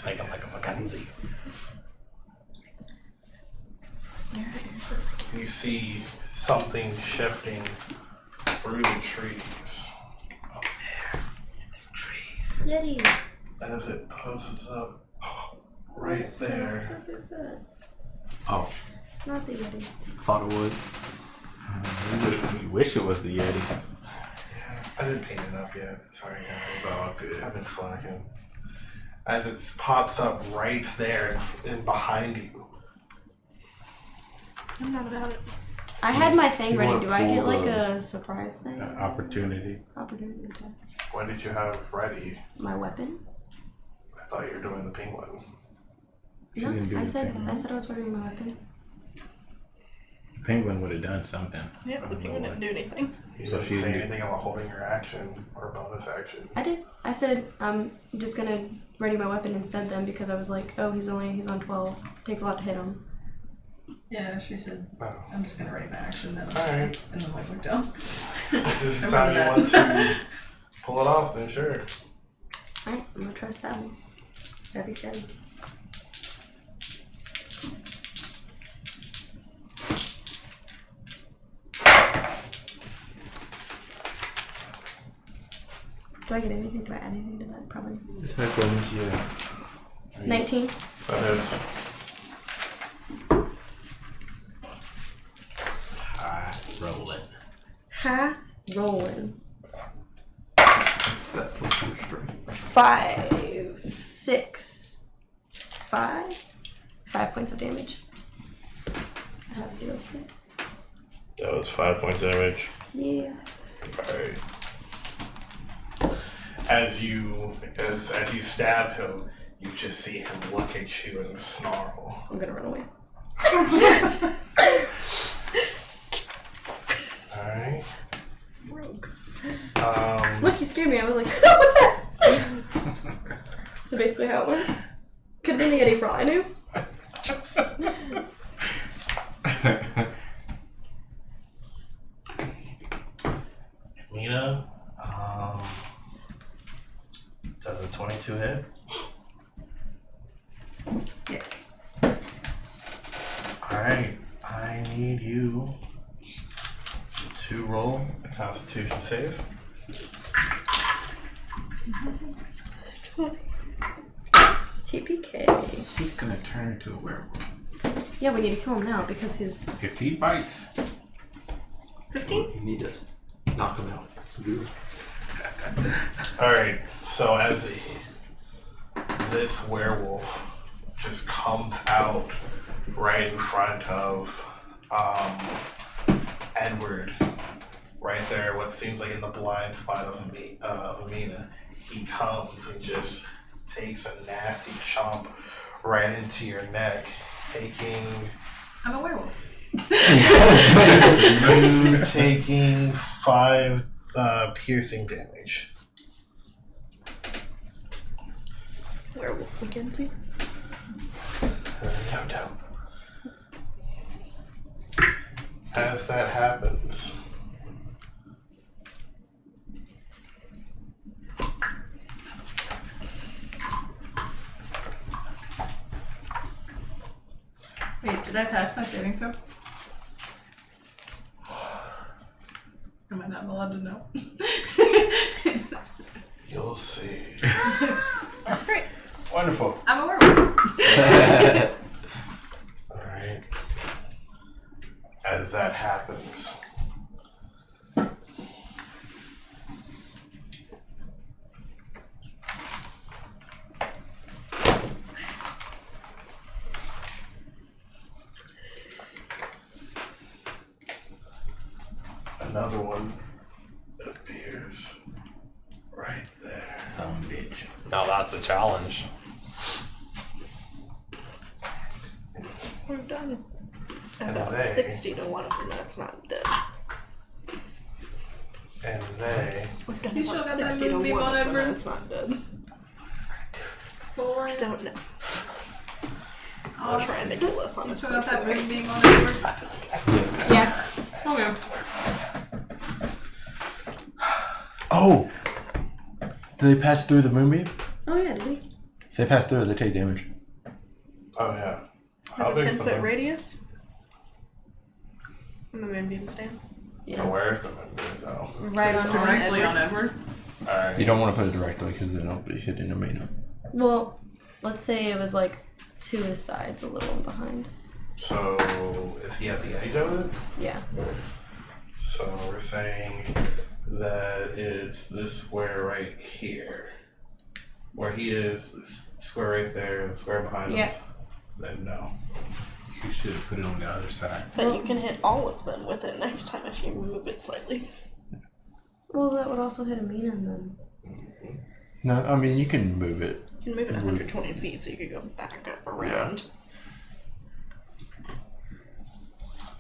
Like a Mackenzie. you see something shifting through the trees Yeti. as it poses up right there. What is that? Oh, Not the Yeti. thought it was. We wish it was the Yeti. Yeah, I didn't paint it up yet. Sorry guys. Oh, good. I've been slacking. As it pops up right there and behind you. I'm not about it. I had my thing You ready. wanna Do I get pull like the- a surprise thing? Opportunity. Opportunity attack. What did you have ready? My weapon? I thought you were doing the penguin. She No, didn't do I the said penguin. I was wearing my weapon. Penguin would have done something. Yeah, but the penguin didn't do anything. You So didn't she say didn't do- anything about holding your action or bonus action. I did. I said I'm just gonna ready my weapon instead then because I was like, oh, he's on 12. Takes a lot to hit him. Yeah, she said, Oh. I'm just gonna ready my action then. Alright. And then like look down. This is the I time you remember want to pull it off, then sure. Alright, I'm gonna try to stab him. Stabby stabby. Do I get anything? Do I add anything to that? Probably. This happens, yeah. 19. That is. Roll it. Ha. Rolling. It's that plus your strength. 5, 6, 5. 5 points of damage. I have 0 strength. That was 5 points of damage. Yeah. Alright. As you stab him, you just see him look at you and snarl. I'm gonna run away. Alright. Rogue. Look, he scared me. I was like, oh, what's that? So basically how it went. Could have been the Yeti for all I knew. Imina, does a 22 hit? Yes. Alright, I need you to roll a constitution save. TPK. He's gonna turn into a werewolf. Yeah, we need to kill him now because he's. If he bites, 15? You need to knock him out. Subdue him. Alright, so as this werewolf just comes out right in front of Edward, right there, what seems like in the blind spot of Imina. He comes and just takes a nasty chomp right into your neck, taking... I'm a werewolf. you taking 5 piercing damage. Werewolf Mackenzie. Soter. As that happens, Wait, did I pass my saving throw? Am I not allowed to know? you'll see. Great. Wonderful. I'm a werewolf. Alright. As that happens, another one appears right there. Some bitch. Now that's a challenge. We've done And about they- 60 to one of them that's not dead. And they We've done You about still got that 60 to moonbeam one on of them Edward? that's not dead. I don't know. Oh, Trying to kill us on You a still got that social moonbeam on Edward? Yeah. Okay. Oh! Did they pass through the moonbeam? Oh yeah, did we? If they pass through it, they take damage. Oh yeah. How Has a big is 10 the foot moon? radius? And the moonbeam stand. So where's the moonbeam though? Right on Directly Edward. on Edward. Alright. You don't want to put it directly because then it'll be hitting Imina. Well, let's say it was like to his sides, a little behind. So is he at the edge of it? Yeah. So we're saying that it's this square right here. Where he is, this square right there, the square behind Yeah. us. Then no. You should have put it on the other side. But you can hit all of them with it next time if you move it slightly. Well, that would also hit Imina then. No, I mean, you can move it. You can move it 120 feet so you could go back up around.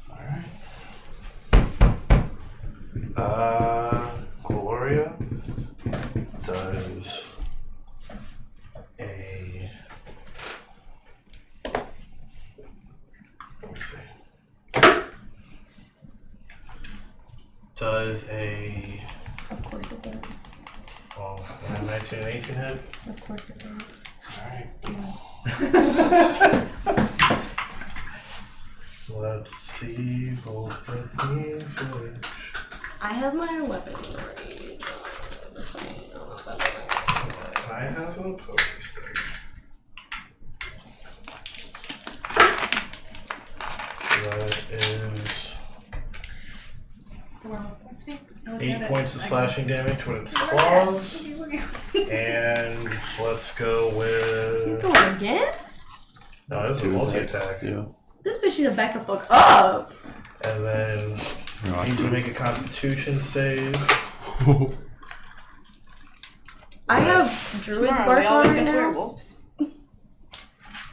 Alright. Cuilorea does a... Let me see. Does a... Of course it does. Well, 19 and 18 hit? Of course it does. Alright. Let's see both of these. I have my weapon ready. Just saying. I have an opposing stick. That is 8 points of slashing damage with its claws. And let's go He's with... going again? No, it was a multi-attack. Yeah. This bitch needs to back the fuck up. And then he's gonna make a constitution save. I have Druid's Tomorrow, Bark we all on wake right up now. werewolves.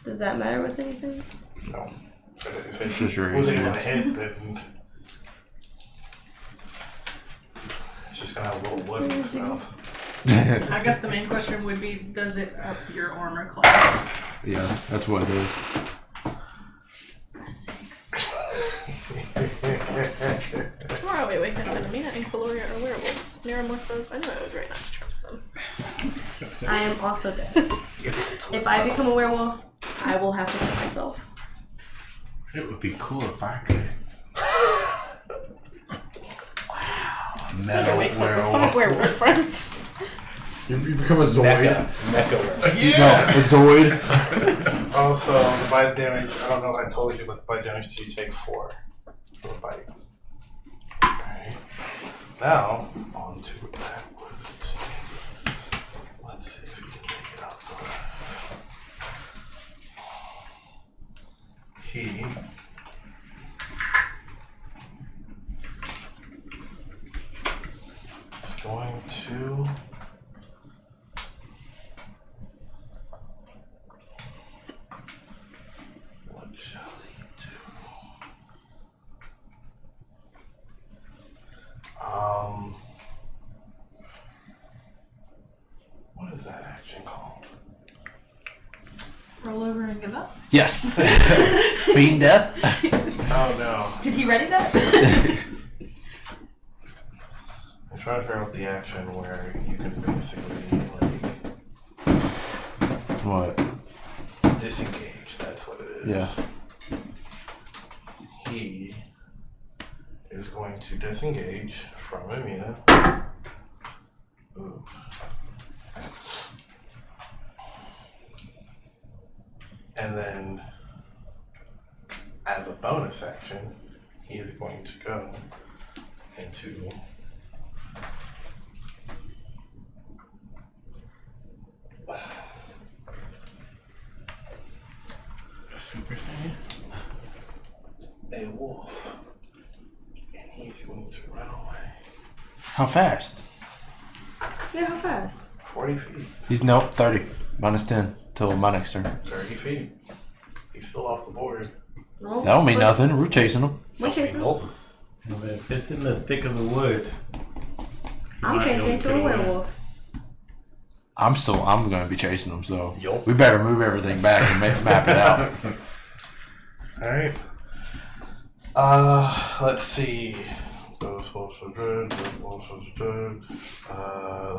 Does that matter with anything? No. If Just it your was AC. able to hit, then it's just gonna have a little wood in its mouth. I guess the main question would be, does it up your armor class? Yeah, that's what it is. A 6. Tomorrow we wake up and Imina and Cuilorea are werewolves. Niramour says, I knew I was right not to trust them. I am also dead. If I become a werewolf, I will have to kill myself. It would be cool if I could. Soter wakes up with 5 werewolf friends. You become a Zoid. Mecha. No, a Zoid. Also, the bite damage, I don't know if I told you, but the bite damage you take 4 for the bite. Alright. Now, on to backwards. Let's see if we can make it out for he is going to what shall he do? What is that action called? Roll over and give up. Yes. Fiend death. Oh no. Did he ready that? I'm trying to figure out the action where you can basically What? like disengage. That's what it is. Yeah. He is going to disengage from Imina. Ooh. And then, as a bonus action, he is going to go into a Super Saiyan, a wolf, and he's going to run away. How fast? Yeah, how fast? 40 feet, He's nope, 30. Minus 10 till my next turn. 30 feet. He's still off the board. Well, That don't mean nothing. We're chasing him. We're chasing him. Nope. If it's in the thick of the woods, I'm changing into a werewolf. I'm going to be chasing him, so Yup. we better move everything back and map it out. Alright. Let's see. Those wolves are good. Those wolves are good.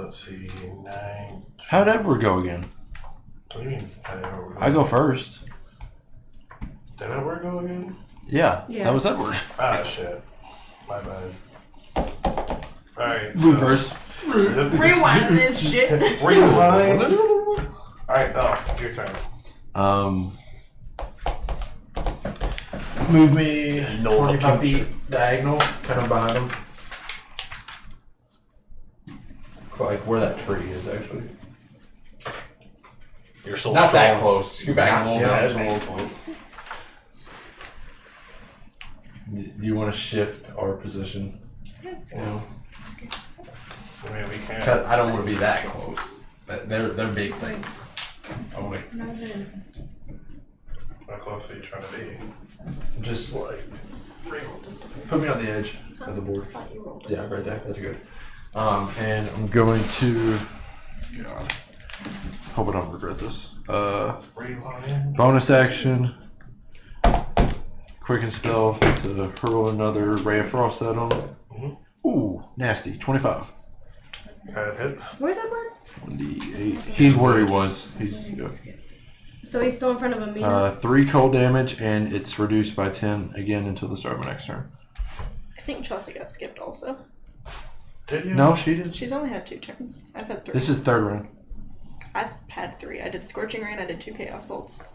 Let's see. 9. How'd Edward go again? What do you mean? I go first. Did Edward go again? Yeah, Yeah. that was Edward. Ah, shit. My bad. Alright. Reverse. Rewind this shit. Rewind. Alright, Bhel, your turn. Move me No, 25 the feet diagonal, kind of behind him. Like where that tree is, actually. you're so Not strong. that close. You're back a little Yeah, bit. that's a little close. Do you want to shift our position? No. I mean, we can't. I don't want to be that close. They're big things. I want to How close are you trying to be? just like put me on the edge of the board. Yeah, right there. That's good. And I'm going to. God, hope I don't regret this. Rewind. Bonus action. Quicken spell to hurl another ray of frost at him. Ooh, nasty. 25. That hits. Where's Edward? 1d8. He's where he was. He's good. So he's still in front of Imina. 3 cold damage, and it's reduced by 10 again until the start of my next turn. I think Chelsey got skipped also. Did you? No, she did. She's only had 2 turns. I've had 3. This is third round. I've had 3. I did Scorching Rain, I did 2 Chaos Bolts.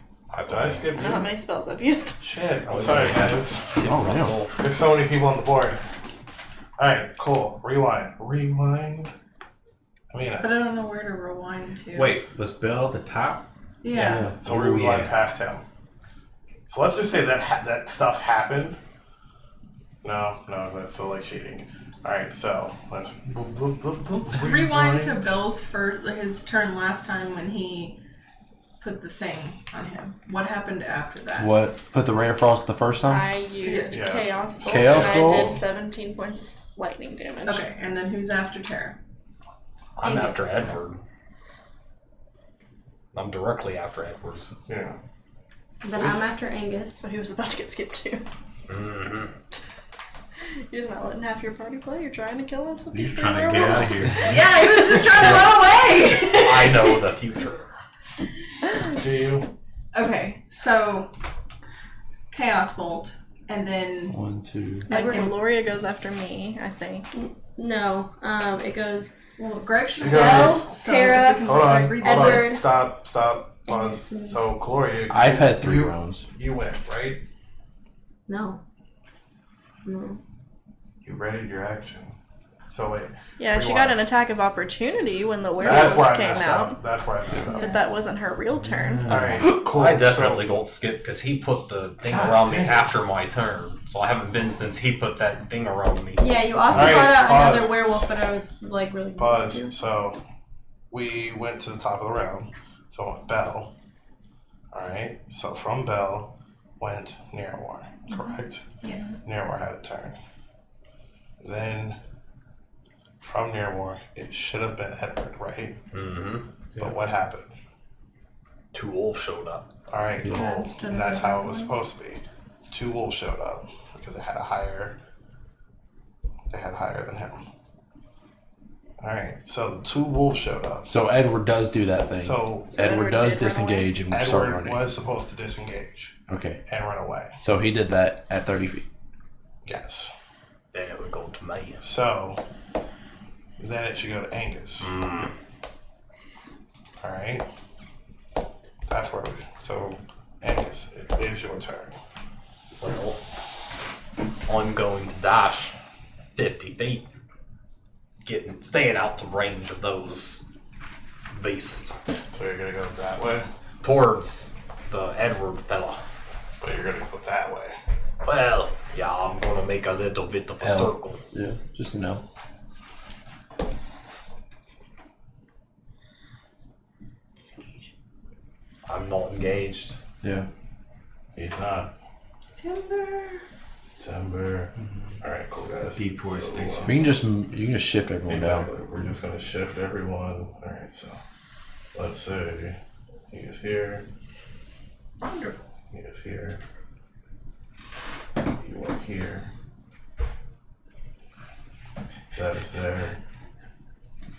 Did I skip I know how you? many spells I've used. Shit. I'm sorry, guys. Oh, damn. There's so many people on the board. Alright, cool. Rewind. Rewind. But Imina. I don't know where to rewind to. Wait, was Bhel at the top? Yeah. So we rewind past him. So let's just say that that stuff happened. No, that's so like cheating. Alright, so let's Rewind to Bill's his turn last time when he put the thing on him. What happened after that? What? Put the ray of frost the first time? I used Yes. Chaos Bolt, Chaos and Bolt? I did 17 points of lightning damage. Okay, and then who's after Tara? I'm Angus. after Edward. I'm directly after Edward. Yeah. Then I'm after Angus. So he was about to get skipped too. Mm-hmm. You're just not letting half your party play? You're trying to kill us with He's these trying to get out of here. Yeah, he was just trying to run away! I know the future. Do you? Okay, so Chaos Bolt, and then 1, 2. Edward Cuilorea goes after me, I think. No, it goes well, Greg should You go. guys- So Tara, if we can Hold on. breathe Hold on. Edward. Stop. And Pause. it's me. So, Cuilorea, I've had 3 you- rounds. You went, right? No. No. You readied your action. So wait. Yeah, she got an attack of opportunity when the That's werewolves where I came messed out. up. That's where I messed up. But that wasn't her real turn. Alright, cool. I definitely don't skip because he put the thing God around me damn it. after my turn. So I haven't been since he put that thing around me. Yeah, you also Alright, brought out pause. another werewolf, but I was like really Pause. confused. So we went to the top of the round. So Bhel. Alright. So from Bhel went Niramour. Correct? Yes. Niramour had a turn. Then from Niramour, it should have been Edward, right? Mm-hmm. But what happened? 2 wolves showed up. Alright, Yeah. cool. Instead And of that's how it was Edward. supposed to be. 2 wolves showed up because they had higher than him. Alright, so the 2 wolves showed up. So Edward does do that thing. So Edward does did run disengage and start Edward running. was supposed to disengage Okay. and run away. So he did that at 30 feet. Yes. Then it would go to me. So then it should go to Angus. Alright. That's where so Angus, it is your turn. Well, I'm going to dash 50 feet. Staying out the range of those beasts. So you're gonna go that way, Towards the Edward fella. but you're gonna go that way. Well, yeah, I'm gonna make a little bit of a Hell. circle. Yeah, just no. I'm not engaged. Yeah. He's not. Timber. Alright, cool guys. Deforestation. You can just shift everyone down. Exactly. We're just gonna shift everyone. Alright, so let's say he is here. Wonderful. He is here. You are here. That is there.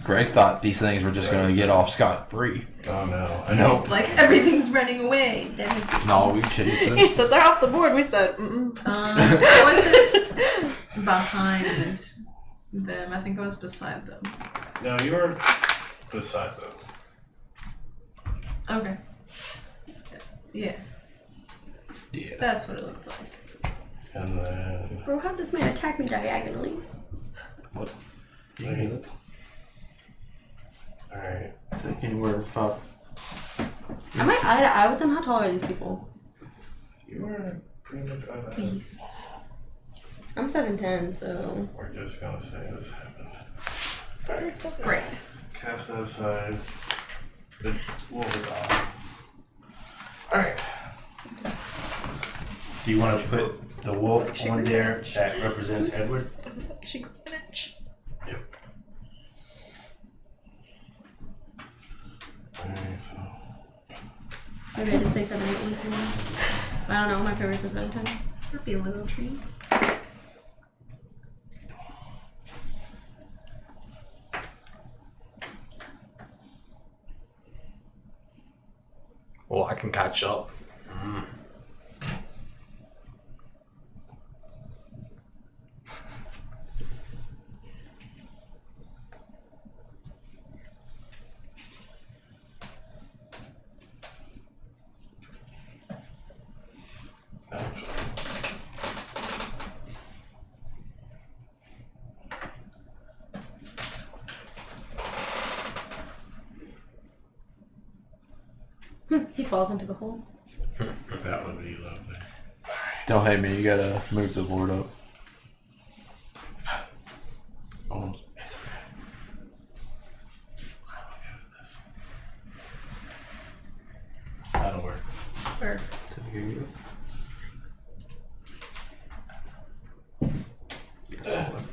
Greg thought these things were just going to get off scot-free. Oh no. I No. know. It's like everything's running away. Damn it. No, we chased He them. said they're off the board. We said, mm-mm. I wasn't behind them. I think I was beside them. No, you are beside them. Okay. Yeah, Yeah. that's what it looked like. And then Bro, how'd this man attack me diagonally? alright. Anywhere 5. Am I eye to eye with them? How tall are these people? You are pretty much on that. Beasts. I'm 7'10", so We're just gonna say this happened. Great. Cast that aside. The wolf is on. Alright. Do you want to put the wolf on there that represents Edward? It was like she grew an inch. Alright, so maybe I did say 7'8" once. I don't know. My favorite says 7'10". Happy little tree. Well, I can catch up. actually. He falls into the hole. That would be lovely. Don't hate me. You gotta move the board up. Almost. That'll work. Or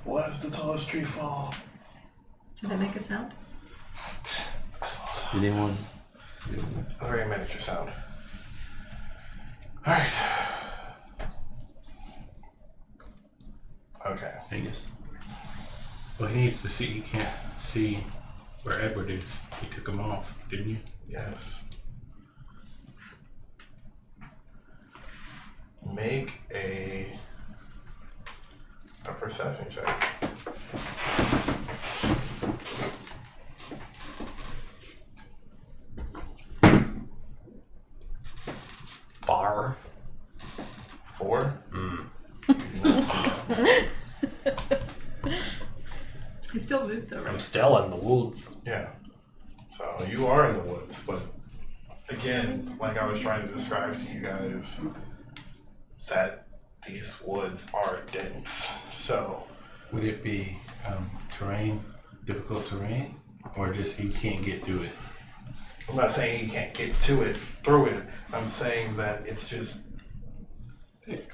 Why does the tallest tree fall? does that make a sound? Did anyone? A very miniature sound. Alright. Okay. Angus. Well, he needs to see. He can't see where Edward is. He took him off, didn't you? Yes. Make a perception check. Bar. 4? Mm. You do not see that. still in the woods. Yeah. So you are in the woods, but again, like I was trying to describe to you guys, that these woods are dense. So Would it be difficult terrain, or just you can't get through it? I'm not saying you can't get through it. I'm saying that it's just thick.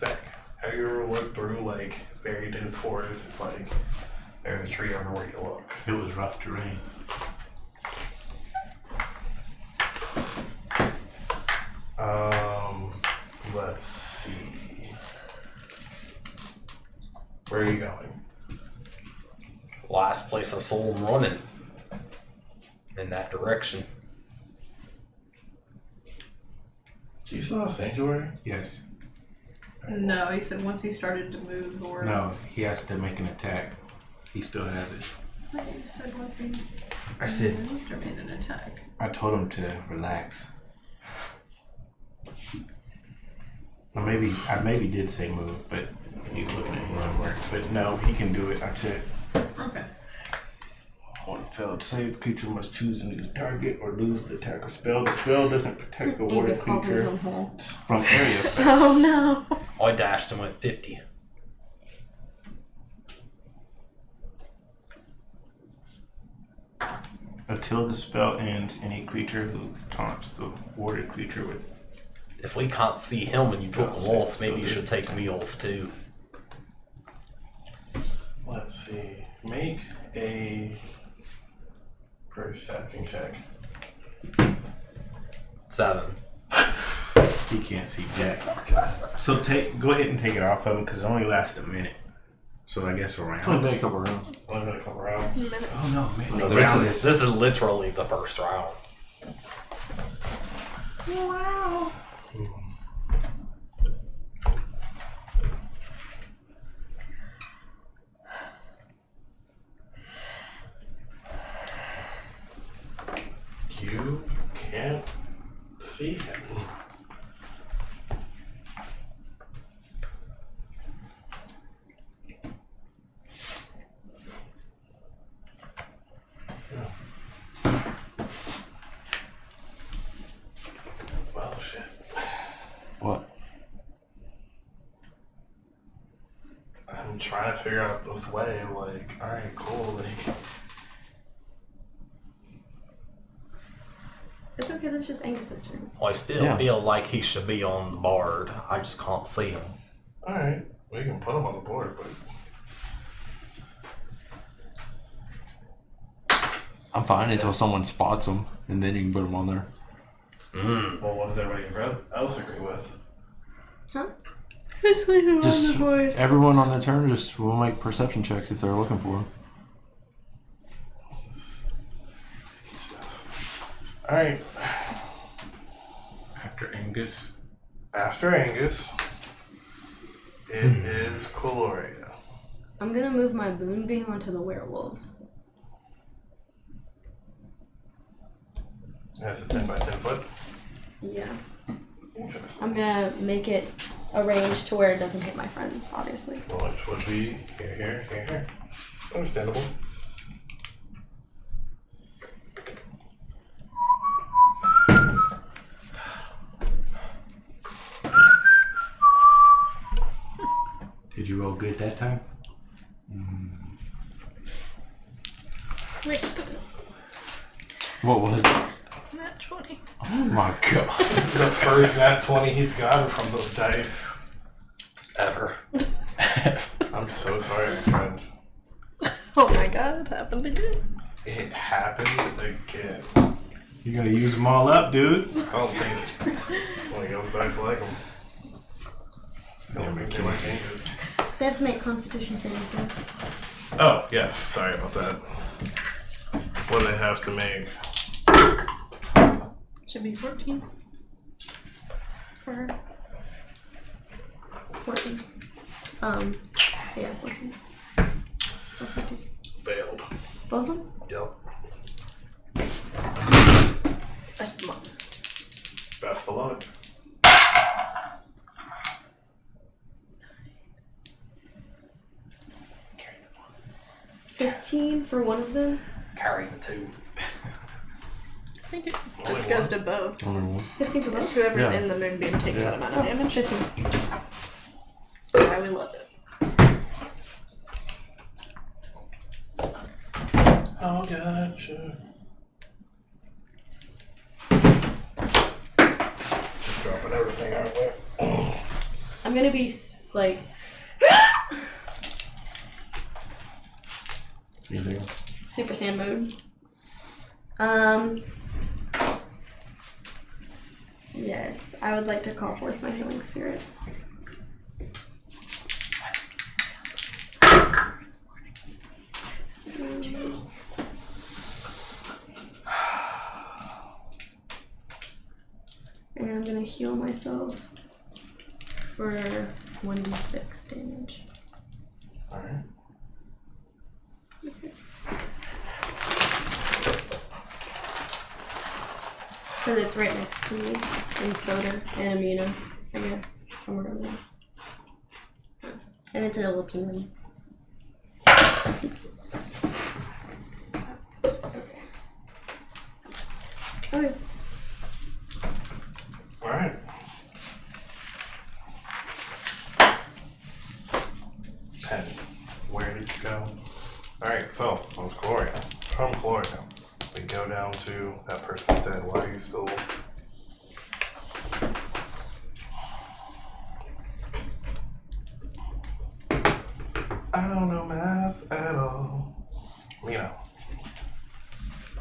Have you ever looked through like very dense forest? It's like there's a tree everywhere you look. It was rough terrain. Let's see. Where are you going? Last place I saw him running in that direction. Do you still have sanctuary? Yes. No, he said once he started to move or. No, he has to make an attack. He still has it. I thought you said once he I said moved or made an attack. I told him to relax. Or I maybe did say move, but he's looking at run work. But no, he can do it. I checked. Okay. On a failed save, the creature must choose a new target or lose the attack or spell. The spell doesn't protect the warded Angus falls in his own creature hole. from area effects. Oh no. I dashed him at 50. Until the spell ends, any creature who taunts the warded creature with If we can't see him and you took him off, maybe you should take me off too. Let's see. Make a perception check. 7. he can't see jack. So go ahead and take it off of him because it only lasts a minute. So I guess a round. Only a couple rounds. Only been a couple rounds. Oh no, man. So this is literally the first round. Wow. You can't see him. Well, shit. What? I'm trying to figure out this way. Like, alright, cool. Like, It's okay, that's just Angus's turn. I still feel like he should be on the board. I just can't see him. alright, we can put him on the board, but I'm fine until someone spots them, and then you can put them on there. well, what does everybody else agree with? Just leave him on Just the board. everyone on their turn, just will make perception checks if they're looking for them. Alright, After Angus. it is Cuilorea. I'm gonna move my moonbeam onto the werewolves. That's a 10 by 10 foot. Yeah. Interesting. I'm gonna make it a range to where it doesn't hit my friends, obviously. Which would be here. Understandable. Did you roll good that time? Wait, stop it. What was it? Nat 20. Oh my god. This is the first nat 20 he's gotten from those dice. Ever. I'm so sorry, my friend. Oh my god, it happened again. It happened again. You're gonna use them all up, dude. I don't think one of those dice like them. I don't think they like changes. They have to make Constitution saving throws. Oh, yes. Sorry about that. What do they have to make? Should be 14. For her. 14. Yeah, 14. Spell safeties. Failed. Both of them? Yep. Best of luck. Best of luck. 15 for one of them. Carry the 2. I think it just goes to both. Only one. 15 for both. It's whoever's Yeah. in the moonbeam takes Yeah. that amount of damage. 15. That's why we love it. Oh, gotcha. Dropping everything out of there. I'm gonna be like. Anything else? Super Saiyan mode. Yes, I would like to call forth my healing spirit. And I'm gonna heal myself for 1d6 damage. Alright. Because it's right next to me in Soter and Imina, I guess, somewhere over there. And it's a little penguin. Okay. Alright. Pen, where did you go? Alright, so, from Cuilorea, we go down to that person's dead. Why are you still... I don't know math at all. Mina.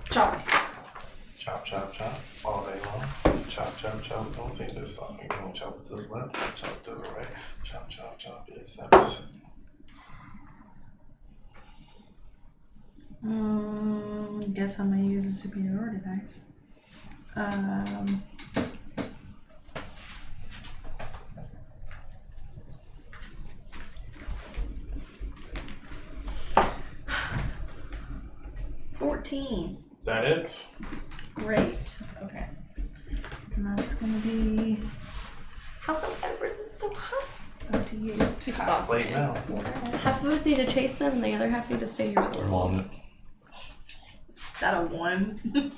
Chop. Chop, chop, chop, all day long. Chop, chop, chop. Don't sing this song. You're gonna chop it to the left, chop to the right. Chop, chop, chop. Yes, that's... Guess I'm gonna use a superiority dice. 14. That is? Great. Okay. And that's gonna be How come Edward's is so hot? up to you. He's a boss Late man. now. Half of us need to chase them and the other half need to stay here with the I'm on wolves. it. Is that a 1?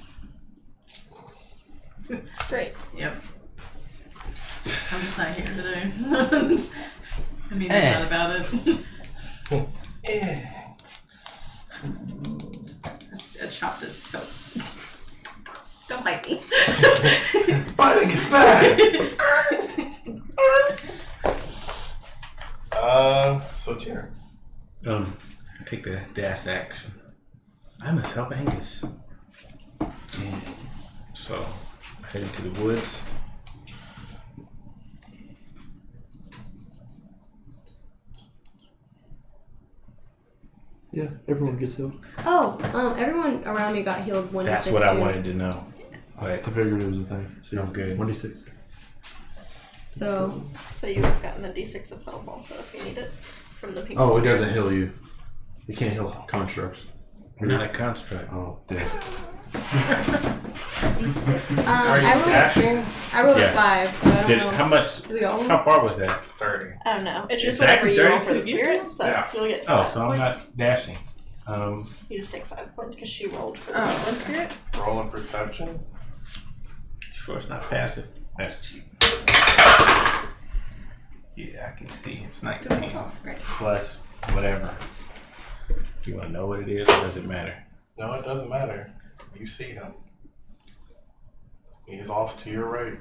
Great. Yep. I'm just not here today. I mean, it's not about it. I chopped his toe. Don't bite me. Biting is bad! So it's here. Take the dash action. I must help Angus. So, I head into the woods. Yeah, everyone gets healed. Oh, everyone around me got healed 1d6 That's what I too. wanted to know. I figured it was a thing. So I'm good. 1d6. So, So you would have gotten a d6 of health also if you need it from the people. Oh, it doesn't heal you. You can't heal constructs. I'm not a construct. Oh, damn. D6. Are you dashing? I rolled Yes. a 5, so I don't know. How much? Do we all? How far was that? 30. I don't know. It's just Exactly whatever you roll for 32 the spirit, so Yeah. you'll get Oh, 5 so I'm points. not dashing. You just take 5 points because she rolled for the Oh. one spirit. Rolling perception. Sure, it's not passive. That's cheap. Yeah, I can see. It's 19 Great. plus whatever. You want to know what it is, or does it matter? No, it doesn't matter. You see him. He's off to your right.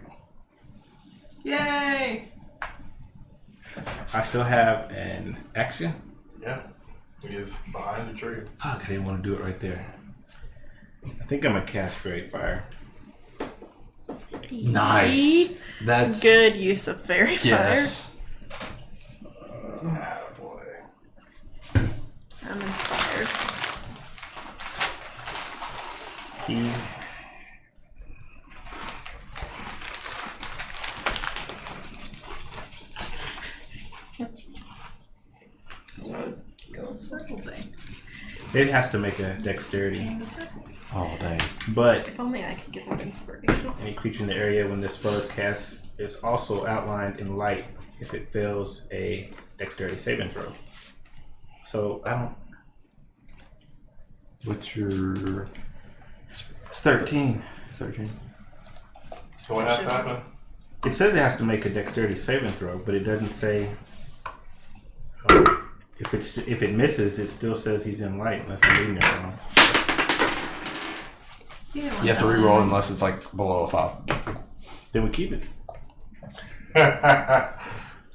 Yay! I still have an action. Yeah. He is behind the tree. Fuck, I didn't want to do it right there. I think I'm gonna cast Fairy Fire. Nice. That's Good use of fairy fire. yes. Attaboy. I'm inspired. He. Go circle thing. It has to make a dexterity. And the circle. Oh dang. But If only I could give him inspiration. any creature in the area when this spell is cast is also outlined in light if it fails a dexterity saving throw. So I don't. What's your It's 13. 13? So what has to happen? It says it has to make a dexterity saving throw, but it doesn't say. If it misses, it still says he's in light unless I'm reading it wrong. You have to re-roll unless it's like below a 5. Then we keep it.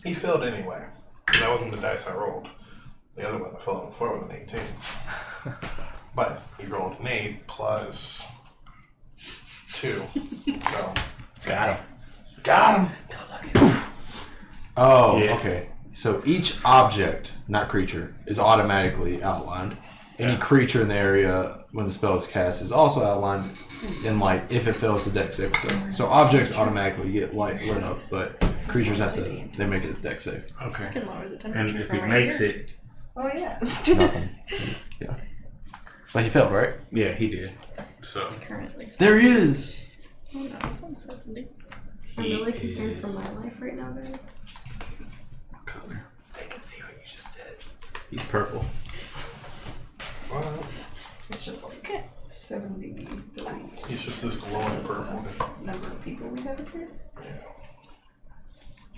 He failed anyway. That wasn't the dice I rolled. The other one I fell on the floor with an 18. But he rolled an 8 plus 2. So Got him. got him. Oh, Yeah. okay. So each object, not creature, is automatically outlined. Any Yeah. creature in the area when the spell is cast is also outlined in light if it fails the dex save throw. So objects automatically get lit up, but creatures have to, they make it a dex save. Okay. Can lower the temperature. And if from it right makes here. it, Oh yeah. Nothing. Yeah. But he failed, right? yeah, he did. So It's currently. There he is! Oh no, it's on 70. I'm really concerned for my life right now, guys. Color. They can see what you just did. he's purple. Well, It's just like 73 he's just this glowing purple. number of people we have here. Yeah.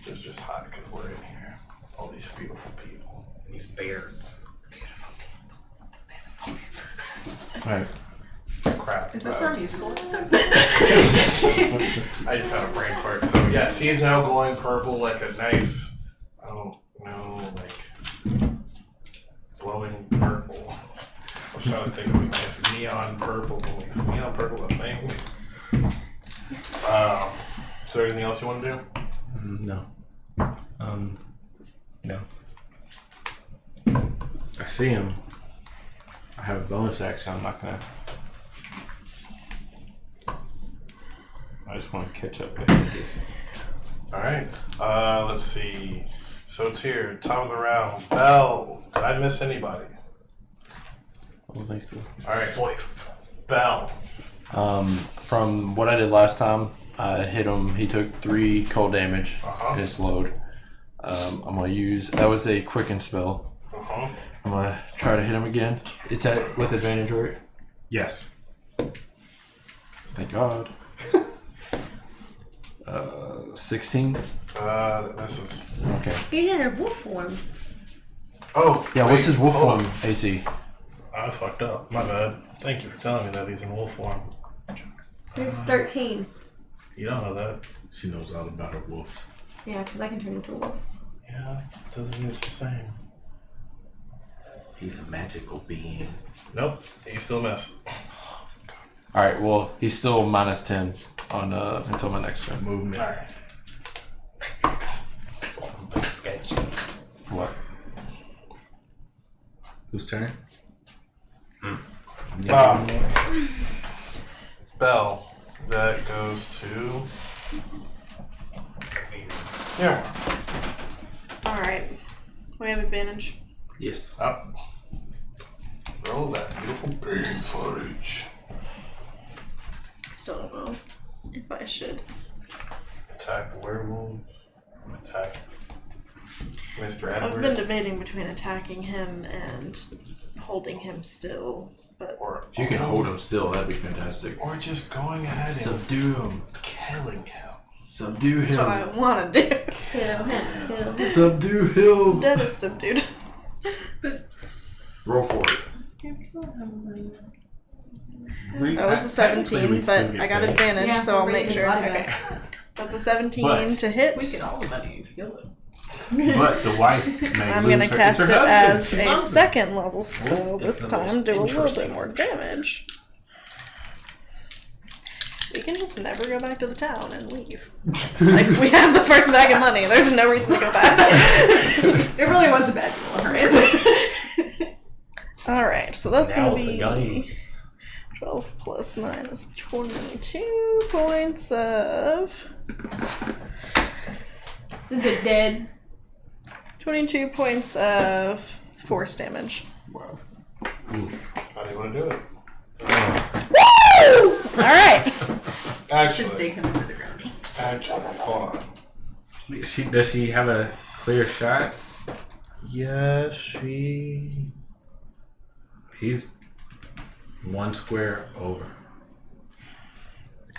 It's just hot because we're in here. All these beautiful people. These beards. Alright. Crap. Is this our musical episode? I just had a brain fart. So yes, he's now glowing purple like a nice, I don't know, like glowing purple. I was trying to think of a nice neon purple. Is neon purple a thing? Is there anything else you want to do? No. No. I see him. I have a bonus action. I'm not gonna. I just want to catch up with him. All right. Let's see. Soter, top of the round. Bhel. Did I miss anybody? I don't think so. All right. Bhel. From what I did last time, I hit him. He took 3 cold damage and it's slowed. I'm gonna use, that was a quicken spell. I'm gonna try to hit him again. It's at with advantage, right? Yes. Thank God. 16. This is. Okay. He's in a wolf form. Oh. Yeah. What's his wolf hold on. form AC? I fucked up. My bad. Thank you for telling me that he's in wolf form. 13. You don't know that. She knows all about her wolves. Yeah, because I can turn into a wolf. Yeah. Doesn't mean it's the same. He's a magical being. Nope. You still miss. All right. Well, he's still minus 10 on until my next turn. Movement. All right. Sketch. What? Whose turn? Bhel. That goes to. Yeah. Alright. We have advantage. Yes. Up. Roll that beautiful green footage. Still don't know if I should. Attack the werewolf. Attack Mr. I've Edward. been debating between attacking him and holding him still, but Or, If you can hold him still, that'd be fantastic. or just going ahead and Subdue him. killing him. Subdue that's what I him. want to do. Kill him, kill him. Subdue him. Dead is subdued. Roll for it. That was a 17, but I got advantage, Yeah, so I'll we're make bringing sure. his body Okay. back. That's a 17 But- to hit. We get all the money if you kill it. But the wife may I'm lose gonna her- cast it's it her husband. as She a loves him. second level spell. It's This the time, most do a little interesting bit more damage. We can just never go back to the town and leave. Like, we have the first bag of money. There's no reason to go back. It really was a bad deal on her end. Alright, so that's Now gonna it's a be gun. 12 plus 9 is 22 points of. This bitch dead. 22 points of force damage. Wow. How do you want to do it? Alright! Should Actually, dig him into the ground. hold on. Does she have a clear shot? Yes, she. He's 1 square over.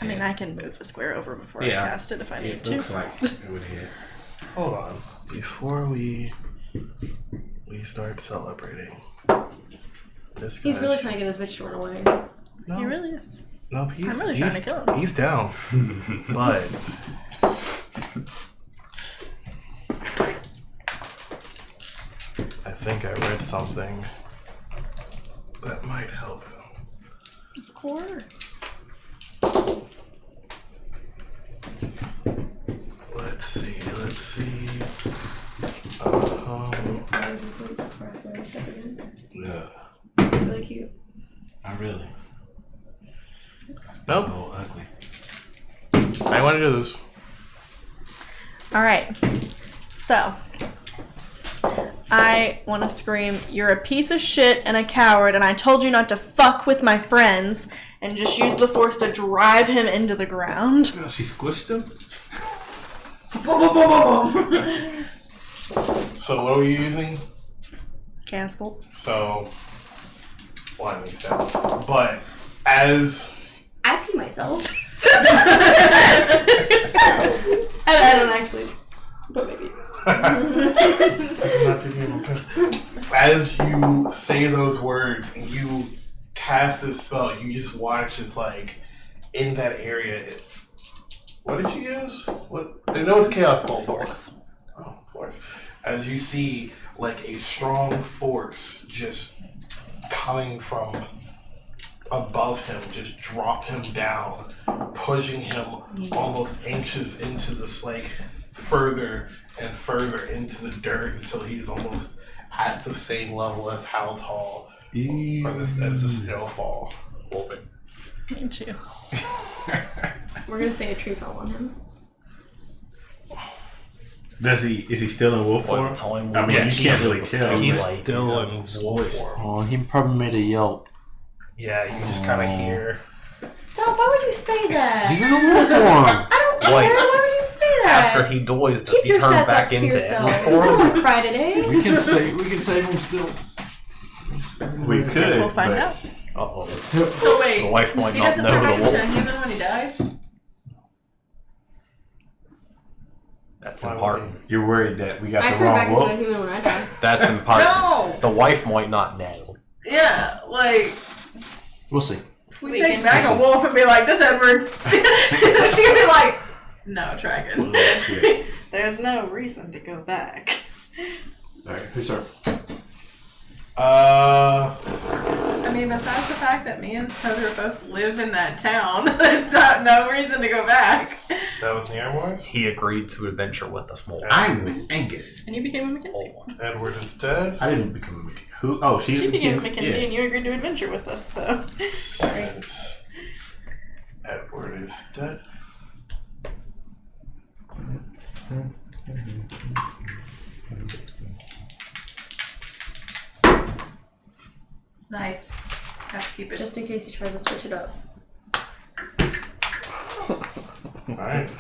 I mean, I can move a square over before Yeah. I cast it if I need It to. looks like it would hit. Hold on. Before we start celebrating. This He's guy's really just- trying to get his bitch to run away. No, He really is. no, he's, I'm really he's, trying to kill him. He's down. But I think I read something that might help him. Of course. Let's see. Why is this like before I have to step again? Yeah. Really cute. Not really. Nope. Oh, ugly. I want to do this. All right. So, I want to scream, "You're a piece of shit and a coward, and I told you not to fuck with my friends," and just use the force to drive him into the ground. Oh, she squished him? So what are we using? Chaos bolt. So, one we said. But as I pee myself. I don't actually, but maybe. as you say those words and you cast this spell, you just watch as like in that area. What did you use? What? I know it's chaos bolt. Force. Oh, force. As you see like a strong force just coming from above him, just drop him down, pushing him almost inches into this like further and further into the dirt until he's almost at the same level as how tall or this as the snowfall. Me too. We're gonna say a tree fell on him. Is he still in wolf form? Time I mean, Yeah, you can't really tell. He's but- still in wolf form. Oh, he probably made a yelp. Yeah, you just kind of hear. Stop! Why would you say that? He's in a wolf form. I don't care. Like, Why would you say that? After he dies, does Keep he your turn sad back thoughts to into yourself. Edward I don't form? want to cry today. We can save him still. We Guess could. we'll find but- out. Uh-oh. So wait, The wife might he not doesn't know turn back the into a wolf. human when he dies? That's Why would important. You're worried that we got I the turn back wrong into a wolf? human when I die. That's important. No! The wife might not know. Yeah, like, We'll see. if we We take can- back a wolf and be like, this Edward, she'd be like, no, dragon. Shit. There's no reason to go back. Alright, who's up? I mean, besides the fact that me and Soter both live in that town, there's no reason to go back. That was Niramour's? He agreed to adventure with us more. I'm with Angus. And you became a Mackenzie. Edward is dead. I didn't become a Mackenzie. Who? Oh, she's She became a Mackenzie. Mackenzie Yeah. and you agreed to adventure with us, so. Since Edward is dead. Nice. Have to keep it. Just in case he tries to switch it up. Alright.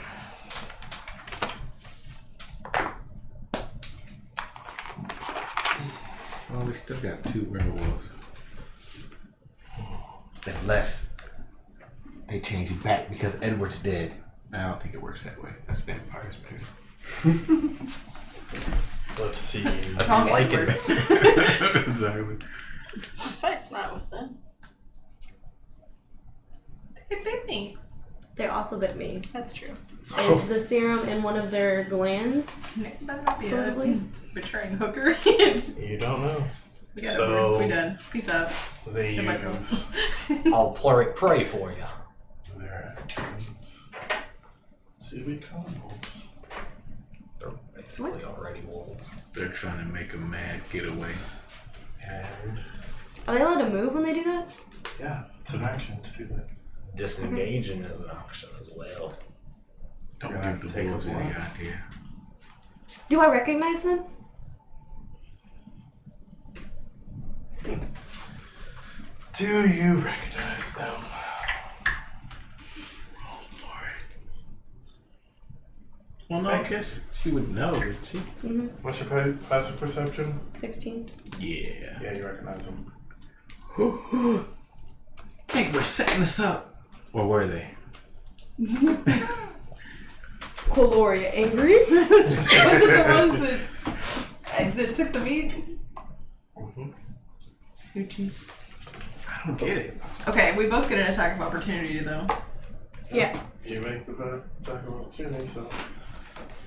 Oh, we still got 2 werewolves. Unless they change it back because Edward's dead. I don't think it works that way. That's vampires, man. Let's see. That's Wrong like Edwards. it. Exactly. The fight's not with them. It bit me. They also bit me. That's true. Is the serum in one of their glands? That might be a Supposedly. betraying hooker. You don't know. We got So- it. We done. Peace out. They Goodbye, girl. use I'll pray for you. their actions to become wolves. They're basically already wolves. They're trying to make a mad getaway. And Are they allowed to move when they do that? yeah, it's an action to do that. Disengaging is an option as well. Don't You're gonna have give to the take wolves a any block. idea. Do I recognize them? Do you recognize them? Roll for it. Well, no, I guess she would know, would she? Mm-hmm. What's your passive perception? 16. Yeah. Yeah, you recognize them. think we're setting this up. Or were they? Cuilorea angry? Was it the ones that took the meat? Mm-hmm. Hoochies. I don't get it. Okay, we both get an attack of opportunity though. Yeah. You make the bad attack of opportunity, so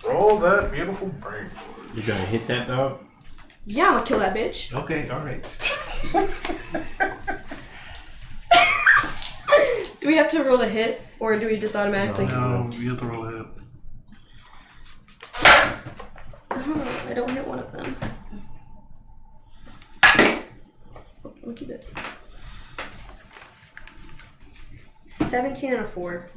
roll that beautiful brain for it. You gonna hit that dog? Yeah, I'm gonna kill that bitch. Okay, alright. Do we have to roll a hit, or do we just automatically? No, you have to roll a hit. Oh, I don't hit one of them. I'll keep it. 17 and a 4.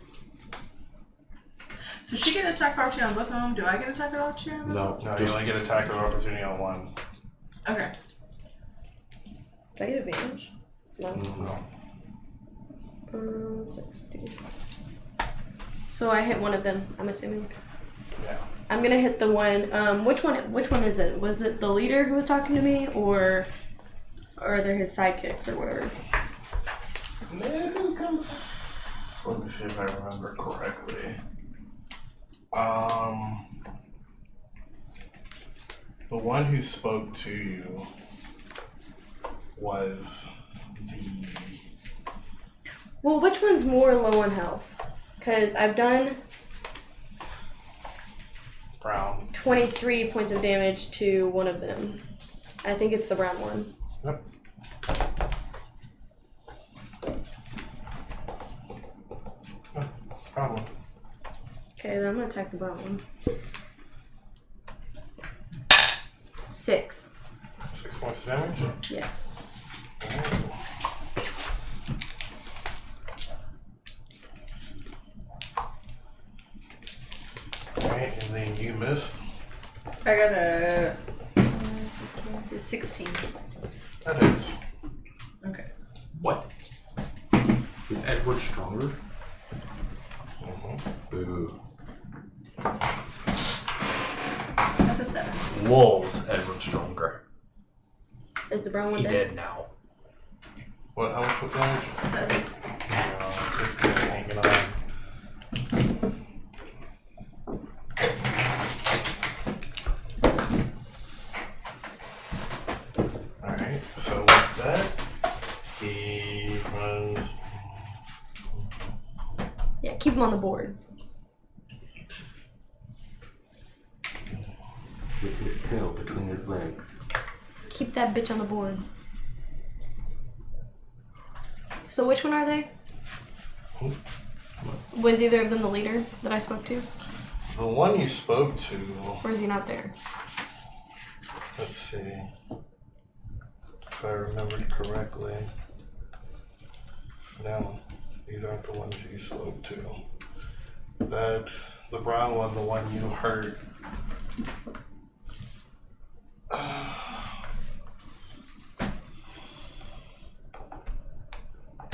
So she get an attack of opportunity on both of them. Do I get an attack of opportunity on both? No, No, you just only get attack of opportunity on one. Okay. Do I get advantage? No. No. 60. So I hit one of them, I'm assuming. Yeah. I'm gonna hit the one. Which one is it? Was it the leader who was talking to me, or are there his sidekicks or whatever? Let me see if I remember correctly. The one who spoke to you was the... Well, which one's more low on health? Because I've done brown. 23 points of damage to one of them. I think it's the brown one. Yep. Problem. Okay, then I'm gonna attack the brown one. 6. 6 points of damage. Yes. Alright, and then you missed. I got a 16. That is. Okay. what? Is Edward stronger? Mm-hmm. Boo. That's a 7. Wolves, Edward stronger. Is the brown one He dead? dead now. What? How much was damage? 7. This guy's hanging on. Alright, so with that, he runs. Yeah, keep him on the board. With his tail between his legs. Keep that bitch on the board. So which one are they? Was either of them the leader that I spoke to? The one you spoke to, Or is he not there? let's see, if I remembered correctly. No, these aren't the ones you spoke to. The brown one, the one you heard.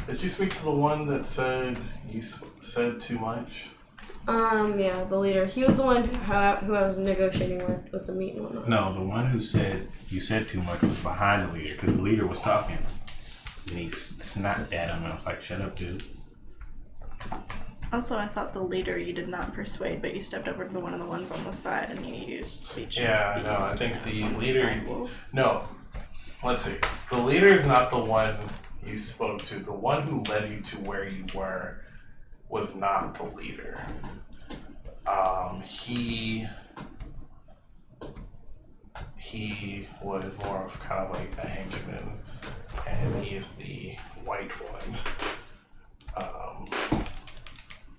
Did you speak to the one that said you said too much? Yeah, the leader. He was the one who I was negotiating with the meat and whatnot. No, the one who said you said too much was behind the leader because the leader was talking. And he snapped at him and I was like, shut up, dude. Also, I thought the leader you did not persuade, but you stepped over to one of the ones on the side and you used speech. Yeah, no, I think the leader. Wolves. No, let's see. The leader is not the one you spoke to. The one who led you to where you were was not the leader. He was more of kind of like a henchman, and he is the white one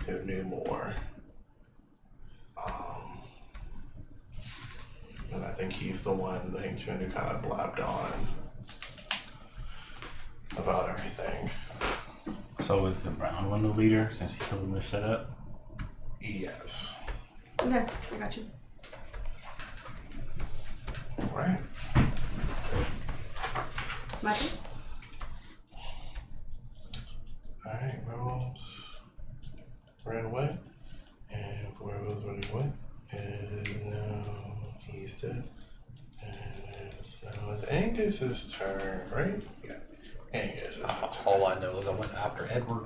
who knew more. And I think he's the one, the henchman, who kind of blabbed on about everything. So is the brown one the leader since he told him to shut up? Yes. Okay, I got you. Right. My turn? Alright, werewolves ran away. And werewolves running away. And now he's dead. And so it's Angus's turn, right? Yeah. Angus's turn. All I know is I went after Edward.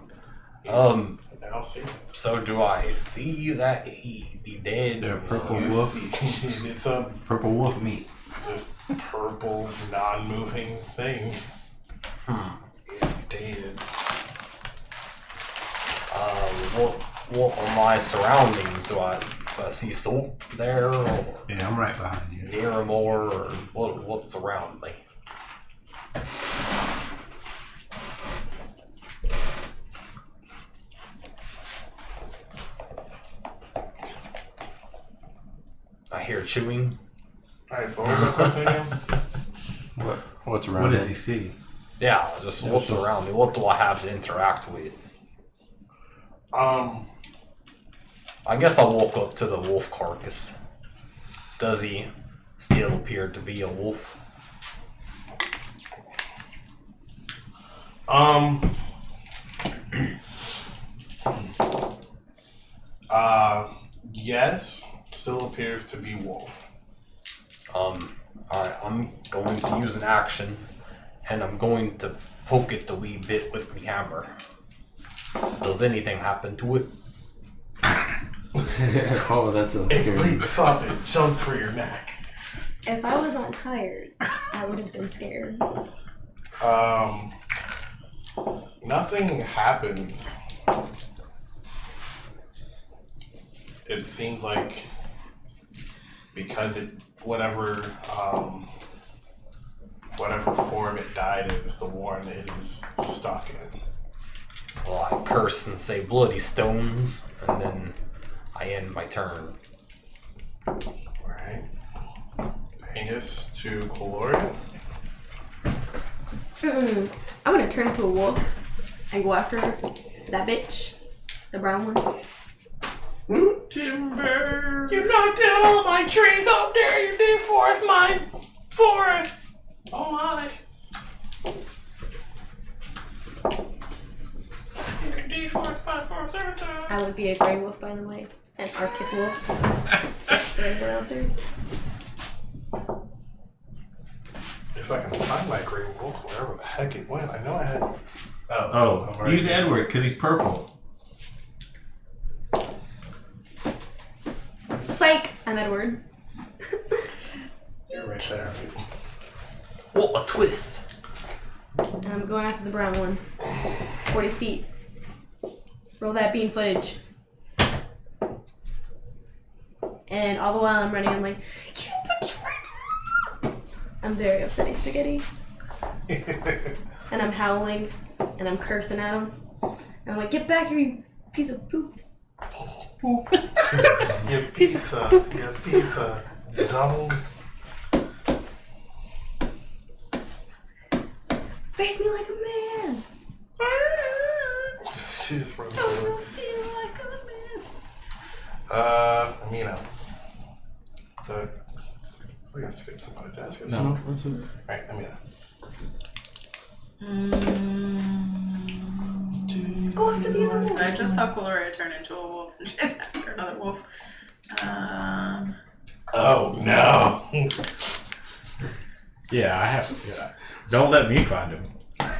I'll see. So do I see that he be dead? There a purple You wolf? see- It's a Purple wolf meat. just purple, non-moving thing. Dated. What are my surroundings? Do I see Soter there, or Yeah, I'm right behind you. Niramour, or what's around me? I hear chewing. Alright, so what was the question again? What's around What does him? he see? Yeah, just what's around me? What do I have to interact with? I guess I walk up to the wolf carcass. Does he still appear to be a wolf? Yes, still appears to be wolf. Alright, I'm going to use an action, and I'm going to poke it a wee bit with my hammer. Does anything happen to it? Oh, that's a It scary. leaps up, it jumps for your neck. If I was not tired, I would have been scared. Nothing happens. It seems like because whatever form it died in is the one it is stuck in. Well, I curse and say bloody stones, and then I end my turn. Alright. Angus to Cuilorea. I'm gonna turn into a wolf and go after that bitch, the brown one. Timber! You knocked down all my trees! How dare you deforest my forest! Oh my! You can deforest my forest every time. I would be a gray wolf, by the way, an Arctic wolf. Just throwing it out there. If I can find my grey wolf, wherever the heck it went, I know I had. Oh, right. use Edward because he's purple. Psych! I'm Edward. You're right there. What a twist! And I'm going after the brown one. 40 feet. Roll that bean footage. And all the while I'm running, I'm like, I'm very upsetting spaghetti. And I'm howling, and I'm cursing at him. And I'm like, get back here, you piece of poop. You piece of dumb. Face me like a man. She just runs I over. don't feel like a man. Imina. So, we gotta skip somebody. Did I skip No, somebody? that's it. Alright, Imina. Go after the other wolf. I just saw Cuilorea turn into a wolf and chase after another wolf. Oh no! Yeah, I have. Yeah. Don't let me find him. That's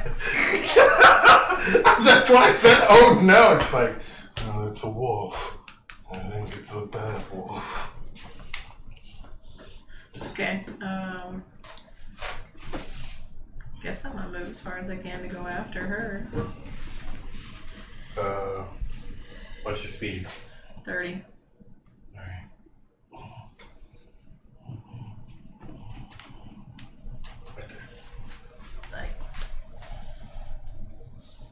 why I said, oh no! It's like, oh, it's a wolf. I think it's a bad wolf. Okay. Guess I'm gonna move as far as I can to go after her. What's your speed? 30. Alright. Right there. Like,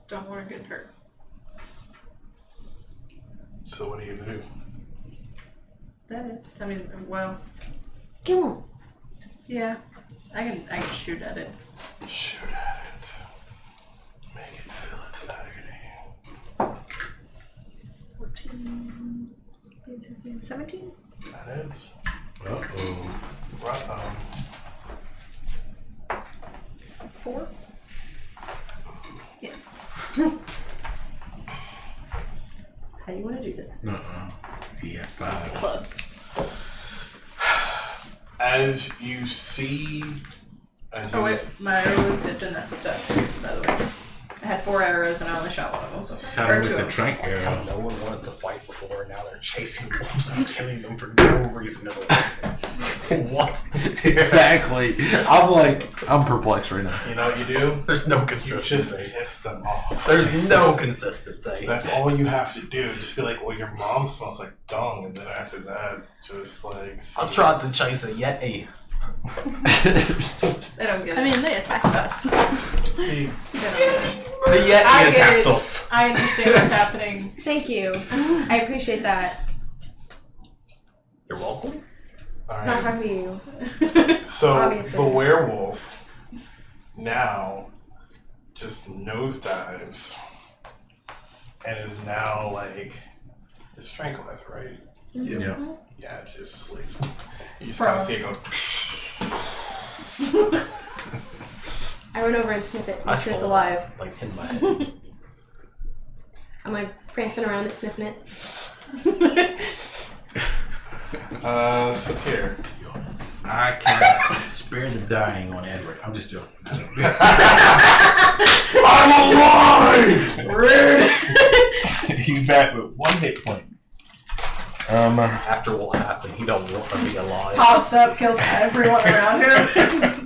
don't want to get hurt. So what do you do? That is. I mean, well, Kill him. yeah. I can shoot at it. Shoot at it. Make it feel its agony. 14, 15, 17? That is. Uh-oh. Right, 4? Yeah. How you want to do this? Uh-uh. Yeah, That's 5. close. As you see. As Oh you wait, my arrow was dipped in that stuff too, by the way. I I had 4 arrows and I only shot one of them. So Shot or him 2 with of the them. trank arrow. No one wanted to fight before, and now they're chasing wolves and killing them for no reason at all. What? Exactly. I'm perplexed right now. You know what you do? There's no You just consistency. piss them off. There's no consistency. That's all you have to do. Just be like, well, your mom smells like dung, and then after that, just like. I tried to chase a yeti. They don't get it. I mean, they attacked us. See, They don't get it. The yeti I get attacked it. us. I understand what's happening. Thank you. I appreciate that. You're welcome. all Not right. talking to you. So Obviously. the werewolf now just nosedives and is now like it's tranquilizer, right? Yeah. Yeah, just like you just kind of see it go. I run over and sniff it. I Make sure it's saw alive. that, like in my head. I'm like prancing around it, sniffing it. Soter. I can spare the dying on Edward. I'm just joking. I'm alive! Rude. He's back with 1 hit point. After what happened, he don't want to be alive. Pops up, kills everyone around him.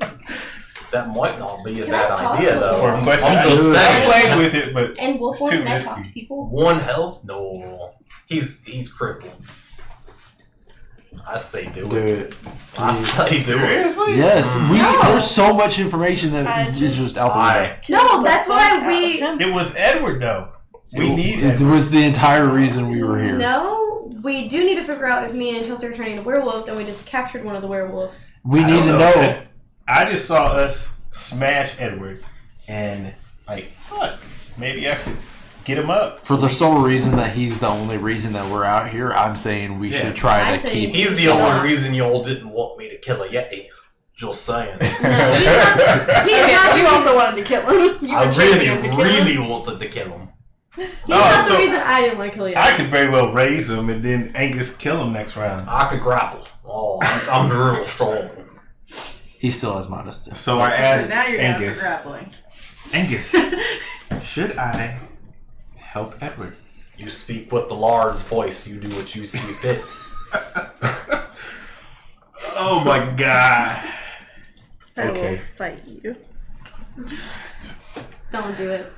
That might not be a Can I bad talk idea, a though. For a question, I'm I just saying. played with it, but And Wolf It's Wolf, too can I talk to risky. people? 1 health? No. He's crippled. I say do Do it. it. I say do it. seriously? Yes, No. there's so much information I that is just out I, No, that's why we. It was Edward though. We need there. It Edward. was the entire reason we were here. No, we do need to figure out if me and Chelsey are turning into werewolves, and we just captured one of the werewolves. We I need don't to know. I just saw us smash Edward, and like, what? Maybe I should get him up. For the sole reason that he's the only reason that we're out here, I'm saying we Yeah. should try I to think- keep. he's the only reason y'all didn't want me to kill a yeti. Just saying. No, he's not. He's not. You also wanted to kill him. You I were chasing really, him to kill him. really wanted to kill him. He's not the so- reason I didn't want to kill you. I could very well raise him and then Angus kill him next round. I could grapple. Oh, I'm real strong. He still has modesty. So I So asked now you're down for Angus. grappling. Angus, should I help Edward? You speak with the Lord's voice. You do what you see fit. Oh my god. I Okay. will fight you. Don't do it.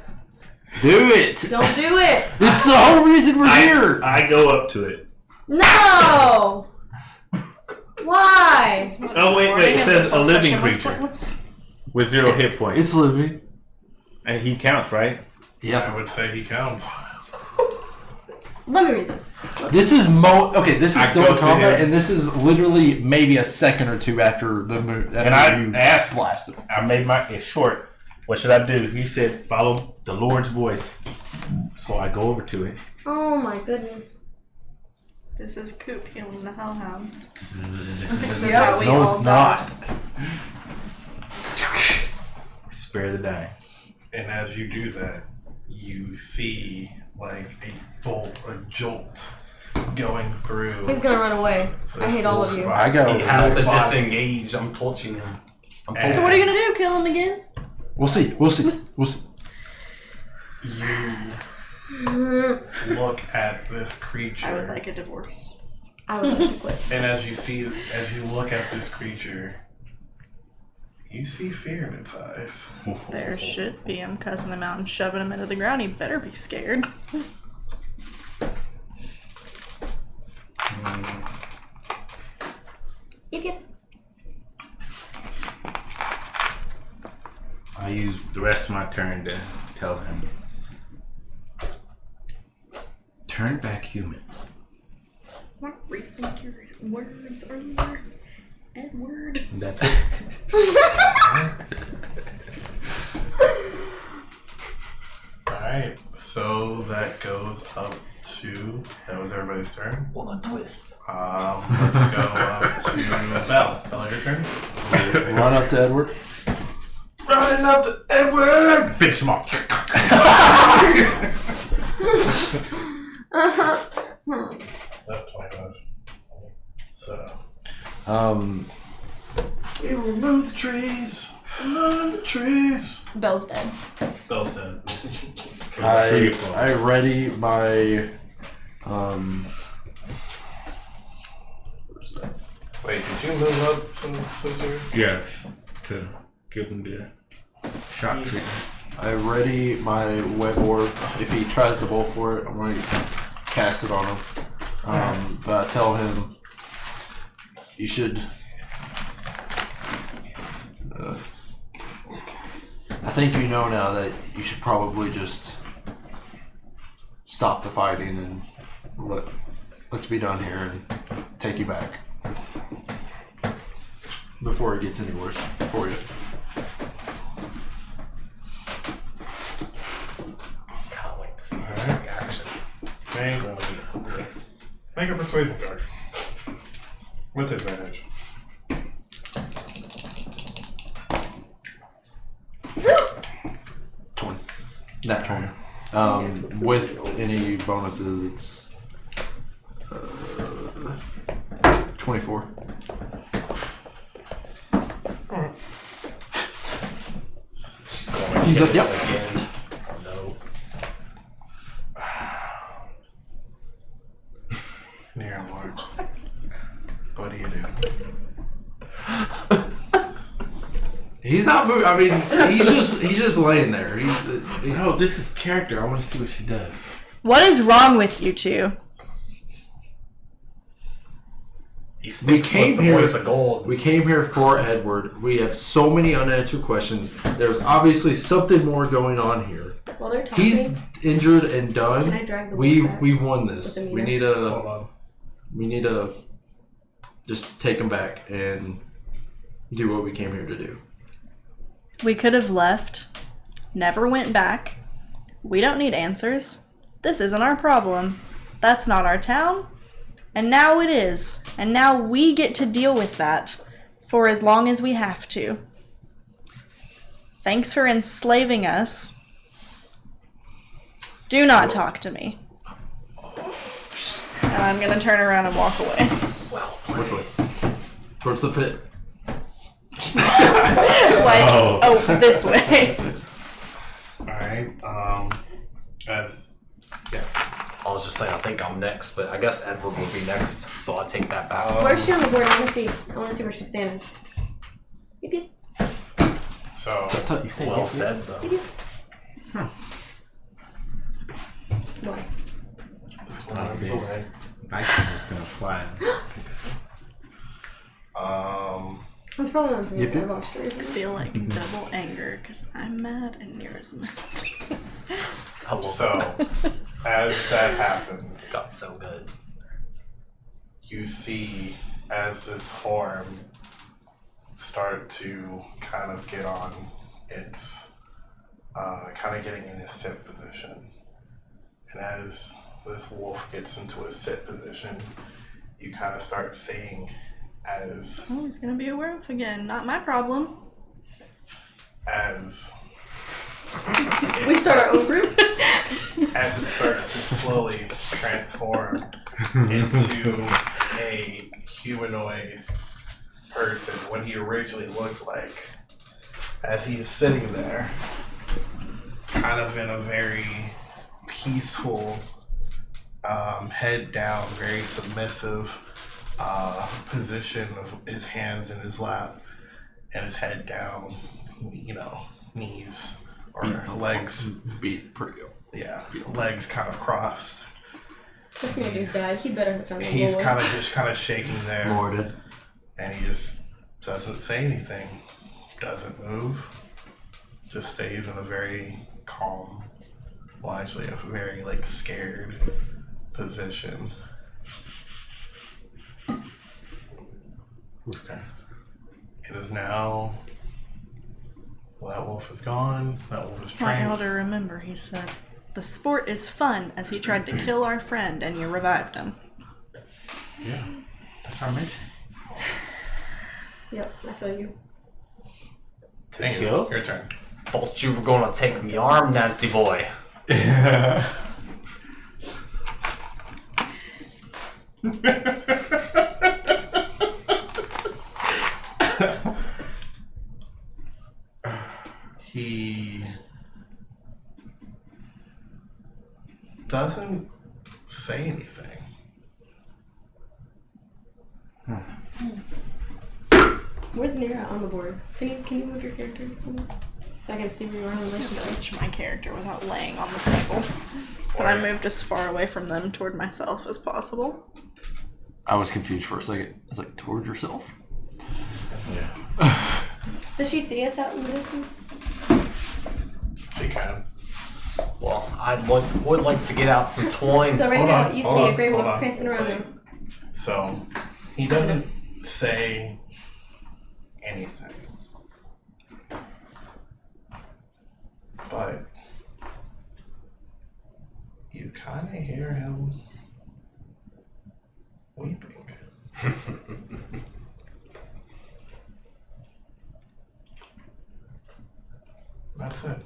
Do it! Don't do it. It's the whole reason we're here! I go up to it. No. Why? Oh wait, it says a living creature with 0 hit points. It's living. And he counts, right? Yes. I would say he counts. Let me read this. This is this is I still go in to combat, him. and this is literally maybe a second or two after the move. And I you asked, blasted. I made it short. What should I do? He said, follow the Lord's voice. So I go over to it. Oh my goodness. This is Coop healing the hellhounds. This is how we No, all it's die. not. Spare the dying. And as you do that, you see like a jolt going through. He's gonna run away. I hate all of you. I go. He has to Body. disengage. I'm torching him. I'm And- So what are you gonna do? Kill him again? We'll see. We'll see. We'll see. You look at this I would creature, like a divorce. I would like to quit. and as you look at this creature, you see fear in its eyes. There should be. I'm cussing him out and shoving him into the ground. He better be scared. Yep, yep. I use the rest of my turn to tell him. Turn back human. What rethink your words earlier, Edward? And that's it. Alright, so that goes up to. That was everybody's turn. What a twist. Let's go up to Bhel. Bhel, your turn. Run up to Edward. Running up to Edward! Finish him off. Left 25. So. Um, We remove the trees. Remove the trees. Bell's dead. Bell's dead. I ready my Wait, did you move up some Soter? Yes, to give him the shock treatment. I ready my web orb. If he tries to bolt for it, I'm going to cast it on him. But I tell him, you should. I think you know now that you should probably just stop the fighting and let's be done here and take you back before it gets any worse for you. Can't wait to see the reaction. It's going to be hungry. Make a persuasion check. With advantage. Nat 20. With any bonuses, it's 24. He's up, yep. Again. Oh no. Niramour. What do you do? He's not moving. I mean, he's just laying there. No, this is character. I want to see what she does. What is wrong with you two? He speaks with the voice of gold. We came here for Edward. We have so many unanswered questions. There's obviously something more going on here. While they're talking, He's injured and done. can I drag the wolf back We've won this. with We Imina? need to just take him back and do what we came here to do. We could have left, never went back. We don't need answers. This isn't our problem. That's not our town. And now it is. And now we get to deal with that for as long as we have to. Thanks for enslaving us. Do not talk to me. And I'm gonna turn around and walk away. Which way? Towards the pit. This way. Alright, yes. I was just saying, I think I'm next, but I guess Edward will be next, so I'll take that back. Where's she on the board? I want to see where she's standing. Beep, beep. So, Well said, though. What? this one's away. Nice was gonna fly. That's probably one thing Yep, yep. I've watched I recently. feel like double anger because I'm mad and Nira's mad. So, as that happens, Got so good. you see as this form start to kind of get on its, kind of getting in a sit position. And as this wolf gets into a sit position, you kind of start seeing as Oh, he's gonna be a werewolf again. Not my problem. We start our own group. as it starts to slowly transform into a humanoid person, what he originally looked like, as he's sitting there, kind of in a very peaceful, head down, very submissive position of his hands in his lap and his head down, knees or legs. Beat pretty good. Yeah, legs kind of crossed. This nigga's died. He better have found the He's Lord. kind of shaking there, Lorded. and he just doesn't say anything, doesn't move, just stays in a very calm, well, actually a very scared position. Who's turn? It is now. Well, that wolf is gone. That wolf is I want you all trained. to remember, he said, the sport is fun as he tried to kill our friend and you revived him. Yeah, that's our mission. Yep, I feel you. Thank you. kill? Your turn. Thought you were gonna take me arm, Nancy boy. He anything. Where's Nira on the board? Can you move your character somewhere? So I can see where you are in relation to Reach my character without laying on the table. But I moved as far away from them toward myself as possible. I was confused for a second. I was like, toward yourself? Yeah. Does she see us out in the distance? She can. Well, would like to get out some twine. So right Hold now on, you hold see on, a gray hold wolf on. prancing around him. So he doesn't say anything. But you kind of hear him weeping. That's it.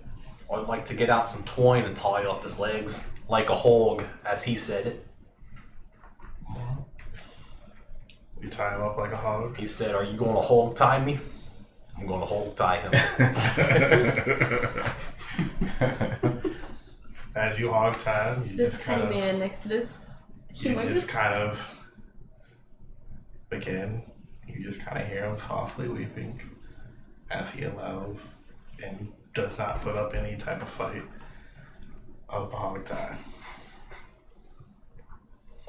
I'd like to get out some twine and tie up his legs like a hog, as he said it. You tie him up like a hog. He said, "Are you going to hog tie me?" I'm going to hog tie him. As you hog tie him, you This just tiny kind of, man next to this you humongous. just kind of begin. You just kind of hear him softly weeping as he allows and does not put up any type of fight of the hog tie.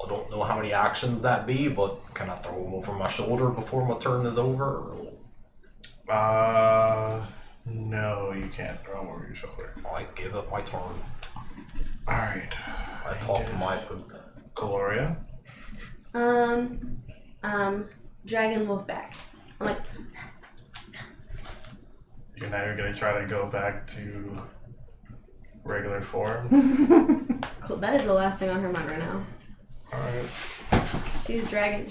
I don't know how many actions that be, but can I throw him over my shoulder before my turn is over? No, you can't throw him over your shoulder. I give up my turn. Alright. I talk to my Cuilorea. Dragon wolf back. I'm like, You're now gonna try to go back to regular form. cool. That is the last thing on her mind right now. Alright. She's dragging.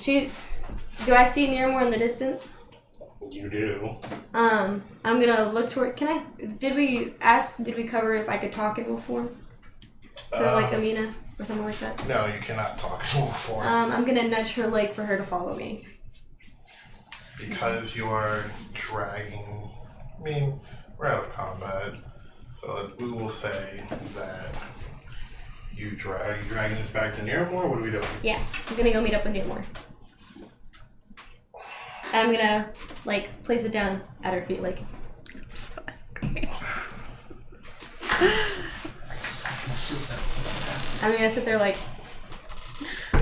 Do I see Niramour in the distance? You do. I'm gonna look toward. Did we cover if I could talk in wolf form? To like Imina or something like that? No, you cannot talk in wolf form. I'm gonna nudge her leg for her to follow me. Because you're dragging. I mean, we're out of combat. So we will say that you dragging this back to Niramour? What are we doing? Yeah, I'm gonna go meet up with Niramour. I'm gonna like place it down at her feet, like. So angry. I'm gonna sit there like. I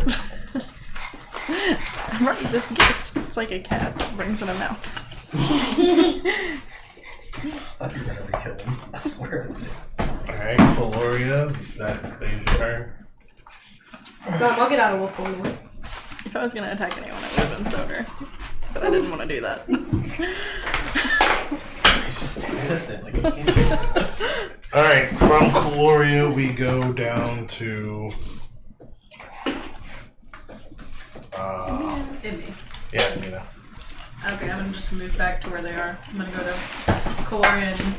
brought you this gift. It's like a cat that brings in a mouse. I thought you were gonna kill him. I swear it's me. Alright, Cuilorea, that leaves your turn. I'll get out of wolf form now. If I was gonna attack anyone, it would have been Soter. But I didn't want to do that. He's just too innocent. Like, he can't. Alright, from Cuilorea we go down to Hit me. yeah, Imina. Okay, I'm just gonna move back to where they are. I'm gonna go to Cuilorea and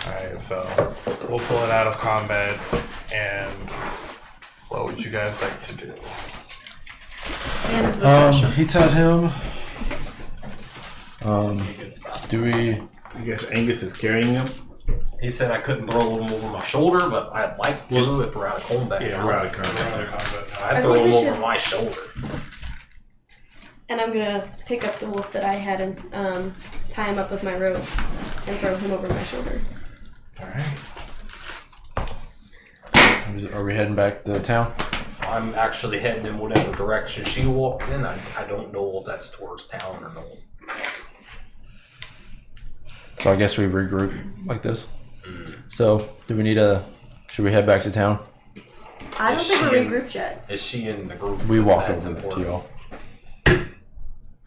Alright, so we'll pull it out of combat and what would you guys like to do? End of the session. He tied him. Do we? I guess Angus is carrying him. He said I couldn't throw him over my shoulder, but I'd like to if we're out of combat. Yeah, now. we're out of We're combat. out of combat now. I'd I throw think him we over should- my shoulder. And I'm gonna pick up the wolf that I had and tie him up with my rope and throw him over my shoulder. Alright. Are we heading back to town? I'm actually heading in whatever direction she walked in. I don't know if that's towards town or not. So I guess we regroup like this. So do we need should we head back to town? I don't Is think we're she in- regrouped yet. Is she in the group? We walk That's over to important. y'all.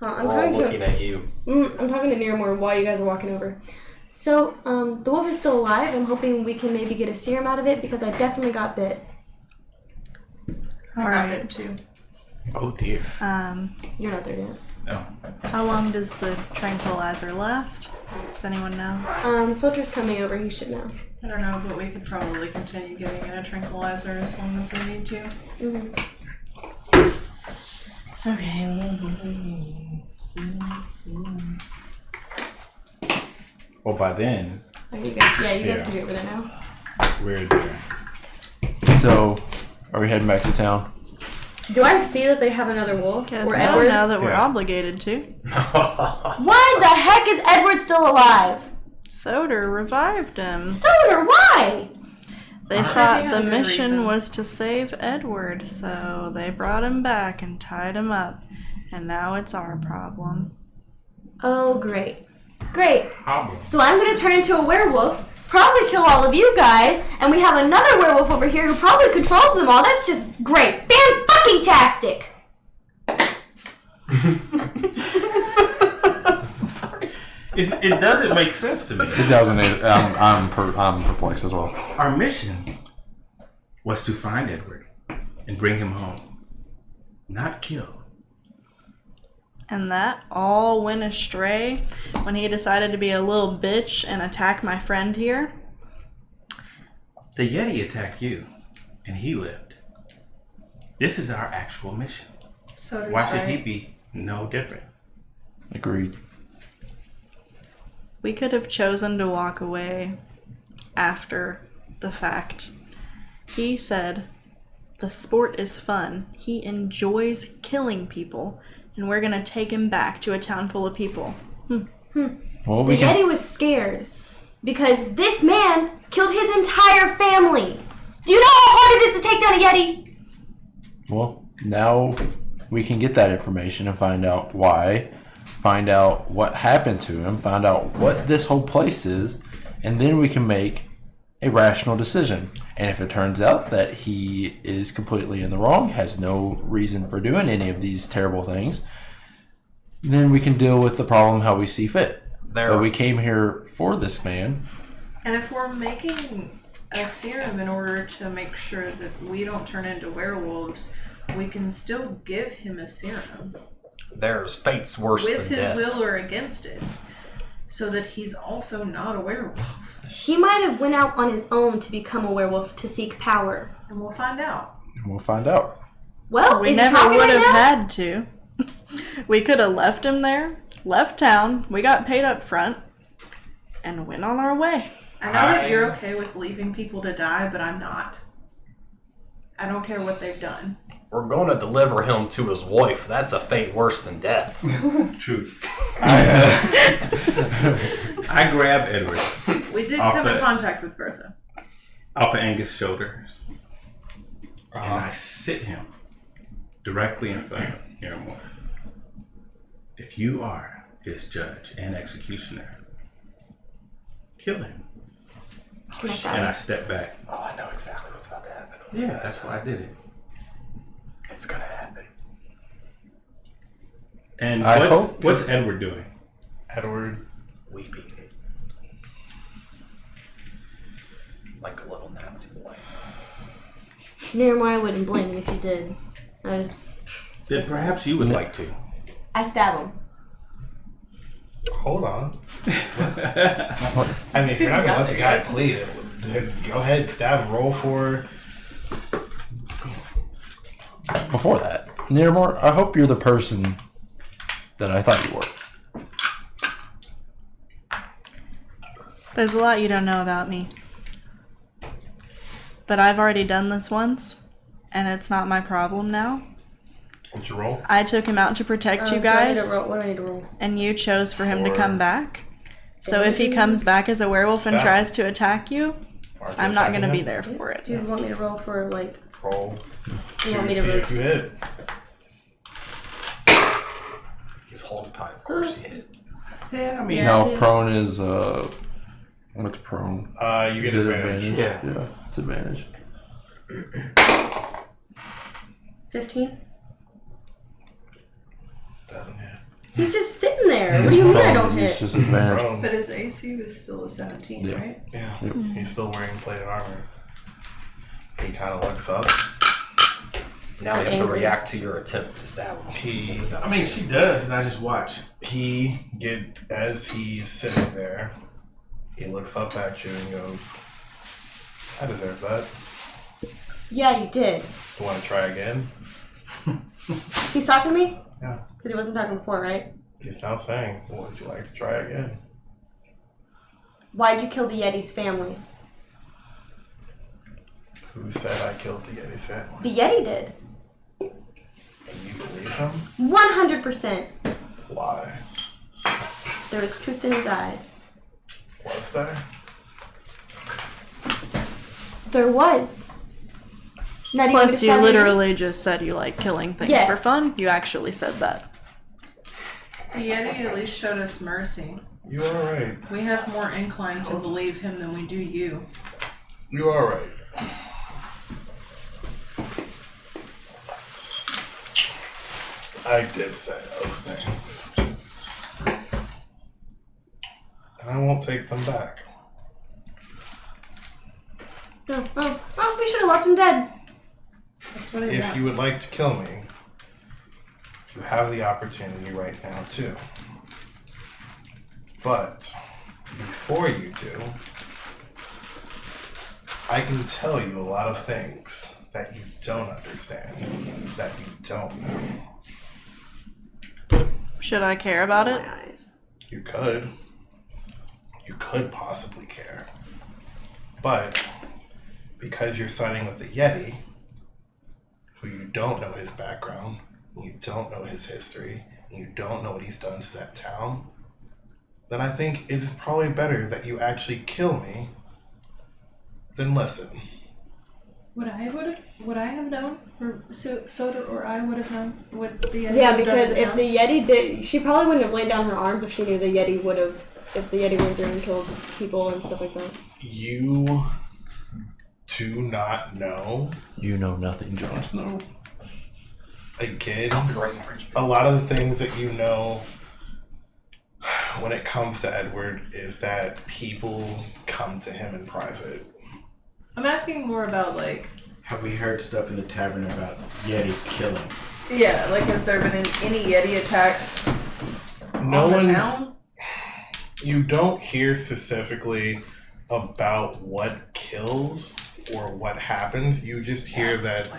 I'm We're all talking looking to at you. I'm talking to Niramour while you guys are walking over. So the wolf is still alive. I'm hoping we can maybe get a serum out of it because I definitely got bit. Alright. too. Oh dear. You're not there yet. No. How long does the tranquilizer last? Does anyone know? Soter's coming over. He should know. I don't know, but we could probably continue giving it a tranquilizer as long as we need to. Mm-hmm. Okay. Well, by then, Are you guys? Yeah, you guys Yeah. can be over there now. we're there. So, are we heading back to town? Do I see that they have another wolf? Guess Or so, Edward? now that we're Yeah. obligated to. Why the heck is Edward still alive? Soter revived him. Soter, why? They Alright. thought They the had a good mission reason. was to save Edward, so they brought him back and tied him up. And now it's our problem. Oh, great. Great. Problem. So I'm gonna turn into a werewolf, probably kill all of you guys, and we have another werewolf over here who probably controls them all. That's just great. Fan-fucking-tastic! I'm sorry. It doesn't make sense to me. It doesn't. I'm perplexed as well. Our mission was to find Edward and bring him home, not kill. And that all went astray when he decided to be a little bitch and attack my friend here. The Yeti attacked you, and he lived. This is our actual mission. Soter's Why should he right. be no different? Agreed. We could have chosen to walk away after the fact. He said, the sport is fun. He enjoys killing people, and we're gonna take him back to a town full of people. Well, The we can. Yeti was scared because this man killed his entire family. Do you know how hard it is to take down a Yeti? Well, now we can get that information and find out why, find out what happened to him, find out what this whole place is, and then we can make a rational decision. And if it turns out that he is completely in the wrong, has no reason for doing any of these terrible things, then we can deal with the problem how we see fit. But we came here for this man. And if we're making a serum in order to make sure that we don't turn into werewolves, we can still give him a serum There's fates worse with than his death. will or against it, so that he's also not a werewolf. He might have went out on his own to become a werewolf to seek power. And we'll find out. And we'll find out. Well, We is he never talking would right have now? had to. We could have left him there, left town, we got paid up front, and went on our way. I know that you're okay with leaving people to die, but I'm not. I don't care what they've done. We're going to deliver him to his wife. That's a fate worse than death. Truth. I grab Edward We did Off come in the- contact with Bertha. off of Angus' shoulders, and I sit him directly in front of Niramour. If you are his judge and executioner, kill him. Can I stab And him? I step back. Oh, I know exactly what's about to happen. Yeah, that's why I did it. It's gonna happen. And I hope- what's Edward doing? Edward, Weeping. Like a little Nazi boy. Niramour, I wouldn't blame you if you did. Then perhaps you would like to. I stab him. hold on. I mean, if you're not gonna let the guy plead, then go ahead, stab him, roll for. Before that, Niramour, I hope you're the person that I thought you were. There's a lot you don't know about me. But I've already done this once, and it's not my problem now. What's your roll? I took him out to protect you Do I need guys, to roll? What do I need to roll? and you chose for him to For- come back. So if he comes back as a werewolf and Stab. tries to attack you, Or I'm not gonna him? be there for it. Do you want me to roll for, like, Roll. you want me See to roll? if you hit. He's holding tight. Of course he hit. Yeah, I mean, Yeah. No, it is. prone is what's prone? You Is get it advantage. Yeah, it's advantage. 15? Doesn't hit. He's just sitting there. What do you mean I don't It's hit? just advantage. Prone. But his AC was still a 17, Yeah. right? Yeah, Yep. he's still wearing plated armor. He kind of looks up. Now you have to Angry. react to your attempt to stab him. I mean, she does, and I just watch. As he's sitting there, he looks up at you and goes, I deserve that. Yeah, you did. Do you want to try again? He's talking to me? Yeah. Because he wasn't talking before, right? He's now saying, would you like to try again? Why'd you kill the Yeti's family? Who said I killed the Yeti's family? The Yeti did. And you believe him? 100%. Why? There was truth in his eyes. Was there? There was. Not even Plus, just you telling literally just said you like killing things Yes. for fun. You actually said that. The Yeti at least showed us mercy. You are right. We have more incline to believe him than we do you. You are right. I did say those things. And I won't take them back. Oh, we should have left him dead. That's what it If you would like to kill me, you have the opportunity right now too. But before you do, I can tell you a lot of things that you don't understand, that you don't know. Should I care about it? My eyes. You could. You could possibly care. But because you're siding with the Yeti, who you don't know his background, you don't know his history, and you don't know what he's done to that town, then I think it is probably better that you actually kill me than listen. Would I have known, or Soter or I would have known what the Yeti Yeah, would have done because to the if town? the Yeti did, she probably wouldn't have laid down her arms if she knew the Yeti would have, if the Yeti went through and killed people and stuff like that. You do not know. You know nothing, Jon Snow. Again, a lot of the things that you know when it comes to Edward is that people come to him in private. I'm asking more about Have we heard stuff in the tavern about Yetis killing? yeah, has there been any Yeti attacks No on the one's. town? You don't hear specifically about what kills or what happens. You just hear that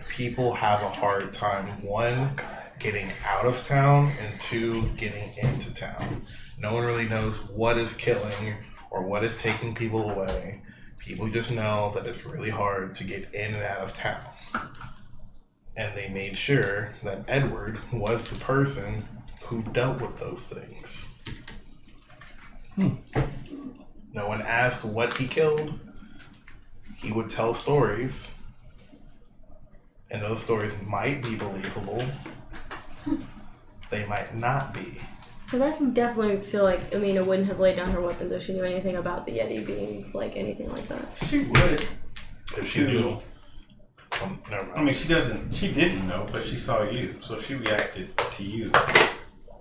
people have a hard time, one, getting out of town, and two, getting into town. No one really knows what is killing or what is taking people away. People just know that it's really hard to get in and out of town. And they made sure that Edward was the person who dealt with those things. No one asked what he killed. He would tell stories. And those stories might be believable. They might not be. Because I definitely feel like Imina wouldn't have laid down her weapons if she knew anything about the Yeti being anything like that. She would. If she knew. Never mind. I mean, she didn't know, but she saw you, so she reacted to you.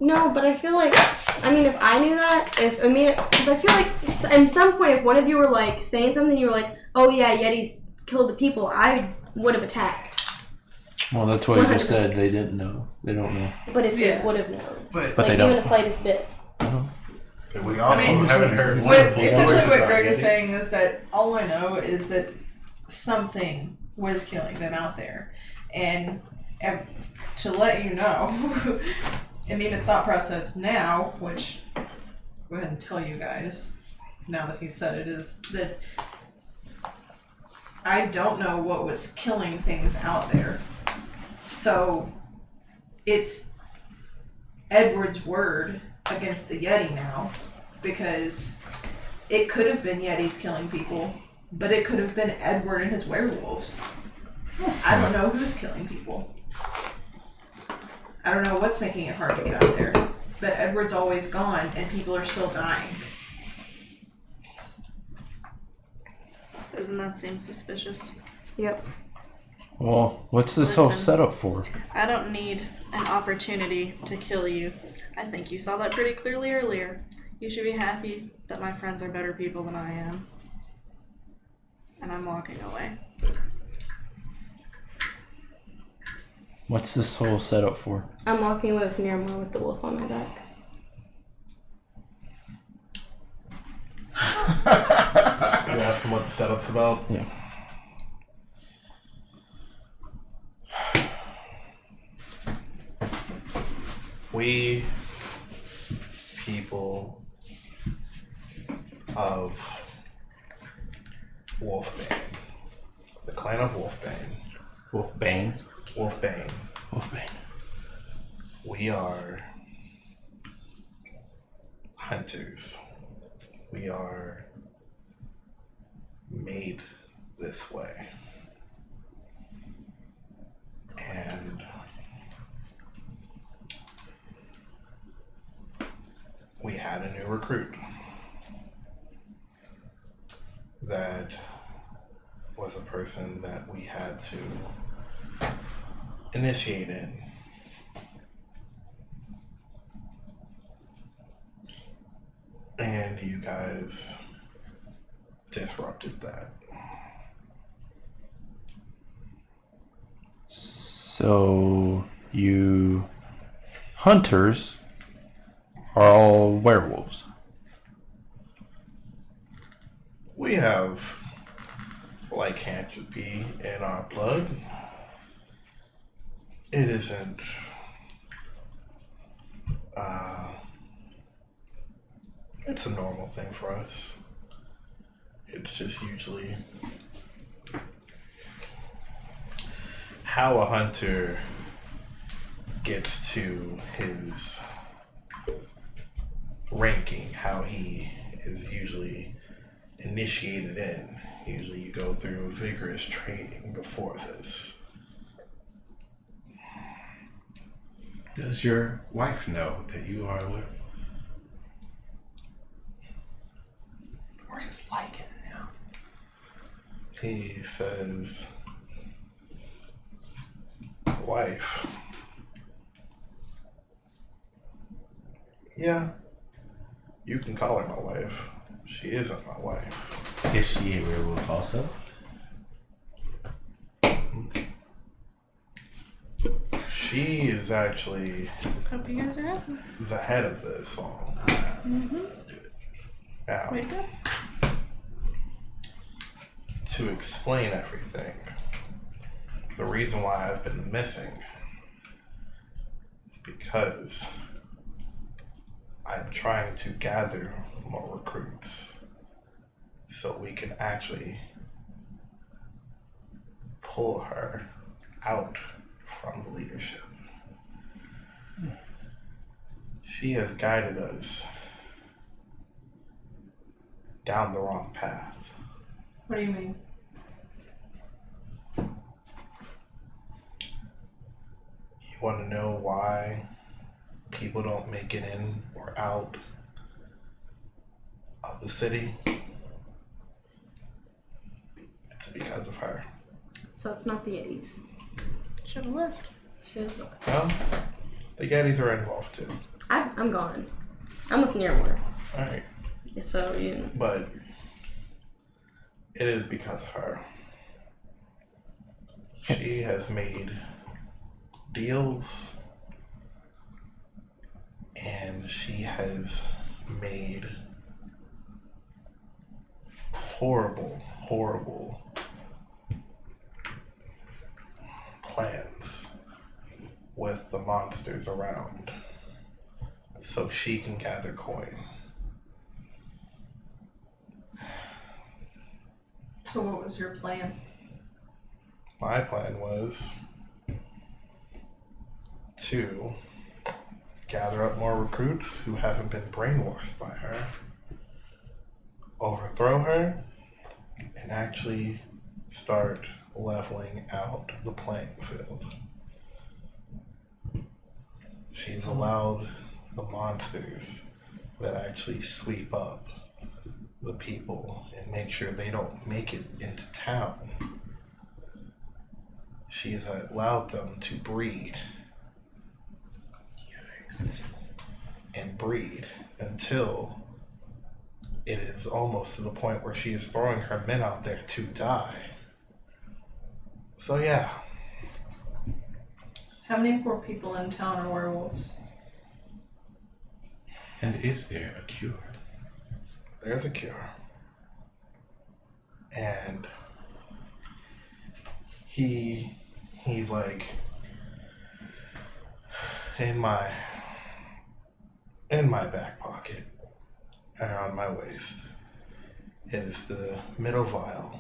No, but I feel like, if I knew that, because I feel like at some point if one of you were saying something, you were like, oh yeah, Yetis killed the people, I would have attacked. Well, that's what you just 100%. said. They didn't know. They don't know. But if Yeah. they would have known. But But they even don't. the slightest bit. we also haven't heard What, wonderful essentially stories what about Greg is Yetis. saying is that all I know is that something was killing them out there. And to let you know, Imina's thought process now, which I'll go ahead and tell you guys, now that he said it, is that I don't know what was killing things out there. So it's Edward's word against the Yeti now, because it could have been Yetis killing people, but it could have been Edward and his werewolves. I don't know who's killing people. I don't know what's making it hard to get out there, but Edward's always gone and people are still dying. Doesn't that seem suspicious? Yep. Well, what's this whole Listen. setup for? I don't need an opportunity to kill you. I think you saw that pretty clearly earlier. You should be happy that my friends are better people than I am. And I'm walking away. What's this whole setup for? I'm walking with Niramour with the wolf on my back. You ask him what the setup's about? Yeah. We people of Wolfbane. The clan of Wolfbane. Wolfbane. Wolfbane. Wolfbane. We are hunters. We are made this way. And we had a new recruit that was a person that we had to initiate in. And you guys disrupted that. So you hunters are all werewolves. We have lycanthropy in our blood. It isn't it's a normal thing for us. It's just usually how a hunter gets to his ranking, how he is usually initiated in. Usually you go through vigorous training before this. Does your wife know that you are a werewolf? We're just like it now. He says, wife. Yeah, you can call her my wife. She isn't my wife. Is she a werewolf also? She is actually Hope you guys are happy. the head of this song. Now, Way to go. to explain everything, the reason why I've been missing is because I'm trying to gather more recruits so we can actually pull her out from the leadership. She has guided us down the wrong path. What do you mean? You want to know why people don't make it in or out of the city? It's because of her. So it's not the Yetis. Should have left. Well, the Yetis are involved too. I'm gone. I'm with Niramour. Alright. So you. But it is because of her. She has made deals and she has made horrible plans with the monsters around so she can gather coin. So what was your plan? My plan was to gather up more recruits who haven't been brainwashed by her, overthrow her, and actually start leveling out the playing field. She's allowed the monsters that actually sweep up the people and make sure they don't make it into town. She has allowed them to breed and breed until it is almost to the point where she is throwing her men out there to die. So yeah. How many poor people in town are werewolves? And is there a cure? There's a cure. And he's like in my back pocket, around my waist, It is the middle vial.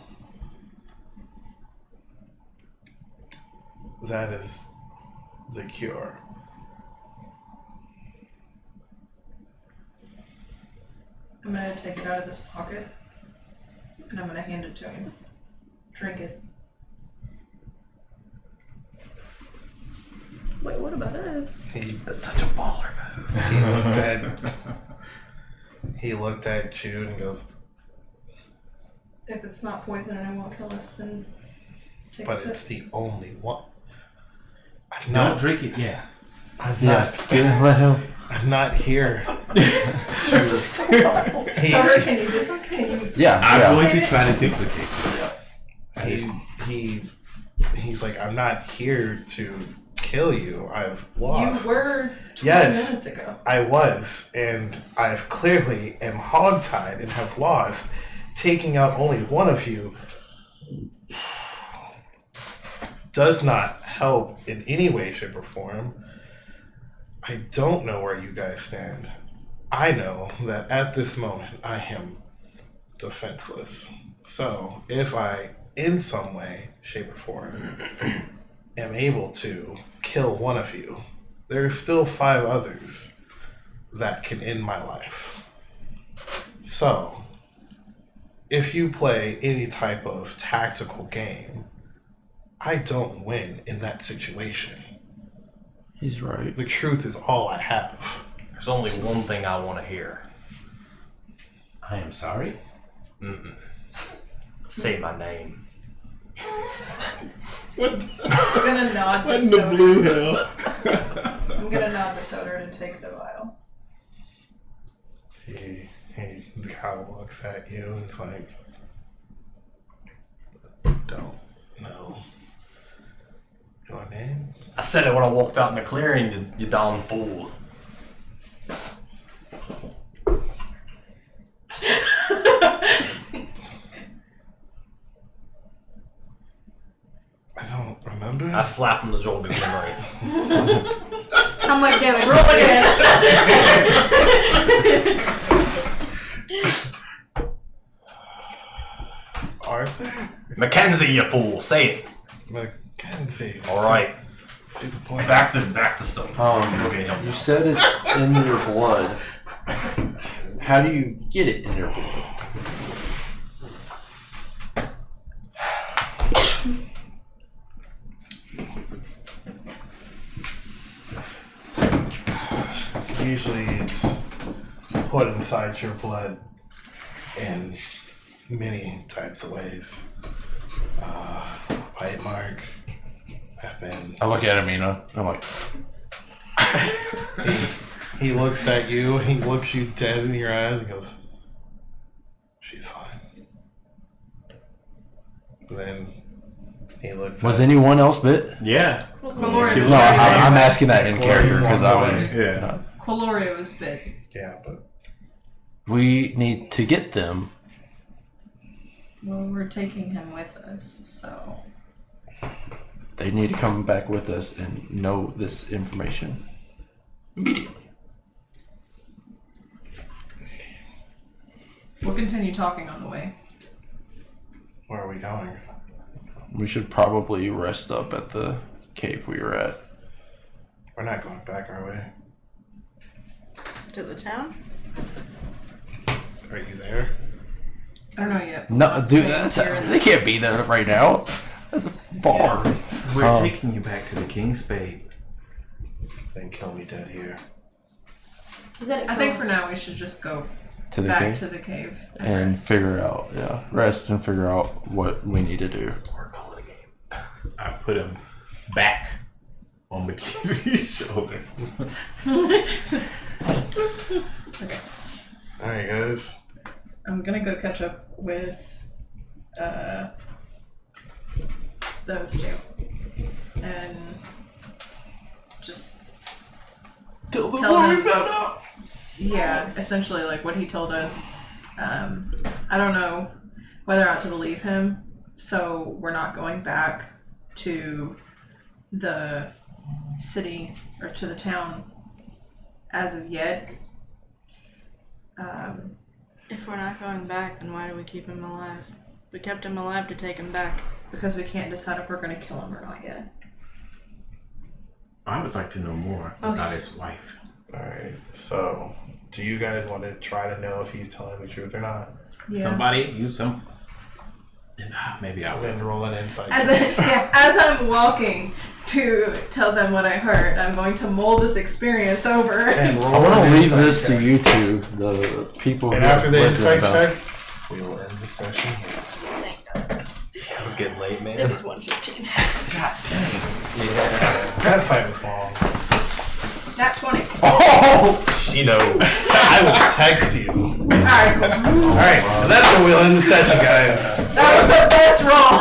That is the cure. I'm gonna take it out of this pocket and I'm gonna hand it to him. Drink it. Wait, what about us? That's such a baller move. He looked at you and goes, If it's not poison and it won't kill us, then take but a sip. it's the only one. Don't drink it. Yeah. I'm not here to. Soter, can you do? Can you? Yeah, I'm going to try to duplicate this. He's like, I'm not here to kill you. I've lost. You were 20 Yes. minutes ago. I was, and I've clearly am hogtied and have lost. Taking out only one of you does not help in any way, shape, or form. I don't know where you guys stand. I know that at this moment I am defenseless. So if I, in some way, shape, or form, am able to kill one of you, there's still 5 others that can end my life. So, if you play any type of tactical game, I don't win in that situation. he's right. The truth is all I have. There's only one thing I want to hear. I am sorry. Mm-mm. Say my name. I'm gonna nod to Soter. I'm gonna nod to Soter to take the vial. He kind of looks at you and is like, don't know your name? I said it when I walked out in the clearing, you darn fool. I don't remember. I slapped him the jogging memory. How much damage? Roll again. Arthur? Mackenzie, you fool. Say it. Mackenzie. All right. See the point? Back to some. Okay. You said it's in your blood. How do you get it in your blood? Usually it's put inside your blood in many types of ways. Bite mark. I've been. I look at Imina. I'm like, He looks at you. He looks you dead in your eyes and goes, "She's fine." And then he looks. was at, anyone else bit? Yeah. Cuilorea No, was I'm asking that in character because I was. Yeah. Cuilorea was big. Yeah, but We need to get them. Well, we're taking him with us, so They need to come back with us and know this information immediately. we'll continue talking on the way. where are we going? We should probably rest up at the cave we were at. We're not going back, are we? To the town? Are you there? I don't know yet. No, Let's dude, stay that's here in they the can't be house. there right now. That's a bar. We're Oh. taking you back to the King's Spade. Then kill me dead here. Is that a I think for now we should just go To the back cave to the cave and rest. figure out, rest and figure out what we need to do. We're calling a game. I put him back on Mackenzie's shoulder. Okay. Alright, guys. I'm gonna go catch up with those two and just Tell them Tell what we them. found out. yeah, essentially like what he told us. I don't know whether or not to believe him, so we're not going back to the city or to the town as of yet. If we're not going back, then why do we keep him alive? We kept him alive to take him back. Because we can't decide if we're going to kill him or not yet. I would like to know more about his wife. Alright, so do you guys want to try to know if he's telling the truth or not? Yeah. Somebody use some. Maybe I will. Then roll an insight. As I'm walking to tell them what I heard, I'm going to mull this experience over. And roll I want an to leave insight this to check. you two, the people And who after the lived insight about- check, we will end the session here. It's getting late, man. It was 1:15. Yeah. That fight was long. Nat 20. Oh! She knows. I will text you. Alright, cool. Alright, so that's where we'll end the session, guys. That was the best roll.